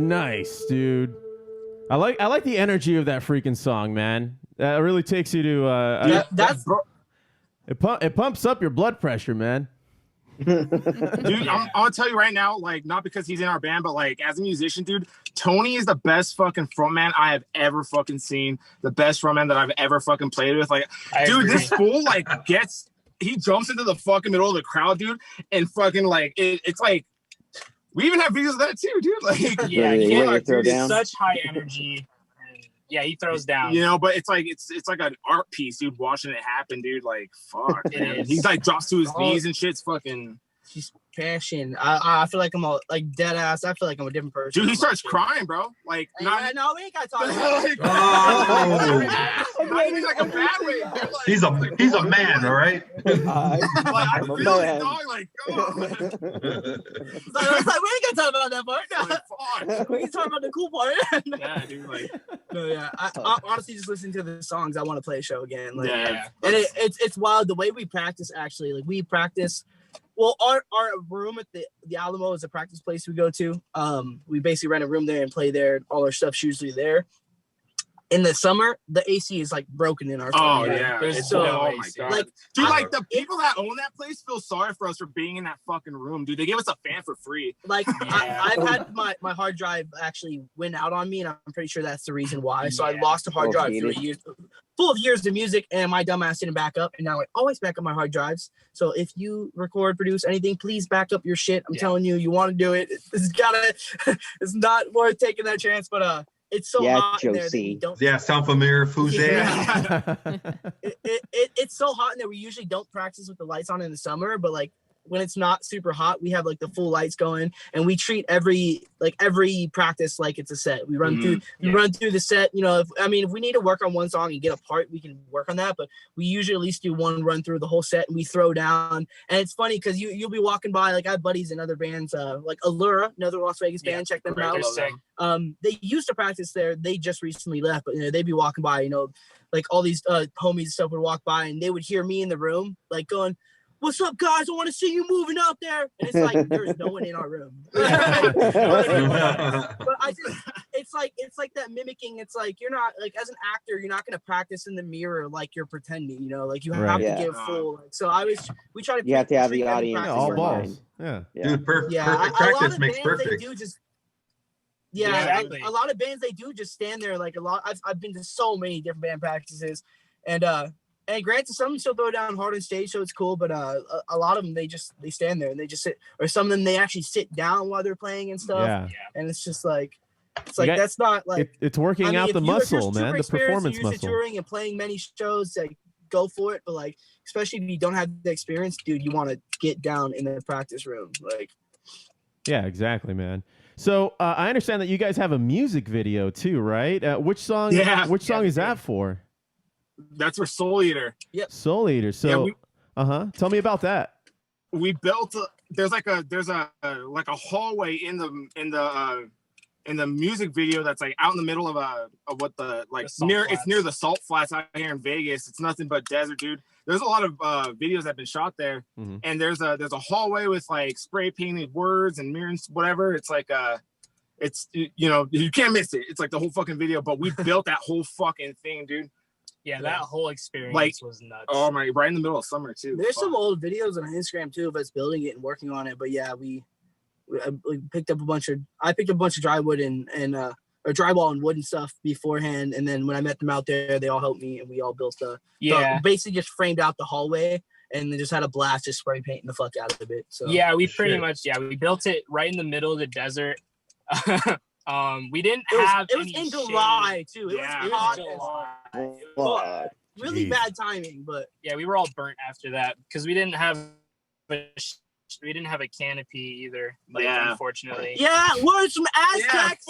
Nice, dude. I like the energy of that freaking song, man. That really takes you to it pumps up your blood pressure, man. Dude, I'm gonna tell you right now, like, not because he's in our band, but like as a musician, dude, Tony is the best fucking frontman I have ever fucking seen. The best frontman that I've ever fucking played with. Like, dude, this fool like he jumps into the fucking middle of the crowd, dude, and fucking like it's like we even have videos of that too, dude. Like, yeah, down. Such high energy. Yeah, he throws down. You know, but it's like an art piece, dude. Watching it happen, dude. Like, fuck, man. He's like drops to his knees and shit. It's fucking. He's passion. I feel like I'm like dead ass. I feel like I'm a different person. Dude, he starts crying, bro. Like, no, we ain't got to talk about it. Not even like a bad way. Dude. Like, he's a man, all right. I feel his dog. Like, oh. We ain't got to talk about that part. Like, we can talk about the cool part. Yeah, dude. Like, no, yeah. I honestly just listening to the songs. I want to play a show again. Like, yeah. And it's wild the way we practice. Actually, like we practice. Well, our room at the Alamo is a practice place we go to. We basically rent a room there and play there. All our stuff's usually there. In the summer, the AC is like broken in our room. Oh yeah, there's so, no oh my AC. god, like, dude, like the people that own that place feel sorry for us for being in that fucking room, dude. They gave us a fan for free. Like Yeah. I've had my hard drive actually went out on me, and I'm pretty sure that's the reason why. So I lost a hard drive full of years of music, and my dumbass didn't back up. And now I always back up my hard drives. So if you record, produce anything, please back up your shit. I'm telling you, you want to do it. It's not worth taking that chance, but it's so hot in there that we don't. Yeah, sound familiar, Foos? It's so hot in there. We usually don't practice with the lights on in the summer, but like when it's not super hot, we have like the full lights going, and we treat every practice like it's a set. We run through the set. You know, if we need to work on one song and get a part, we can work on that. But we usually at least do one run through the whole set, and we throw down. And it's funny because you'll be walking by, like I have buddies in other bands, like Allura, another Las Vegas band. Check them out. They used to practice there. They just recently left, but they'd be walking by. You know, like all these homies and stuff would walk by, and they would hear me in the room, like going, "What's up, guys? I want to see you moving out there." And it's like there's no one in our room. But it's like that mimicking. It's like you're not like as an actor, you're not gonna practice in the mirror like you're pretending. You know, like you have to give full. Like, so we try to. You have to have the audience. All balls. Yeah. Dude, perfect practice makes perfect. Exactly. A lot of bands they do just stand there like a lot. I've been to so many different band practices, and granted, some still throw down hard on stage, so it's cool. But a lot of them they stand there and they just sit, or some of them they actually sit down while they're playing and stuff. Yeah. And it's just like that's not like it's working out the muscle, man. The performance muscle. Touring and playing many shows, like go for it. But like, especially if you don't have the experience, dude, you want to get down in the practice room, like. Yeah, exactly, man. So I understand that you guys have a music video too, right? Which song? Yeah. Which song is that for? That's for Soul Eater. Yep. Soul Eater. So, tell me about that. We built. There's a hallway in the music video that's like out in the middle of what the like near flats. It's near the salt flats out here in Vegas. It's nothing but desert, dude. There's a lot of videos that have been shot there, and there's a hallway with like spray painted words and mirrors, whatever. It's like it's you can't miss it. It's like the whole fucking video. But we built that whole fucking thing, dude. Yeah, that whole experience was nuts. Oh my! Right in the middle of summer too. There's some old videos on Instagram too of us building it and working on it. But yeah, we picked up a bunch of. I picked up a bunch of drywall or drywall and wood and stuff beforehand, and then when I met them out there, they all helped me, and we all built basically just framed out the hallway, and then just had a blast, just spray painting the fuck out of it. So yeah, we pretty much we built it right in the middle of the desert. We didn't have. It was in July too. It was hot. Really bad timing, but yeah, we were all burnt after that because we didn't have a canopy either. Unfortunately. Yeah, we're some Aztecs.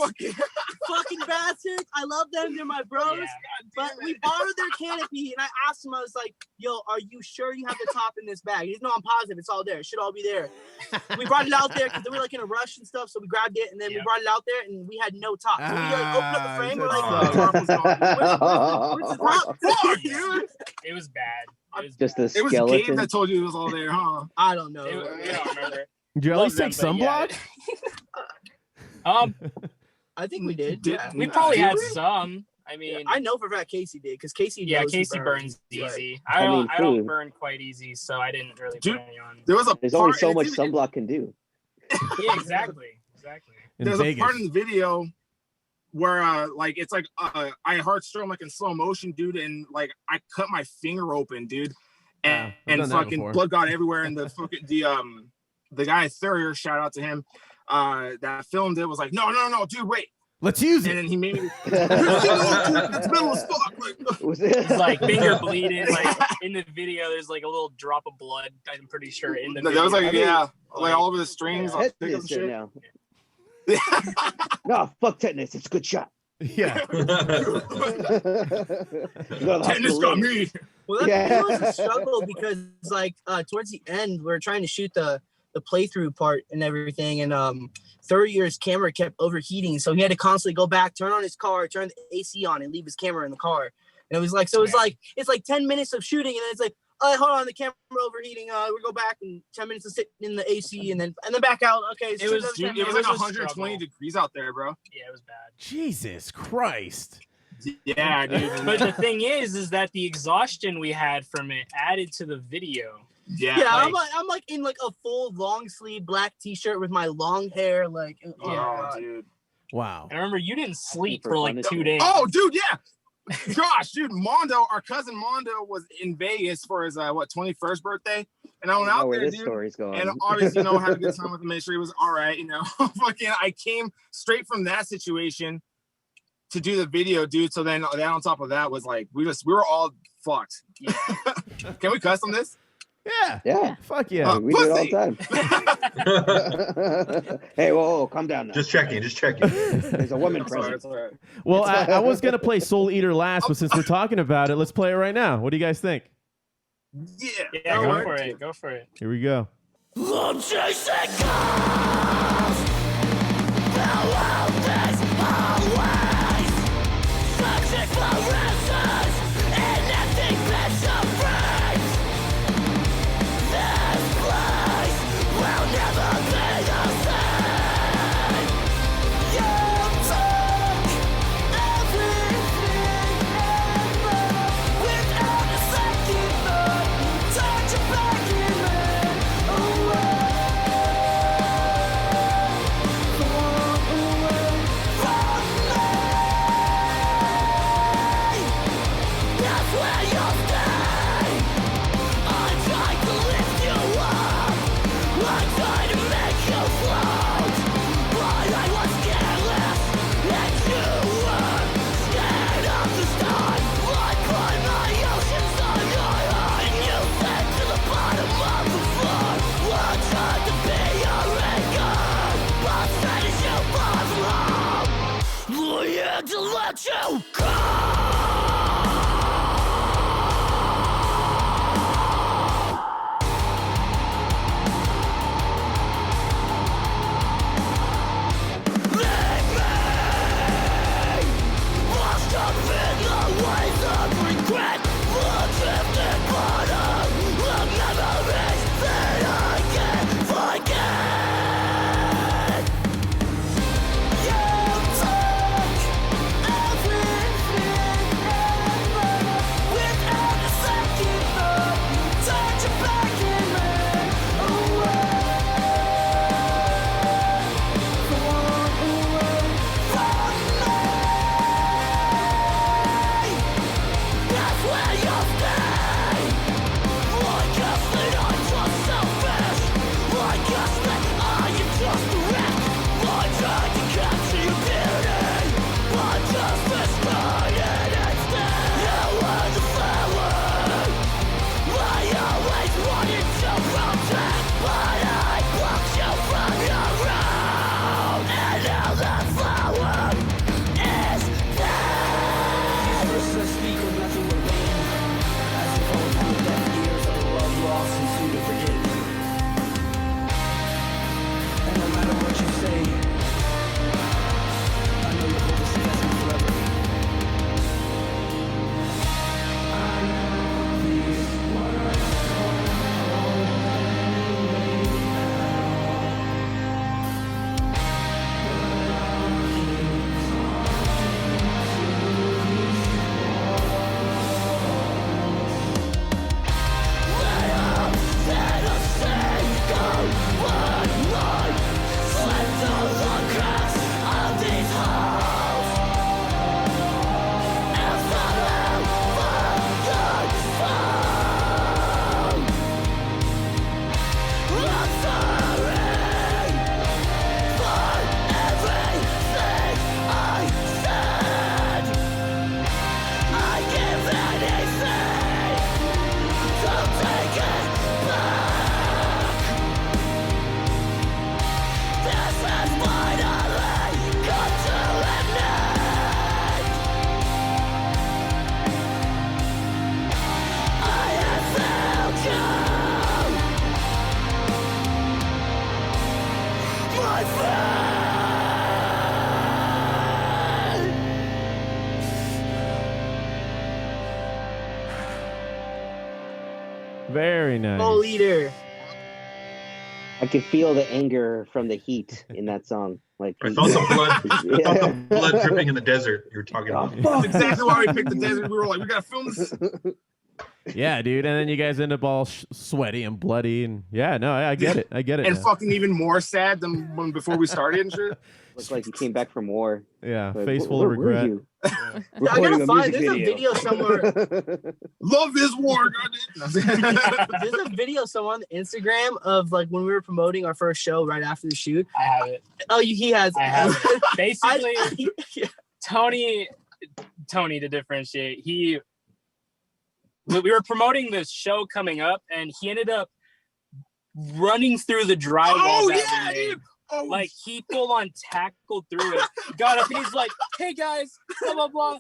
Fucking bastards. I love them. They're my bros. Yeah, but we borrowed their canopy, and I asked him. I was like, "Yo, are you sure you have the top in this bag?" He's, "No, I'm positive. It's all there. It should all be there." We brought it out there because they were like in a rush and stuff, so we grabbed it, and then we brought it out there, and we had no top. So we like opened up the frame. We're like, "Where's the top?" Dude. It was bad. Just a skeleton. It was Gabe that told you it was all there, huh? I don't know. I don't remember. Did you at least take sunblock? I think we did. Yeah. We probably had some. I mean, I know for a fact Casey did because Casey. Yeah, knows he Casey burns easy. I I don't food. burn quite easy, so I didn't really Dude, put any on. There's only so much sunblock can do. Yeah, exactly. There's a part in the video where like it's like I heart strum like in slow motion, dude, and like I cut my finger open, dude, and fucking blood got everywhere, and the fucking the guy Thurier, shout out to him, that filmed it was like, no, dude, wait. Let's use it. And then he made me. It's middle as fuck. It's like finger bleeding. Like in the video, there's like a little drop of blood. I'm pretty sure in the video. That was like like all over the strings. Yeah. Like, shit. Now. No, fuck tetanus. It's a good shot. Yeah. Tetanus got me. Well, that was a struggle because like towards the end, we were trying to shoot the playthrough part and everything, and Thurier's camera kept overheating, so he had to constantly go back, turn on his car, turn the AC on, and leave his camera in the car. And it was like, so it's like 10 minutes of shooting, and then it's like, hold on, the camera overheating. We go back and 10 minutes of sitting in the AC, and then back out. Okay, it was like 120 degrees out there, bro. Yeah, it was bad. Jesus Christ. Yeah, dude. But the thing is that the exhaustion we had from it added to the video. Yeah, I'm like in like a full long sleeve black t-shirt with my long hair, like dude. Wow. I remember you didn't sleep for like 2 days. Oh, dude, yeah. Gosh, dude, Mondo, our cousin Mondo was in Vegas for his 21st birthday, and I went out there, dude. Story's going. And obviously, had a good time with the ministry. It was all right, Fucking, I came straight from that situation to do the video, dude. So then on top of that was like we were all fucked. Yeah. Can we custom this? Yeah. Fuck yeah. We do it all the time. Hey, whoa, calm down now. Just checking. There's a woman present. All right. Well, I was going to play Soul Eater last, but since we're talking about it, let's play it right now. What do you guys think? Yeah, go for it. Here we go. I'm chasing cars. Around this always. Searching for answers in empty bits of brains. This place will never be the same. You took everything ever without a second thought. Turned your back and ran away. Far away from me. That's where you'll stay. I'm trying to lift you up. I'm trying to make you float. But I was careless, and you were scared of the stars. I put my oceans on your heart, and you sank to the bottom of the floor. I tried to be your anchor, but said as you far from home, I had to let you go. Lost up in the waves of regret, drifted bottom of memories that I can't forget. You took everything Very nice. Full leader. I could feel the anger from the heat in that song. Like I felt the blood. I felt the blood dripping in the desert. You were talking about. That's exactly why we picked the desert. We were like, we gotta film this. Yeah, dude. And then you guys end up all sweaty and bloody, and yeah, no, I get it. I get it. And now. fucking even more sad than when before we started and shit. Looks like you came back from war. Yeah, Like, face full where of were regret. you? I Recording gotta find. music There's a video somewhere. Love is war, goddamn. There's a video somewhere on Instagram of like when we were promoting our first show right after the shoot. I have it. Oh, he has. I have it. Basically, Yeah. Tony, to differentiate, we were promoting this show coming up, and he ended up running through the drywall. Oh that yeah, we made. dude. Oh, Like he full on tackled through it, got up, and he's like, "Hey guys, blah blah blah,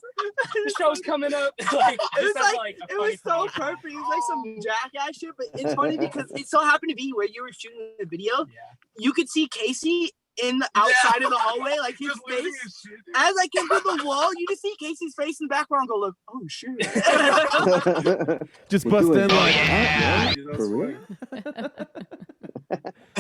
the show's coming up." Like It was just as, like a it was funny so promotion. perfect. It was like some jackass shit, but it's funny because it so happened to be where you were shooting the video. Yeah. You could see Casey in the outside of the hallway, like his just losing face. his shit, dude. As I came through the wall, you just see Casey's face in the background. Go look. Oh shit! Just We're bust doing in that, like, yeah? Dude, that's For real? funny.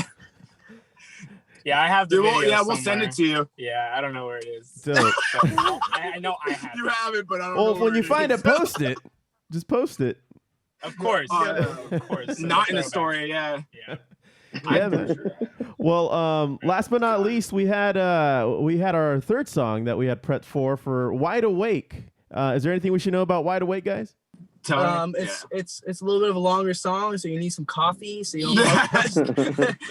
Yeah, I have the Dude, video. we'll send it to you. Yeah, I don't know where it is. dope. I know I have You it. have it, but I don't know. Well, where when you find is. it, post it. Just post it. Of course, of course. Not in the Throwback. story, yeah. Yeah. Yeah, man. Well, last but not least, we had our third song that we had prepped for Wide Awake. Is there anything we should know about Wide Awake, guys? Tony, It's a little bit of a longer song, so you need some coffee. So you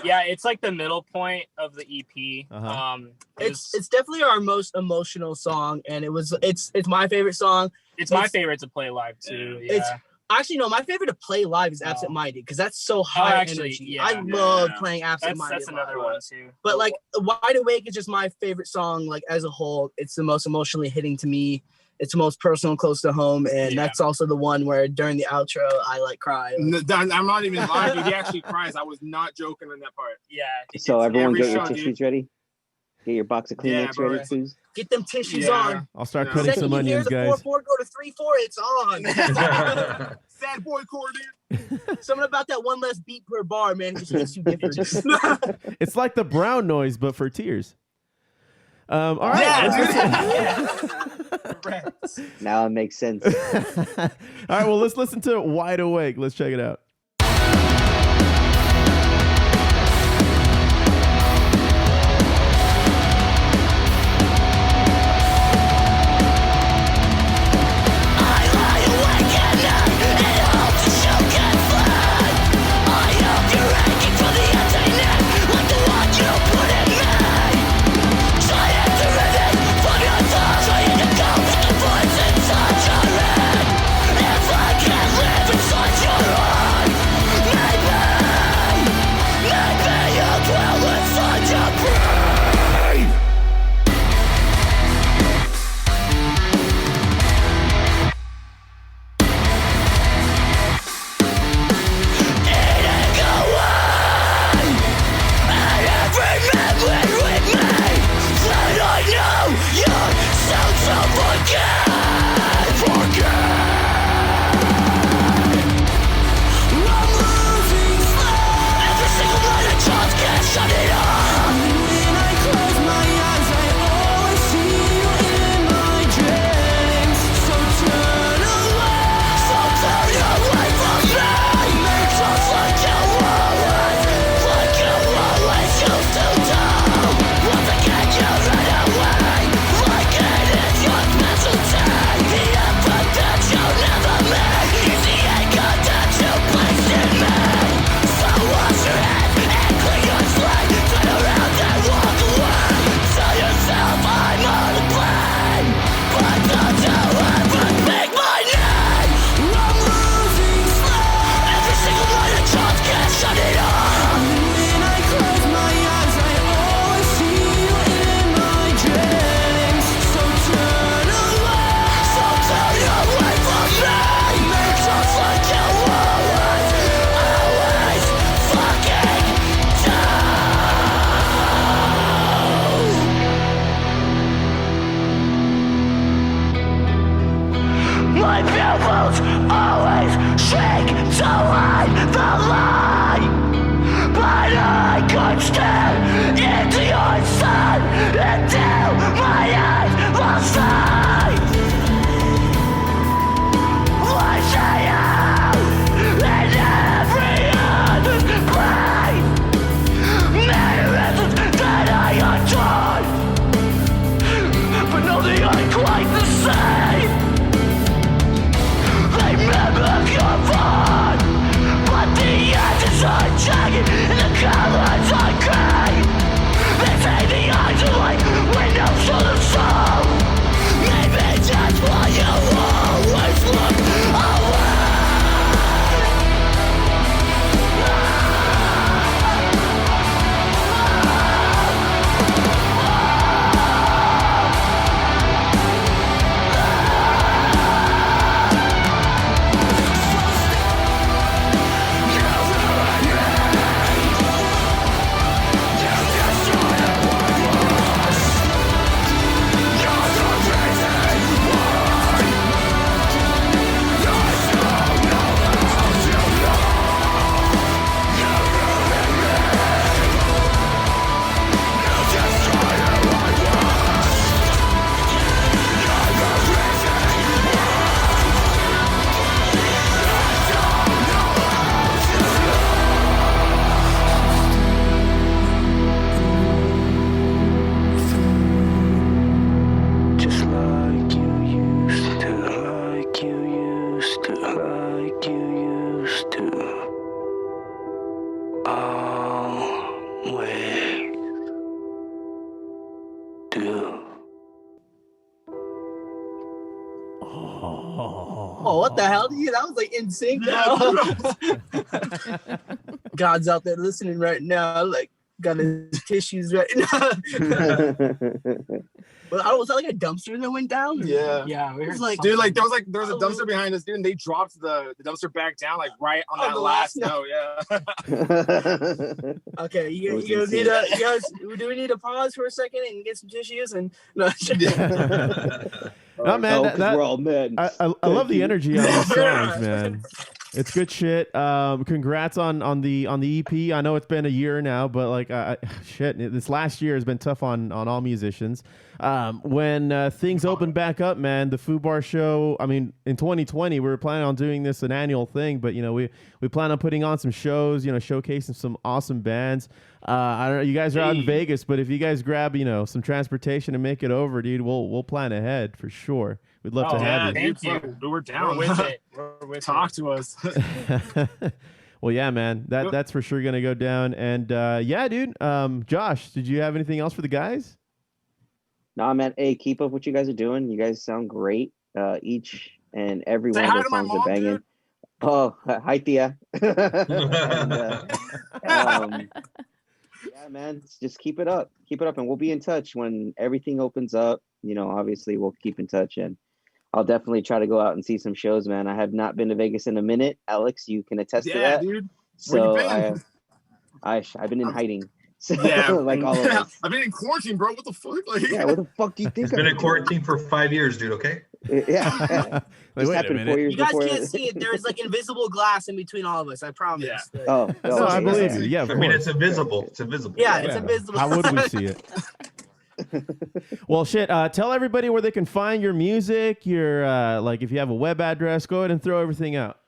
Yeah, it's like the middle point of the EP. Uh-huh. it's definitely our most emotional song, and it's my favorite song. It's my favorite to play live too. Yeah. It's actually no, my favorite to play live is Absent Minded because that's so high actually, energy. yeah. I love playing Absent that's Minded. another one too. But like Wide Awake is just my favorite song. Like as a whole, it's the most emotionally hitting to me. It's the most personal and close to home, and that's also the one where during the outro I like cry. I'm not even lying, dude. He actually cries. I was not joking in that part. Yeah. So everyone every get your show, tissues dude. ready. Get your box of Kleenex bro. ready, please. Get them tissues Yeah. on. I'll start Yeah. cutting Second some you hear onions, the guys. 4/4 go to 3/4, it's on. Sad boy core, dude. Something about that one less beat per bar, man. It just makes you different. It's like the brown noise, but for tears. All right. Yeah, let's Now it makes sense. all right. Well, let's listen to Wide Awake. Let's check it out. My pupils always shrink to one. do. Oh, what the hell? Yeah, that was like in sync. God's out there listening right now, like got his tissues right now. But I was that like a dumpster that went down? Yeah. We heard like, dude, like there was a dumpster behind us, dude, and they dropped the dumpster back down like right on that the last last note. Yeah. Okay, you guys do we need to pause for a second and get some tissues and no? No, man, we're all men. I love the energy on these songs, man. It's good shit. Congrats on the EP. I know it's been a year now, but like shit, this last year has been tough on all musicians. When things open back up, man, the Foo Bar show. I mean, in 2020, we were planning on doing this an annual thing, but you know, we plan on putting on some shows. You know, showcasing some awesome bands. I don't know. You guys are out in Vegas, but if you guys grab some transportation and make it over, dude, we'll plan ahead for sure. We'd love to have you. Thank you. We're down. We're with it. We're with Talk to us. Well, yeah, man, that's for sure gonna go down. And yeah, dude. Josh, did you have anything else for the guys? Nah, man. Hey, keep up what you guys are doing. You guys sound great. Each and every one of those songs are banging. Dude. Oh, hi, Thea. Yeah, man. Just keep it up. Keep it up, and we'll be in touch when everything opens up. You know, obviously, we'll keep in touch, and I'll definitely try to go out and see some shows, man. I have not been to Vegas in a minute. Alex, you can attest to that. Dude. So I've been in hiding. So, like all of us. I've been in quarantine, bro. What the fuck? Like, yeah, what the fuck do you think? I've been in quarantine for 5 years, dude. Okay. Yeah. Like, Just happened 4 years you guys before. can't see it. There's like invisible glass in between all of us. I promise. Yeah. Oh, No, I believe you. Yeah, of I mean, course. it's invisible. It's invisible. Yeah, it's invisible. How would we see it? Well, shit. Tell everybody where they can find your music. Your like, if you have a web address, go ahead and throw everything out.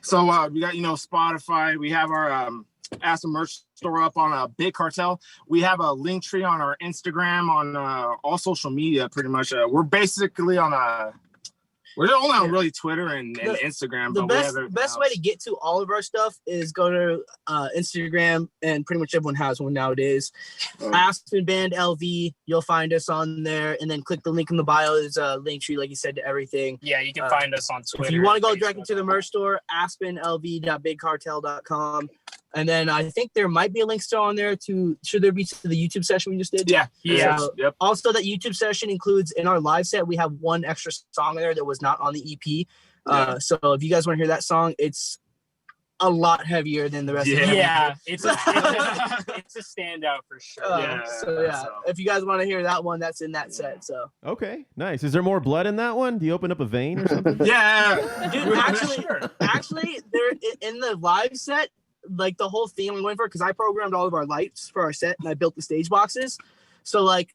So we got Spotify. We have our Aspen merch store up on Big Cartel. We have a link tree on our Instagram, on all social media. Pretty much, we're basically on we're only on really Twitter and Instagram. The but best way to get to all of our stuff is go to Instagram, and pretty much everyone has one nowadays. Aspen Band LV, you'll find us on there, and then click the link in the bio. There's a link tree, like you said, to everything. Yeah, you can find us on Twitter. If you want to go directly to the merch store, aspenlv.bigcartel.com. And then I think there might be a link still on there should there be to the YouTube session we just did? Yeah. So, also, that YouTube session includes, in our live set, we have one extra song there that was not on the EP. So if you guys want to hear that song, it's a lot heavier than the rest of them. Yeah, it's a standout for sure. If you guys want to hear that one, that's in that set. So okay, nice. Is there more blood in that one? Do you open up a vein or something? Yeah, dude. Actually, they're in the live set. Like the whole theme I'm going for, because I programmed all of our lights for our set and I built the stage boxes. So like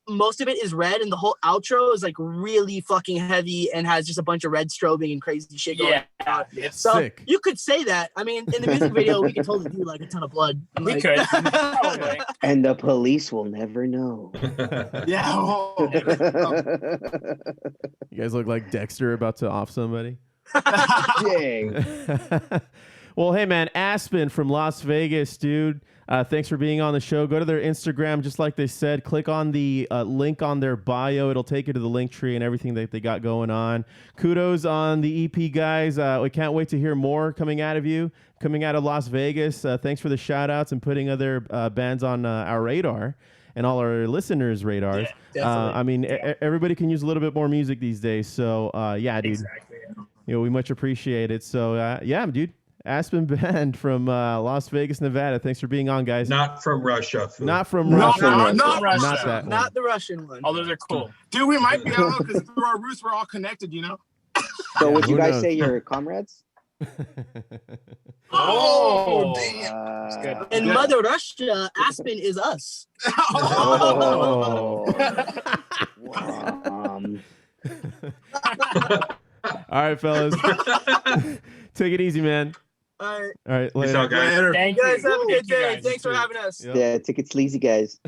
most of it is red, and the whole outro is like really fucking heavy and has just a bunch of red strobing and crazy shit going on. So sick. You could say that. I mean, in the music video, we could totally do like a ton of blood. We could. And the police will never know. Yeah. You guys look like Dexter about to off somebody. Dang. Well, hey, man, Aspen from Las Vegas, dude. Thanks for being on the show. Go to their Instagram, just like they said. Click on the link on their bio. It'll take you to the link tree and everything that they got going on. Kudos on the EP, guys. We can't wait to hear more coming out of you, coming out of Las Vegas. Thanks for the shout-outs and putting other bands on our radar and all our listeners' radars. Yeah, I mean, everybody can use a little bit more music these days. So, yeah, dude. Exactly. We much appreciate it. So, yeah, dude. Aspen Band from Las Vegas, Nevada. Thanks for being on, guys. Not from Russia. Food. Not from Russia. Not Russia. Not that one. Not the Russian one. Although they're cool. Dude, we might be out because through our roots, we're all connected, So would you who guys knows? say you're comrades? Oh, damn. In Mother Russia, Aspen is us. Oh. All right, fellas. Take it easy, man. All right. All right, Peace later. out, guys. Thank You guys you. have a good Thank you, day. guys. Thanks for having us. Yep. Yeah, ticket sleazy guys.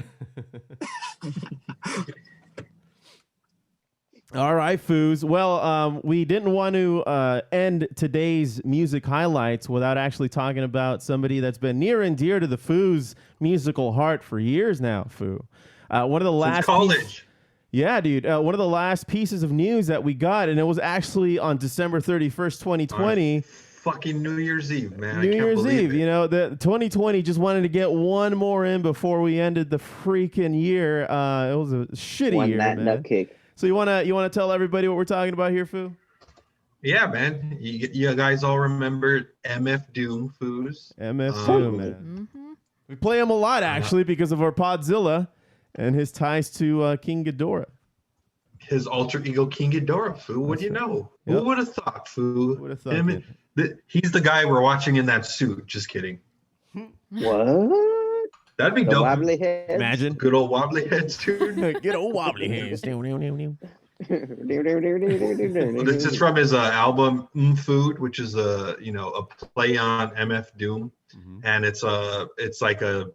All right, Foos. Well, we didn't want to end today's music highlights without actually talking about somebody that's been near and dear to the Foos musical heart for years now, Foo. One of the last Since college. Yeah, dude. One of the last pieces of news that we got, and it was actually on December 31st, 2020. Fucking New Year's Eve, man. New I can't Year's believe Eve. it. You know, the 2020 just wanted to get one more in before we ended the freaking year. It was a shitty year, man. Nut kick. So you wanna tell everybody what we're talking about here, Foo? Yeah, man. You guys all remember MF Doom, Foos? MF Doom, man. We play him a lot, actually, because of our Podzilla and his ties to King Ghidorah. His alter ego, King Ghidorah, Foo. What do you know? Yep. Who would have thought, Foo? Who would have thought? He's the guy we're watching in that suit. Just kidding. What? That'd be The dope. wobbly heads? Imagine. Good old wobbly heads, dude. Get old wobbly hands. This is from his album Food, which is a play on MF Doom, and it's like his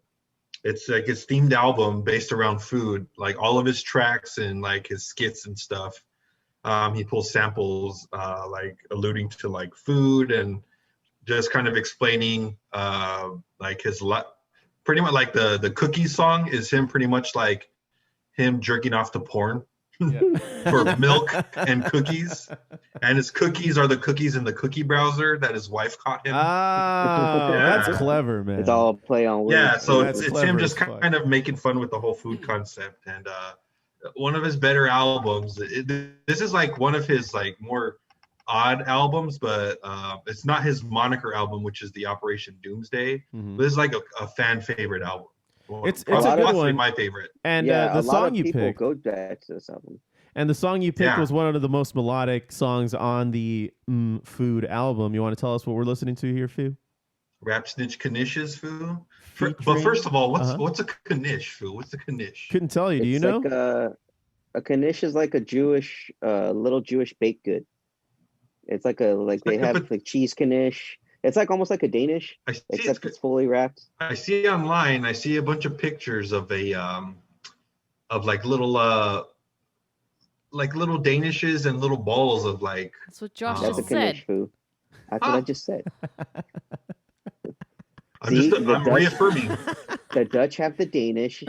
themed album based around food. Like all of his tracks and like his skits and stuff, he pulls samples like alluding to like food and just kind of explaining like his pretty much like the cookies song is him pretty much like him jerking off to porn. For milk and cookies, and his cookies are the cookies in the cookie browser that his wife caught him. Oh, that's clever, man. It's all play on words. Yeah, so That's it's clever him just as fuck. kind of making fun with the whole food concept, and one of his better albums. This is like one of his like more odd albums, but it's not his moniker album, which is the Operation Doomsday. This is like a fan favorite album. It's a Probably good one. my favorite. And yeah, the a lot song of you people picked, go back to this album. and the song you picked Yeah. was one of the most melodic songs on the Food album. You want to tell us what we're listening to here, Foo? Rap Snitch Knishes, Foo. But Featuring- first of all, what's a Knish, Foo? What's a Knish? Couldn't tell you. Do you It's know? like a Knish is like a Jewish, little Jewish baked good. It's like they like have like cheese Knish. It's like almost like a Danish, I see except it's fully wrapped. I see online. I see a bunch of pictures of of like little Danishes and little balls of like. That's what Josh That's a just said. Knish food. That's what I just said. I'm reaffirming. The Dutch have the Danish,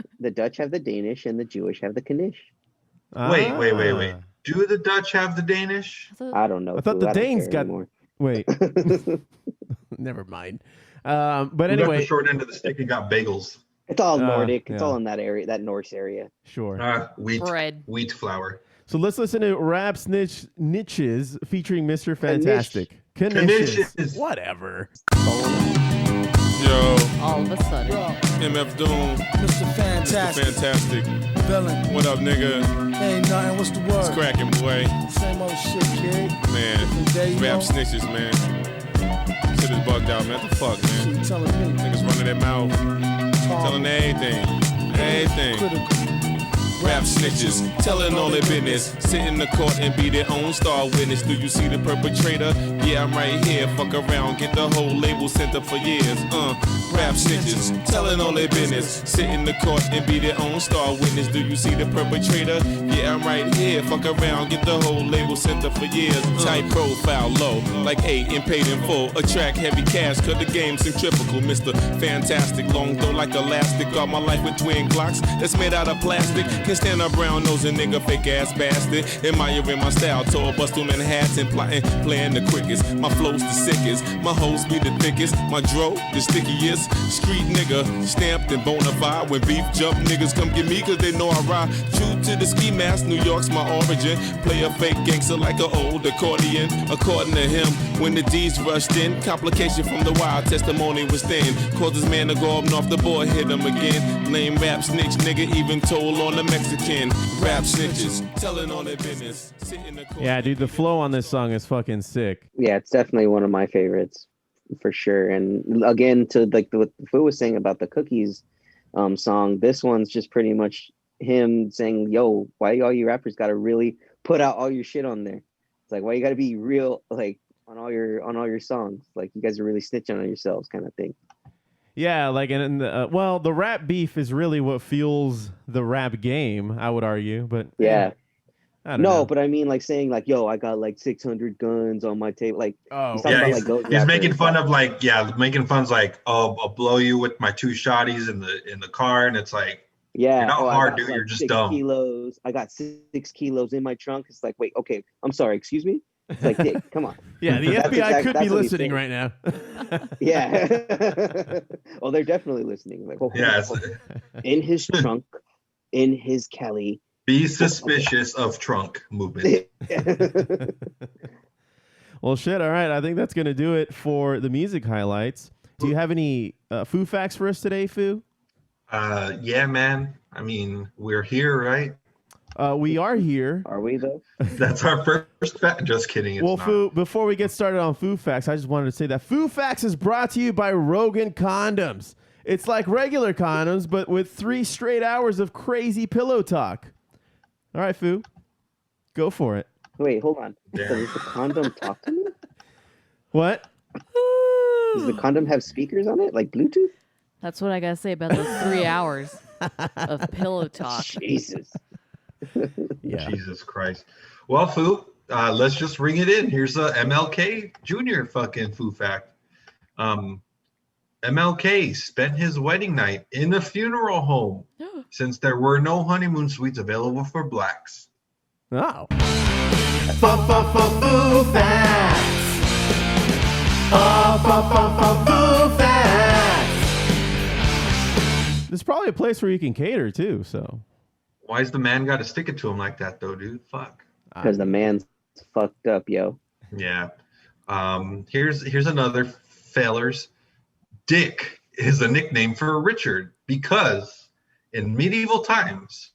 and the Jewish have the Knish. Wait. Do the Dutch have the Danish? I don't know. I thought fool. the I don't Danes care got. anymore. Wait. Never mind. But Who got anyway, the short end of the stick and got bagels. It's all Nordic. It's yeah. all in that area, that Norse area. sure. Wheat flour. So let's listen to Rap Snitch Knishes featuring Mr. Fantastic. Knishes. Knishes. Whatever. Yo, All of a sudden. MF Doom, Mr. Fantastic. Mr. Fantastic. Villain. What up, nigga? Ain't nothing. What's the word? It's cracking, boy. Same old shit, kid. Man, Day, you rap know? snitches, man. Shit is bugged out, man. What the fuck, man? Shit telling me. Niggas running their mouth, telling everything. Critical. Rap snitches, telling all their business. Sit in the court and be their own star witness. Do you see the perpetrator? Yeah, I'm right here. Fuck around, get the whole label sent up for years. Rap snitches, telling all their business. Sit in the court and be their own star witness. Do you see the perpetrator? Yeah, I'm right here. Fuck around, get the whole label sent up for years. Tight profile, low, like 8 and paid in full. Attract heavy cash, cause the game's centrifugal. Mr. Fantastic, long though like elastic. Got my life with twin Glocks that's made out of plastic. Can stand up brown nose and nigga fake ass bastard. Admiring my style, tall bust through Manhattan, plotting, playing the quickest. My flow's the sickest, my hoes be the thickest. My dro, the stickiest. Street nigga, stamped and bona fide. When beef jump, niggas come get me cause they know I ride. True to the ski mask, New York's my origin. Play a fake gangster like an old accordion. According to him, when the D's rushed in, complication from the wild testimony was thin. Caused his man to go up north, the boy hit him again. Lame rap snitch nigga, even told on the Mexican. Rap snitches, telling all their business. Yeah, dude, the flow on this song is fucking sick. Yeah, it's definitely one of my favorites for sure. And again, to like what Foo was saying about the cookies song, this one's just pretty much him saying, yo, why all you rappers gotta really put out all your shit on there? It's like, why you gotta be real like on all your songs? Like you guys are really snitching on yourselves kind of thing. Yeah, like, and the rap beef is really what fuels the rap game, I would argue. But yeah, I don't know. but I mean, like saying like, "Yo, I got like 600 guns on my table." Like, he's talking Yeah, about like those. he's making fun of like, making fun of like, oh, I'll blow you with my 2 shotties in the car, and it's like, Yeah, you're not I hard, got, dude. like, You're just 6 dumb. kilos. I got 6 kilos in my trunk. It's like, wait, okay, I'm sorry, excuse me. It's like, Dick, come on. Yeah, the FBI could be listening right now. Yeah. Oh, they're definitely listening. Like, Yes. In his trunk, in his Kelly. Be suspicious of trunk movement. Well, shit. All right. I think that's going to do it for the music highlights. Do you have any Foo facts for us today, Foo? Yeah, man. I mean, we're here, right? We are here. Are we, though? That's our first fact. Just kidding. It's Well, not. Foo, before we get started on Foo Facts, I just wanted to say that Foo Facts is brought to you by Rogan Condoms. It's like regular condoms, but with 3 straight hours of crazy pillow talk. All right, Foo. Go for it. Wait, hold on. Yeah. So does the condom talk to me? What? Does the condom have speakers on it, like Bluetooth? That's what I gotta say about those 3 hours of pillow talk. Jesus. Yeah. Jesus Christ. Well, Foo, let's just ring it in. Here's a MLK Jr. fucking Foo fact. MLK spent his wedding night in a funeral home since there were no honeymoon suites available for blacks. Oh. Foo facts. Foo facts. There's probably a place where you can cater too, so. Why's the man got to stick it to him like that, though, dude? Fuck. Because the man's fucked up, yo. Yeah. Here's another fellers. Dick is a nickname for Richard because in medieval times,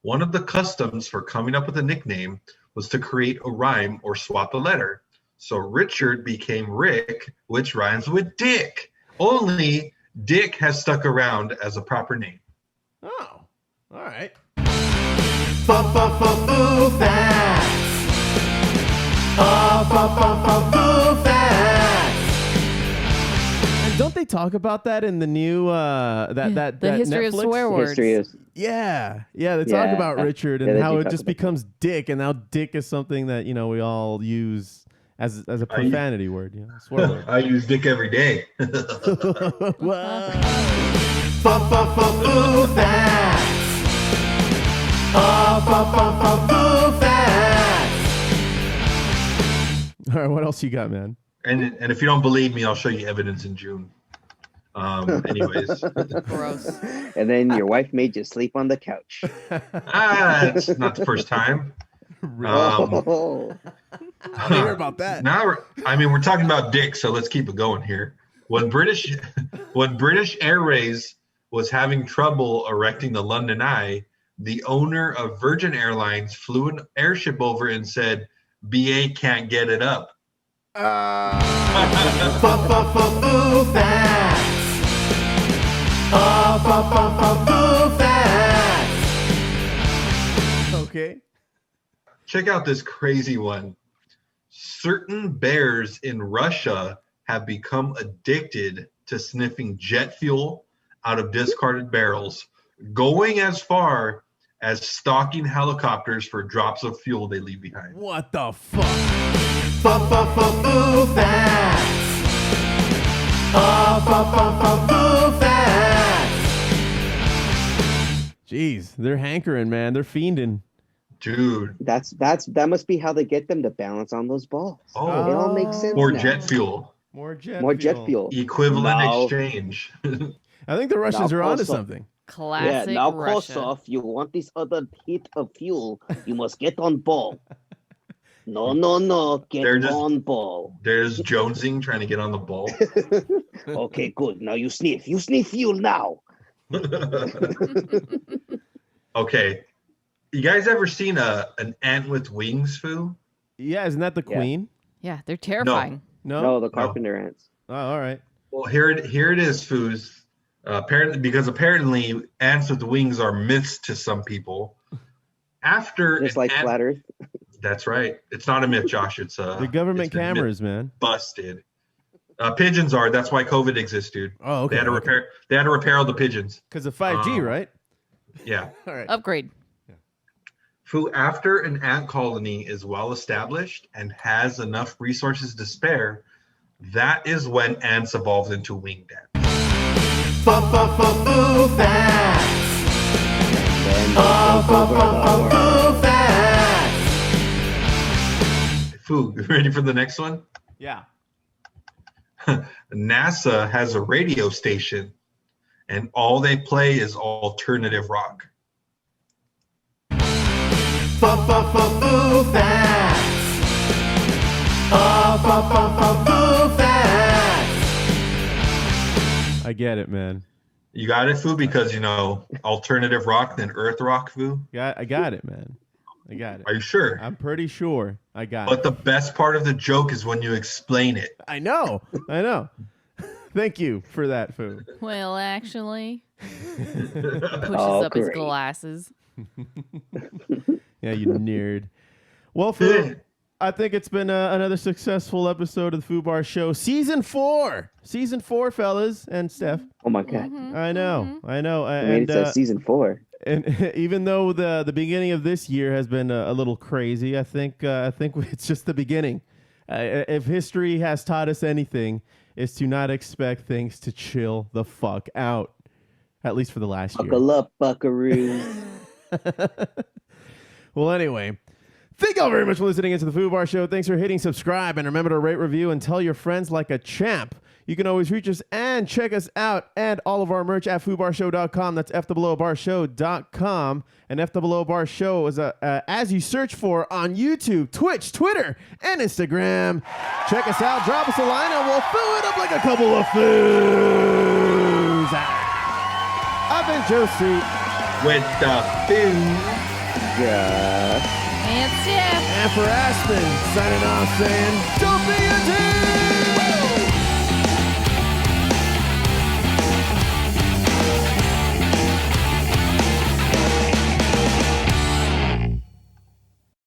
one of the customs for coming up with a nickname was to create a rhyme or swap a letter. So Richard became Rick, which rhymes with Dick. Only Dick has stuck around as a proper name. Oh. All right. Foo facts. Foo facts. And don't they talk about that in the new that The history of Netflix? swear words. History is Yeah, they talk Yeah. about Richard Yeah, and they how do it talk just about becomes Dick, and now Dick is something that we all use as a profanity word, swear word. I use Dick every day. Whoa. Foo facts. Foo facts. All right, what else you got, man? And if you don't believe me, I'll show you evidence in June. Anyways. Gross. And then your wife made you sleep on the couch. It's not the first time. Oh. I didn't hear about that. Now, we're talking about Dick, so let's keep it going here. When British Airways was having trouble erecting the London Eye, the owner of Virgin Airlines flew an airship over and said, "BA can't get it up." Foo facts. Foo facts. Okay. Check out this crazy one. Certain bears in Russia have become addicted to sniffing jet fuel out of discarded barrels, going as far as stalking helicopters for drops of fuel they leave behind. What the fuck? Foo facts. Foo facts. Jeez, they're hankering, man. They're fiending. Dude. That must be how they get them to balance on those balls. Oh. It all makes sense. More now. jet fuel. More jet fuel. Equivalent Now- exchange. I think the Russians Now, are onto also- something. Classic Yeah, now Russia. Kosov, you want this other hit of fuel, you must get on ball. No, get They're just- on ball. There's Jonesing trying to get on the ball. Okay, good. Now you sniff fuel now. Okay. You guys ever seen an ant with wings, Foo? Yeah, isn't that the Yeah. queen? Yeah, they're terrifying. No, the carpenter ants. Oh, all right. Well, here it is, Foos. Apparently ants with wings are myths to some people. After Just an like ant- flat Earth. That's right. It's not a myth, Josh. It's The government it's been cameras, man. busted. Pigeons are. That's why COVID exists, dude. Oh, okay. They had to repair. They had to repair all the pigeons. Because of 5G, right? Yeah. All right. Upgrade. Foo, after an ant colony is well established and has enough resources to spare, that is when ants evolved into winged ants. Foo facts. Foo facts. Foo, you ready for the next one? Yeah. NASA has a radio station, and all they play is alternative rock. Foo facts. Foo facts. I get it, man. You got it, Foo, because alternative rock than earth rock, Foo. I got it, man. I got it. Are you sure? I'm pretty sure I got it. But the best part of the joke is when you explain it. I know. Thank you for that, Foo. Well, actually, pushes up his glasses. Yeah, you nerd. Well, Foo, I think it's been another successful episode of the Foo Bar Show. Season 4, fellas, and Steph. Oh my God! I know. And it's season 4. And even though the beginning of this year has been a little crazy, I think it's just the beginning. If history has taught us anything, it's to not expect things to chill the fuck out. At least for the last year. Buckle up, buckaroos. Well, anyway, thank y'all very much for listening into the Foo Bar Show. Thanks for hitting subscribe, and remember to rate, review, and tell your friends like a champ. You can always reach us and check us out and all of our merch at foobarshow.com. That's fbarshow.com. And Bar Show is as you search for on YouTube, Twitch, Twitter, and Instagram. Check us out. Drop us a line, and we'll fill it up like a couple of foos. I've been Josie with the Foo. And Steph. And for Aspen, signing off saying, don't be a dick!